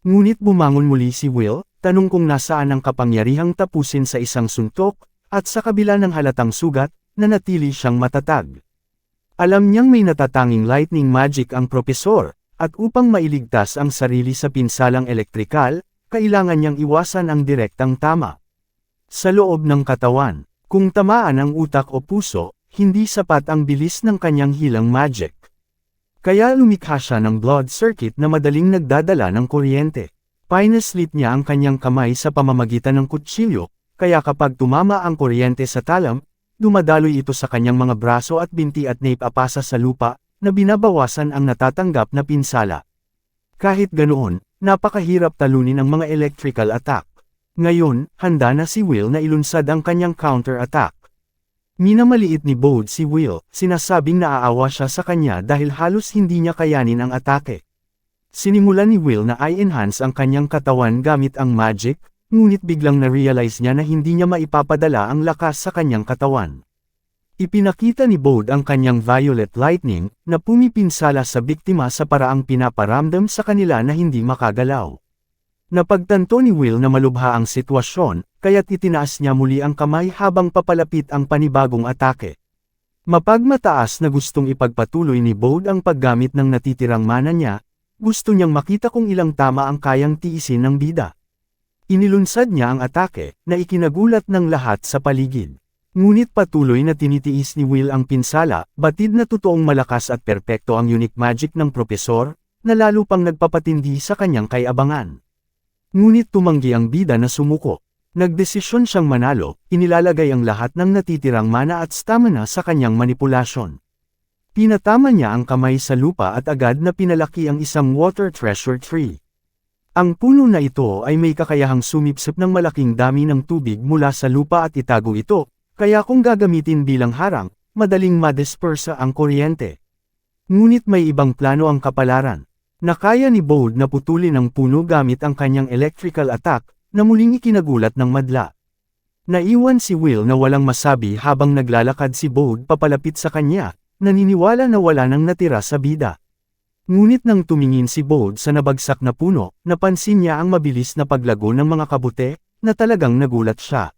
Ngunit bumangon muli si Will, tanong kung nasaan ang kapangyarihang tapusin sa isang suntok, at sa kabila ng halatang sugat, nanatili siyang matatag. Alam niyang may natatanging lightning magic ang propesor, at upang mailigtas ang sarili sa pinsalang elektrikal, kailangan niyang iwasan ang direktang tama. Sa loob ng katawan, kung tamaan ang utak o puso, hindi sapat ang bilis ng kanyang hilang magic. Kaya lumikha siya ng blood circuit na madaling nagdadala ng kuryente. Pinaslit niya ang kanyang kamay sa pamamagitan ng kutsilyo, kaya kapag tumama ang kuryente sa talam, dumadaloy ito sa kanyang mga braso at binti at naipapasa sa lupa, na binabawasan ang natatanggap na pinsala. Kahit ganoon, napakahirap talunin ang mga electrical attack. Ngayon, handa na si Will na ilunsad ang kanyang counter-attack. Minamaliit ni Bode si Will, sinasabing naaawa siya sa kanya dahil halos hindi niya kayanin ang atake. Sinimulan ni Will na i-enhance ang kanyang katawan gamit ang magic, ngunit biglang na-realize niya na hindi niya maipapadala ang lakas sa kanyang katawan. Ipinakita ni Bode ang kanyang violet lightning, na pumipinsala sa biktima sa paraang pinaparamdam sa kanila na hindi makagalaw. Napagtanto ni Will na malubha ang sitwasyon, kaya't itinaas niya muli ang kamay habang papalapit ang panibagong atake. Mapagmataas na gustong ipagpatuloy ni Bode ang paggamit ng natitirang mana niya, gusto niyang makita kung ilang tama ang kayang tiisin ng bida. Inilunsad niya ang atake, na ikinagulat ng lahat sa paligid. Ngunit patuloy na tinitiis ni Will ang pinsala, batid na totoong malakas at perpekto ang unique magic ng propesor, na lalo pang nagpapatindi sa kanyang kayabangan. Ngunit tumanggi ang bida na sumuko. Nagdesisyon siyang manalo, inilalagay ang lahat ng natitirang mana at stamina sa kanyang manipulasyon. Pinatama niya ang kamay sa lupa at agad na pinalaki ang isang water treasure tree. Ang puno na ito ay may kakayahang sumipsip ng malaking dami ng tubig mula sa lupa at itago ito, kaya kung gagamitin bilang harang, madaling madispersa ang kuryente. Ngunit may ibang plano ang kapalaran. Nakaya ni Bode na putulin ang puno gamit ang kanyang electrical attack, na muling ikinagulat ng madla. Naiwan si Will na walang masabi habang naglalakad si Bode papalapit sa kanya, naniniwala na wala nang natira sa bida. Ngunit nang tumingin si Bode sa nabagsak na puno, napansin niya ang mabilis na paglago ng mga kabute, na talagang nagulat siya.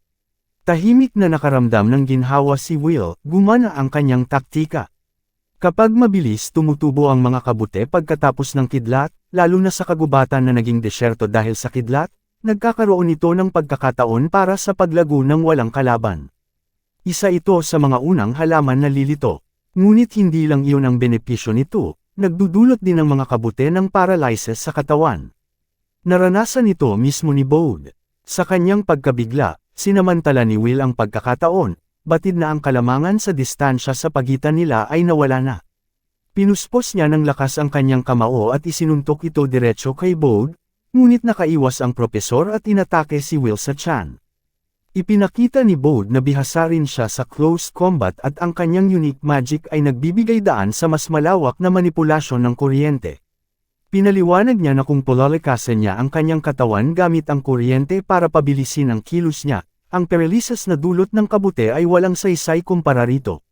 Tahimik na nakaramdam ng ginhawa si Will, gumana ang kanyang taktika. Kapag mabilis tumutubo ang mga kabute pagkatapos ng kidlat, lalo na sa kagubatan na naging desyerto dahil sa kidlat, nagkakaroon ito ng pagkakataon para sa paglago ng walang kalaban. Isa ito sa mga unang halaman na lilito. Ngunit hindi lang iyon ang benepisyo nito, nagdudulot din ang mga kabute ng paralysis sa katawan. Naranasan ito mismo ni Bode. Sa kanyang pagkabigla, sinamantala ni Will ang pagkakataon, batid na ang kalamangan sa distansya sa pagitan nila ay nawala na. Pinuspos niya ng lakas ang kanyang kamao at isinuntok ito diretso kay Bode, ngunit nakaiwas ang propesor at inatake si Will sa tiyan. Ipinakita ni Bode na bihasa rin siya sa close combat at ang kanyang unique magic ay nagbibigay daan sa mas malawak na manipulasyon ng kuryente. Pinaliwanag niya na kung polalikasin niya ang kanyang katawan gamit ang kuryente para pabilisin ang kilos niya, ang paralysis na dulot ng kabute ay walang saysay kumpara rito.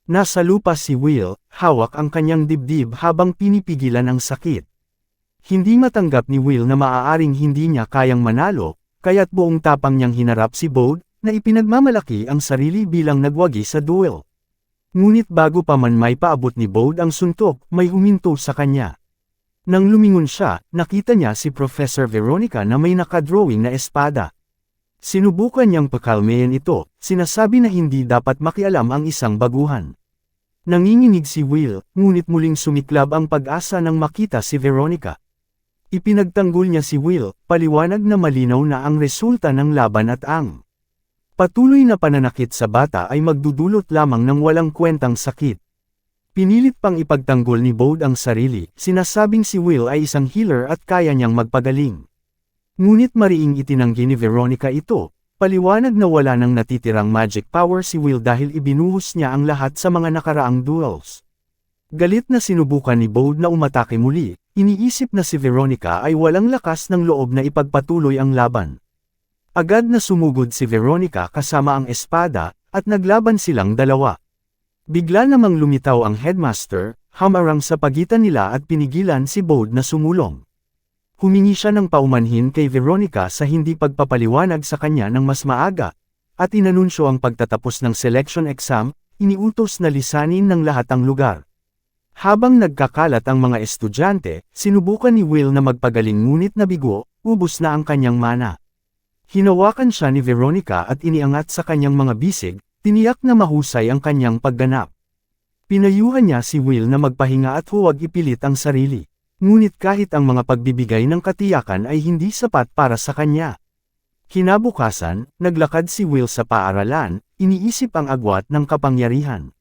Nasa lupa si Will, hawak ang kanyang dibdib habang pinipigilan ang sakit. Hindi matanggap ni Will na maaaring hindi niya kayang manalo, kaya't buong tapang niyang hinarap si Bode, na ipinagmamalaki ang sarili bilang nagwagi sa duel. Ngunit bago pa man may paabot ni Bode ang suntok, may huminto sa kanya. Nang lumingon siya, nakita niya si Professor Veronica na may nakadrawing na espada. Sinubukan niyang pakalmayan ito, sinasabi na hindi dapat makialam ang isang baguhan. Nanginginig si Will, ngunit muling sumiklab ang pag-asa nang makita si Veronica. Ipinagtanggol niya si Will, paliwanag na malinaw na ang resulta ng laban at ang patuloy na pananakit sa bata ay magdudulot lamang ng walang kwentang sakit. Pinilit pang ipagtanggol ni Bode ang sarili, sinasabing si Will ay isang healer at kaya niyang magpagaling. Ngunit mariing itinanggi ni Veronica ito, paliwanag na wala nang natitirang magic power si Will dahil ibinuhos niya ang lahat sa mga nakaraang duels. Galit na sinubukan ni Bode na umatake muli, iniisip na si Veronica ay walang lakas ng loob na ipagpatuloy ang laban. Agad na sumugod si Veronica kasama ang espada, at naglaban silang dalawa. Bigla namang lumitaw ang headmaster, hamarang sa pagitan nila at pinigilan si Bode na sumulong. Humingi siya ng paumanhin kay Veronica sa hindi pagpapaliwanag sa kanya ng mas maaga, at inanunsyo ang pagtatapos ng selection exam, iniutos na lisanin ng lahat ang lugar. Habang nagkakalat ang mga estudyante, sinubukan ni Will na magpagaling ngunit nabigo, ubos na ang kanyang mana. Hinawakan siya ni Veronica at iniangat sa kanyang mga bisig, tiniyak na mahusay ang kanyang pagganap. Pinayuhan niya si Will na magpahinga at huwag ipilit ang sarili. Ngunit kahit ang mga pagbibigay ng katiyakan ay hindi sapat para sa kanya. Kinabukasan, naglakad si Will sa paaralan, iniisip ang agwat ng kapangyarihan.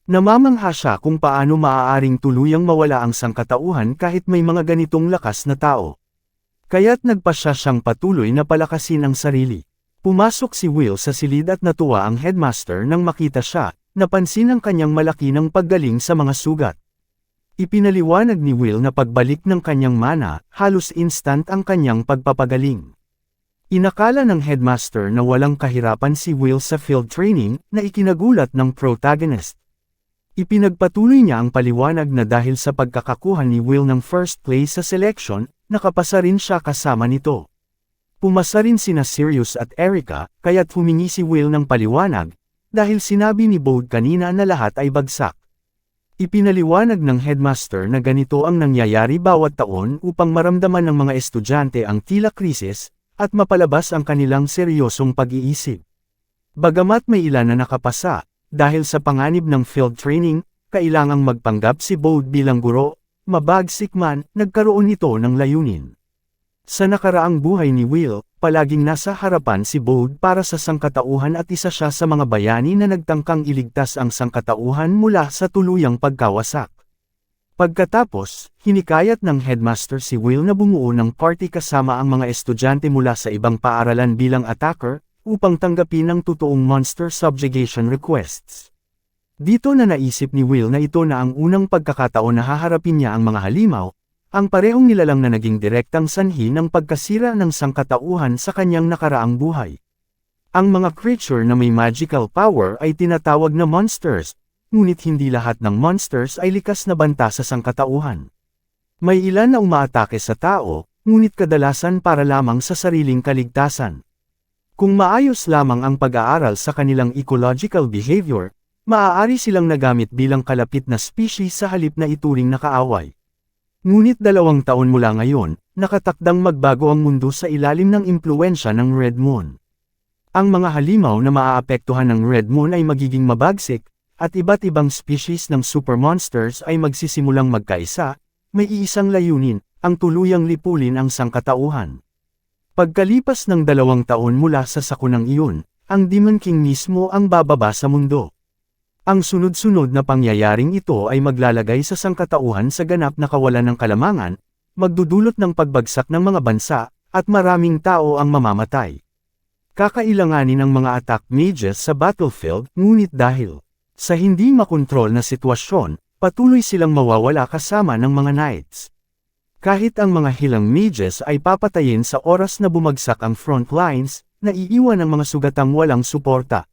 Namamangha siya kung paano maaaring tuluyang mawala ang sangkatauhan kahit may mga ganitong lakas na tao. Kaya't nagpasya siyang patuloy na palakasin ang sarili. Pumasok si Will sa silid at natuwa ang headmaster nang makita siya, napansin ang kanyang malaki ng paggaling sa mga sugat. Ipinaliwanag ni Will na pagbalik ng kanyang mana, halos instant ang kanyang pagpapagaling. Inakala ng headmaster na walang kahirapan si Will sa field training, na ikinagulat ng protagonist. Ipinagpatuloy niya ang paliwanag na dahil sa pagkakakuha ni Will ng first place sa selection, nakapasa rin siya kasama nito. Pumasa rin sina Sirius at Erica, kaya't humingi si Will ng paliwanag, dahil sinabi ni Bode kanina na lahat ay bagsak. Ipinaliwanag ng headmaster na ganito ang nangyayari bawat taon upang maramdaman ng mga estudyante ang tila krisis, at mapalabas ang kanilang seryosong pag-iisip. Bagamat may ilan na nakapasa, dahil sa panganib ng field training, kailangang magpanggap si Bode bilang guro, mabagsik man, nagkaroon ito ng layunin. Sa nakaraang buhay ni Will, palaging nasa harapan si Bode para sa sangkatauhan at isa siya sa mga bayani na nagtangkang iligtas ang sangkatauhan mula sa tuluyang pagkawasak. Pagkatapos, hinikayat ng headmaster si Will na bumuo ng party kasama ang mga estudyante mula sa ibang paaralan bilang attacker, upang tanggapin ang totoong monster subjugation requests. Dito na naisip ni Will na ito na ang unang pagkakataon na haharapin niya ang mga halimaw, ang parehong nilalang na naging direktang sanhi ng pagkasira ng sangkatauhan sa kanyang nakaraang buhay. Ang mga creature na may magical power ay tinatawag na monsters, ngunit hindi lahat ng monsters ay likas na banta sa sangkatauhan. May ilan na umaatake sa tao, ngunit kadalasan para lamang sa sariling kaligtasan. Kung maayos lamang ang pag-aaral sa kanilang ecological behavior, maaari silang nagamit bilang kalapit na species sa halip na ituring na kaaway. Ngunit 2 taon mula ngayon, nakatakdang magbago ang mundo sa ilalim ng impluwensya ng Red Moon. Ang mga halimaw na maaapektuhan ng Red Moon ay magiging mabagsik, at iba't ibang species ng super monsters ay magsisimulang magkaisa, may iisang layunin, ang tuluyang lipulin ang sangkatauhan. Pagkalipas ng 2 taon mula sa sakunang iyon, ang Demon King mismo ang bababa sa mundo. Ang sunod-sunod na pangyayaring ito ay maglalagay sa sangkatauhan sa ganap na kawalan ng kalamangan, magdudulot ng pagbagsak ng mga bansa, at maraming tao ang mamamatay. Kakailanganin ng mga attack mages sa battlefield, ngunit dahil sa hindi makontrol na sitwasyon, patuloy silang mawawala kasama ng mga knights. Kahit ang mga hilang mages ay papatayin sa oras na bumagsak ang front lines, naiiwan ang mga sugatang walang suporta.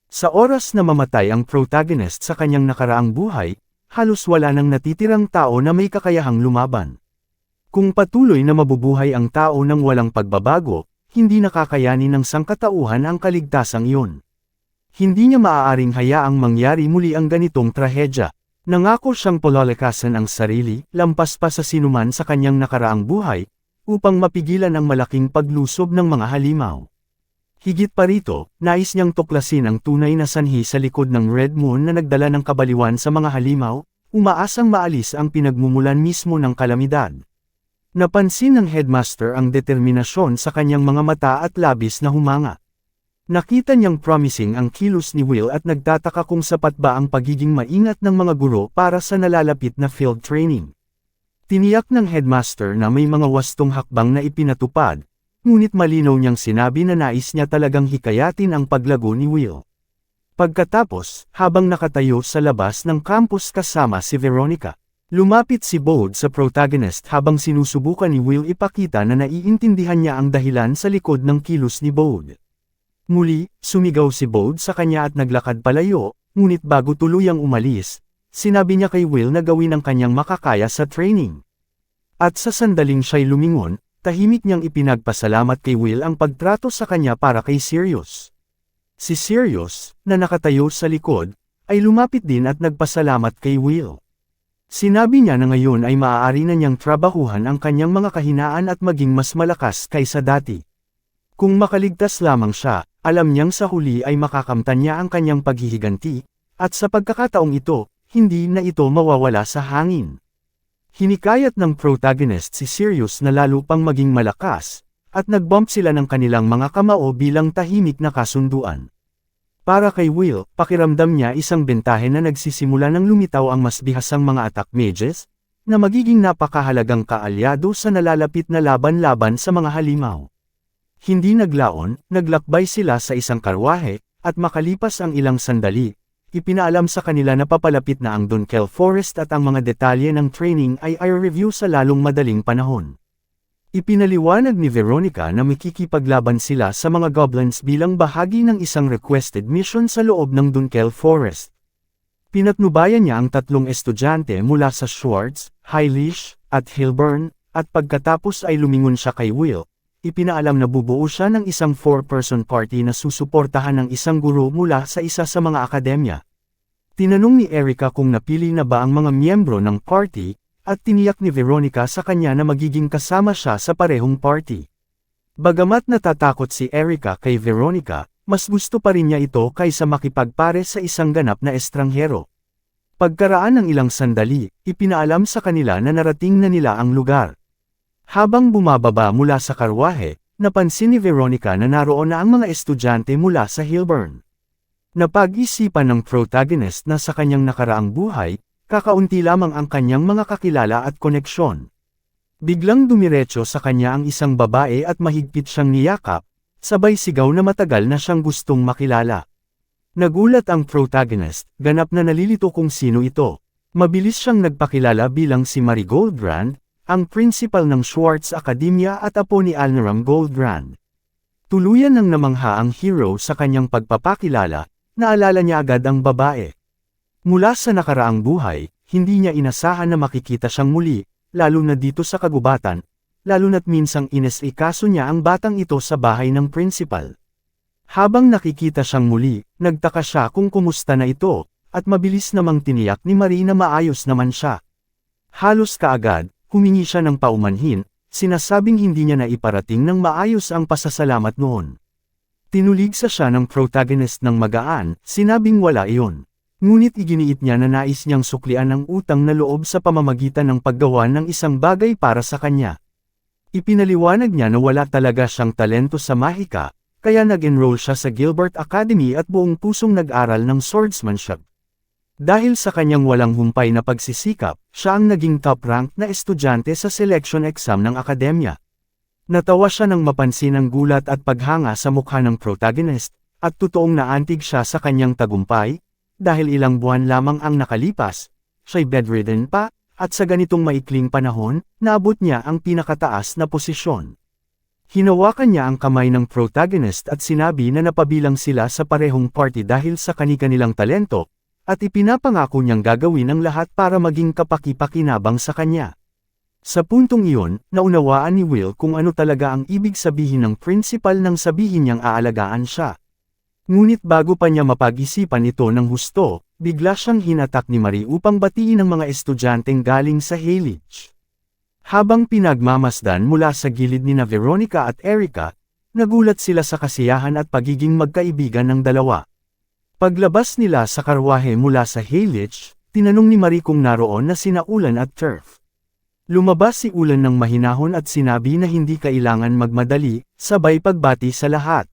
Sa oras na mamatay ang protagonist sa kanyang nakaraang buhay, halos wala nang natitirang tao na may kakayahang lumaban. Kung patuloy na mabubuhay ang tao ng walang pagbabago, hindi nakakayanin ng sangkatauhan ang kaligtasang iyon. Hindi niya maaaring hayaang mangyari muli ang ganitong trahedya. Nangako siyang palalakasan ang sarili, lampas pa sa sinuman sa kanyang nakaraang buhay, upang mapigilan ang malaking paglusob ng mga halimaw. Higit pa rito, nais niyang tuklasin ang tunay na sanhi sa likod ng Red Moon na nagdala ng kabaliwan sa mga halimaw, umaasang maalis ang pinagmumulan mismo ng kalamidad. Napansin ng headmaster ang determinasyon sa kanyang mga mata at labis na humanga. Nakita niyang promising ang kilos ni Will at nagtataka kung sapat ba ang pagiging maingat ng mga guro para sa nalalapit na field training. Tiniyak ng headmaster na may mga wastong hakbang na ipinatupad, ngunit malinaw niyang sinabi na nais niya talagang hikayatin ang paglago ni Will. Pagkatapos, habang nakatayo sa labas ng campus kasama si Veronica, lumapit si Bode sa protagonist habang sinusubukan ni Will ipakita na naiintindihan niya ang dahilan sa likod ng kilos ni Bode. Muli, sumigaw si Bode sa kanya at naglakad palayo, ngunit bago tuluyang umalis, sinabi niya kay Will na gawin ang kanyang makakaya sa training. At sa sandaling siya'y lumingon, tahimik niyang ipinagpasalamat kay Will ang pagtrato sa kanya para kay Sirius. Si Sirius, na nakatayo sa likod, ay lumapit din at nagpasalamat kay Will. Sinabi niya na ngayon ay maaari na niyang trabahuhan ang kanyang mga kahinaan at maging mas malakas kaysa dati. Kung makaligtas lamang siya, alam niyang sa huli ay makakamtan niya ang kanyang paghihiganti, at sa pagkakataong ito, hindi na ito mawawala sa hangin. Hinikayat ng protagonist si Sirius na lalo pang maging malakas, at nagbump sila ng kanilang mga kamao bilang tahimik na kasunduan. Para kay Will, pakiramdam niya isang bentahe na nagsisimula ng lumitaw ang mas bihasang mga attack mages, na magiging napakahalagang kaalyado sa nalalapit na laban-laban sa mga halimaw. Hindi naglaon, naglakbay sila sa isang karwahe, at makalipas ang ilang sandali, ipinaalam sa kanila na papalapit na ang Dunkel Forest at ang mga detalye ng training ay i-review sa lalong madaling panahon. Ipinaliwanag ni Veronica na makikipaglaban sila sa mga goblins bilang bahagi ng isang requested mission sa loob ng Dunkel Forest. Pinatnubayan niya ang 3 estudyante mula sa Schwartz, Highlish, at Hilburn, at pagkatapos ay lumingon siya kay Will. Ipinaalam na bubuo siya ng isang 4-person party na susuportahan ng isang guro mula sa isa sa mga akademya. Tinanong ni Erica kung napili na ba ang mga miyembro ng party, at tiniyak ni Veronica sa kanya na magiging kasama siya sa parehong party. Bagamat natatakot si Erica kay Veronica, mas gusto pa rin niya ito kaysa makipagpare sa isang ganap na estranghero. Pagkaraan ng ilang sandali, ipinaalam sa kanila na narating na nila ang lugar. Habang bumababa mula sa karwahe, napansin ni Veronica na naroon na ang mga estudyante mula sa Hilburn. Napag-isipan ng protagonist na sa kanyang nakaraang buhay, kakaunti lamang ang kanyang mga kakilala at koneksyon. Biglang dumiretso sa kanya ang isang babae at mahigpit siyang niyakap, sabay sigaw na matagal na siyang gustong makilala. Nagulat ang protagonist, ganap na nalilito kung sino ito. Mabilis siyang nagpakilala bilang si Marie Goldrand, ang principal ng Schwartz Academia at apo ni Alneram Goldrand. Tuluyan nang namangha ang hero sa kanyang pagpapakilala, naalala niya agad ang babae. Mula sa nakaraang buhay, hindi niya inasahan na makikita siyang muli, lalo na dito sa kagubatan, lalo na't minsang inesikaso niya ang batang ito sa bahay ng principal. Habang nakikita siyang muli, nagtaka siya kung kumusta na ito, at mabilis namang tiniyak ni Marie na maayos naman siya. Halos kaagad, humingi siya ng paumanhin, sinasabing hindi niya na iparating ng maayos ang pasasalamat noon. Tinuligsa siya ng protagonist ng magaan, sinabing wala iyon. Ngunit iginiit niya na nais niyang suklian ang utang na loob sa pamamagitan ng paggawa ng isang bagay para sa kanya. Ipinaliwanag niya na wala talaga siyang talento sa mahika, kaya nag-enroll siya sa Gilbert Academy at buong pusong nag-aral ng swordsmanship. Dahil sa kanyang walang humpay na pagsisikap, siya ang naging top-rank na estudyante sa selection exam ng akademya. Natawa siya nang mapansin ang gulat at paghanga sa mukha ng protagonist, at totoong naantig siya sa kanyang tagumpay, dahil ilang buwan lamang ang nakalipas, siya'y bedridden pa, at sa ganitong maikling panahon, naabot niya ang pinakataas na posisyon. Hinawakan niya ang kamay ng protagonist at sinabi na napabilang sila sa parehong party dahil sa kani-kanilang talento, at ipinapangako niyang gagawin ang lahat para maging kapaki-pakinabang sa kanya. Sa puntong iyon, naunawaan ni Will kung ano talaga ang ibig sabihin ng principal nang sabihin niyang aalagaan siya. Ngunit bago pa niya mapag-isipan ito ng husto, bigla siyang hinatak ni Marie upang batiin ang mga estudyanteng galing sa Haylich. Habang pinagmamasdan mula sa gilid nina Veronica at Erica, nagulat sila sa kasiyahan at pagiging magkaibigan ng dalawa. Paglabas nila sa karwahe mula sa Haylich, tinanong ni Marie kung naroon na sina Ulan at Turf. Lumabas si Ulan ng mahinahon at sinabi na hindi kailangan magmadali, sabay pagbati sa lahat.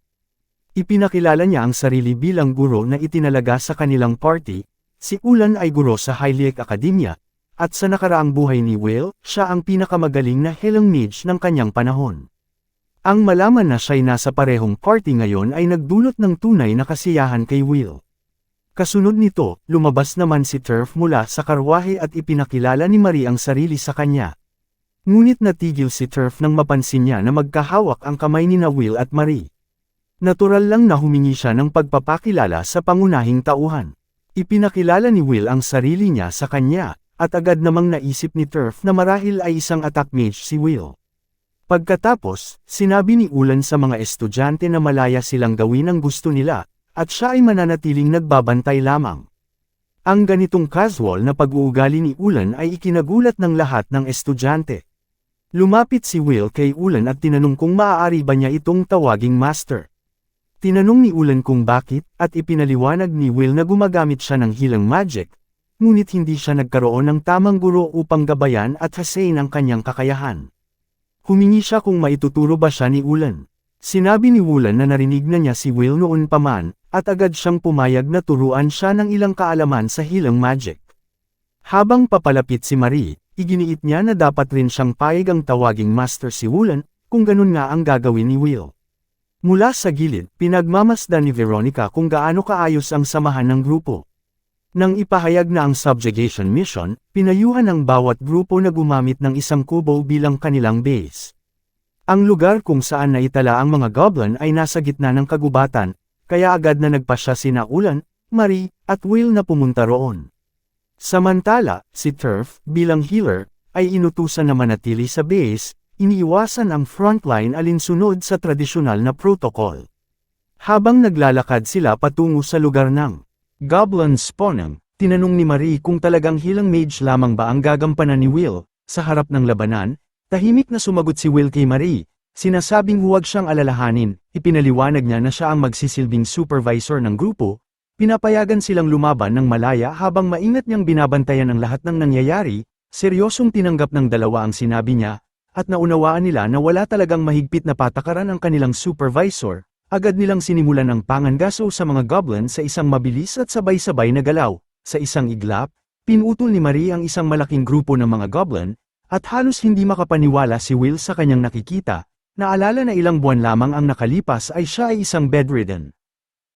Ipinakilala niya ang sarili bilang guro na itinalaga sa kanilang party. Si Ulan ay guro sa Haylich Academia, at sa nakaraang buhay ni Will, siya ang pinakamagaling na healing mage ng kanyang panahon. Ang malaman na siya'y nasa parehong party ngayon ay nagdulot ng tunay na kasiyahan kay Will. Kasunod nito, lumabas naman si Turf mula sa karwahe at ipinakilala ni Marie ang sarili sa kanya. Ngunit natigil si Turf nang mapansin niya na magkahawak ang kamay ni Will at Marie. Natural lang na humingi siya ng pagpapakilala sa pangunahing tauhan. Ipinakilala ni Will ang sarili niya sa kanya, at agad namang naisip ni Turf na marahil ay isang attack mage si Will. Pagkatapos, sinabi ni Ulan sa mga estudyante na malaya silang gawin ang gusto nila, at siya ay mananatiling nagbabantay lamang. Ang ganitong casual na pag-uugali ni Ulan ay ikinagulat ng lahat ng estudyante. Lumapit si Will kay Ulan at tinanong kung maaari ba niya itong tawaging master. Tinanong ni Ulan kung bakit, at ipinaliwanag ni Will na gumagamit siya ng healing magic, ngunit hindi siya nagkaroon ng tamang guro upang gabayan at hasain ang kanyang kakayahan. Humingi siya kung maituturo ba siya ni Ulan. Sinabi ni Ulan na narinig na niya si Will noon pa man, at agad siyang pumayag na turuan siya ng ilang kaalaman sa healing magic. Habang papalapit si Marie, iginiit niya na dapat rin siyang payag ang tawaging master si Ulan, kung ganun nga ang gagawin ni Will. Mula sa gilid, pinagmamasdan ni Veronica kung gaano kaayos ang samahan ng grupo. Nang ipahayag na ang subjugation mission, pinayuhan ng bawat grupo na gumamit ng isang kubo bilang kanilang base. Ang lugar kung saan naitala ang mga goblin ay nasa gitna ng kagubatan, kaya agad na nagpasya sina Ulan, Marie, at Will na pumunta roon. Samantala, si Turf, bilang healer, ay inutusan na manatili sa base, iniiwasan ang frontline alinsunod sa tradisyonal na protocol. Habang naglalakad sila patungo sa lugar ng Goblin Spawnang, tinanong ni Marie kung talagang healing mage lamang ba ang gagampanan ni Will. Sa harap ng labanan, tahimik na sumagot si Will kay Marie, sinasabing huwag siyang alalahanin, ipinaliwanag niya na siya ang magsisilbing supervisor ng grupo, pinapayagan silang lumaban ng malaya habang maingat niyang binabantayan ang lahat ng nangyayari, seryosong tinanggap ng dalawa ang sinabi niya, at naunawaan nila na wala talagang mahigpit na patakaran ang kanilang supervisor. Agad nilang sinimulan ang pangangaso sa mga goblin sa isang mabilis at sabay-sabay na galaw. Sa isang iglap, pinutol ni Marie ang isang malaking grupo ng mga goblin, at halos hindi makapaniwala si Will sa kanyang nakikita. Naalala na ilang buwan lamang ang nakalipas ay siya ay isang bedridden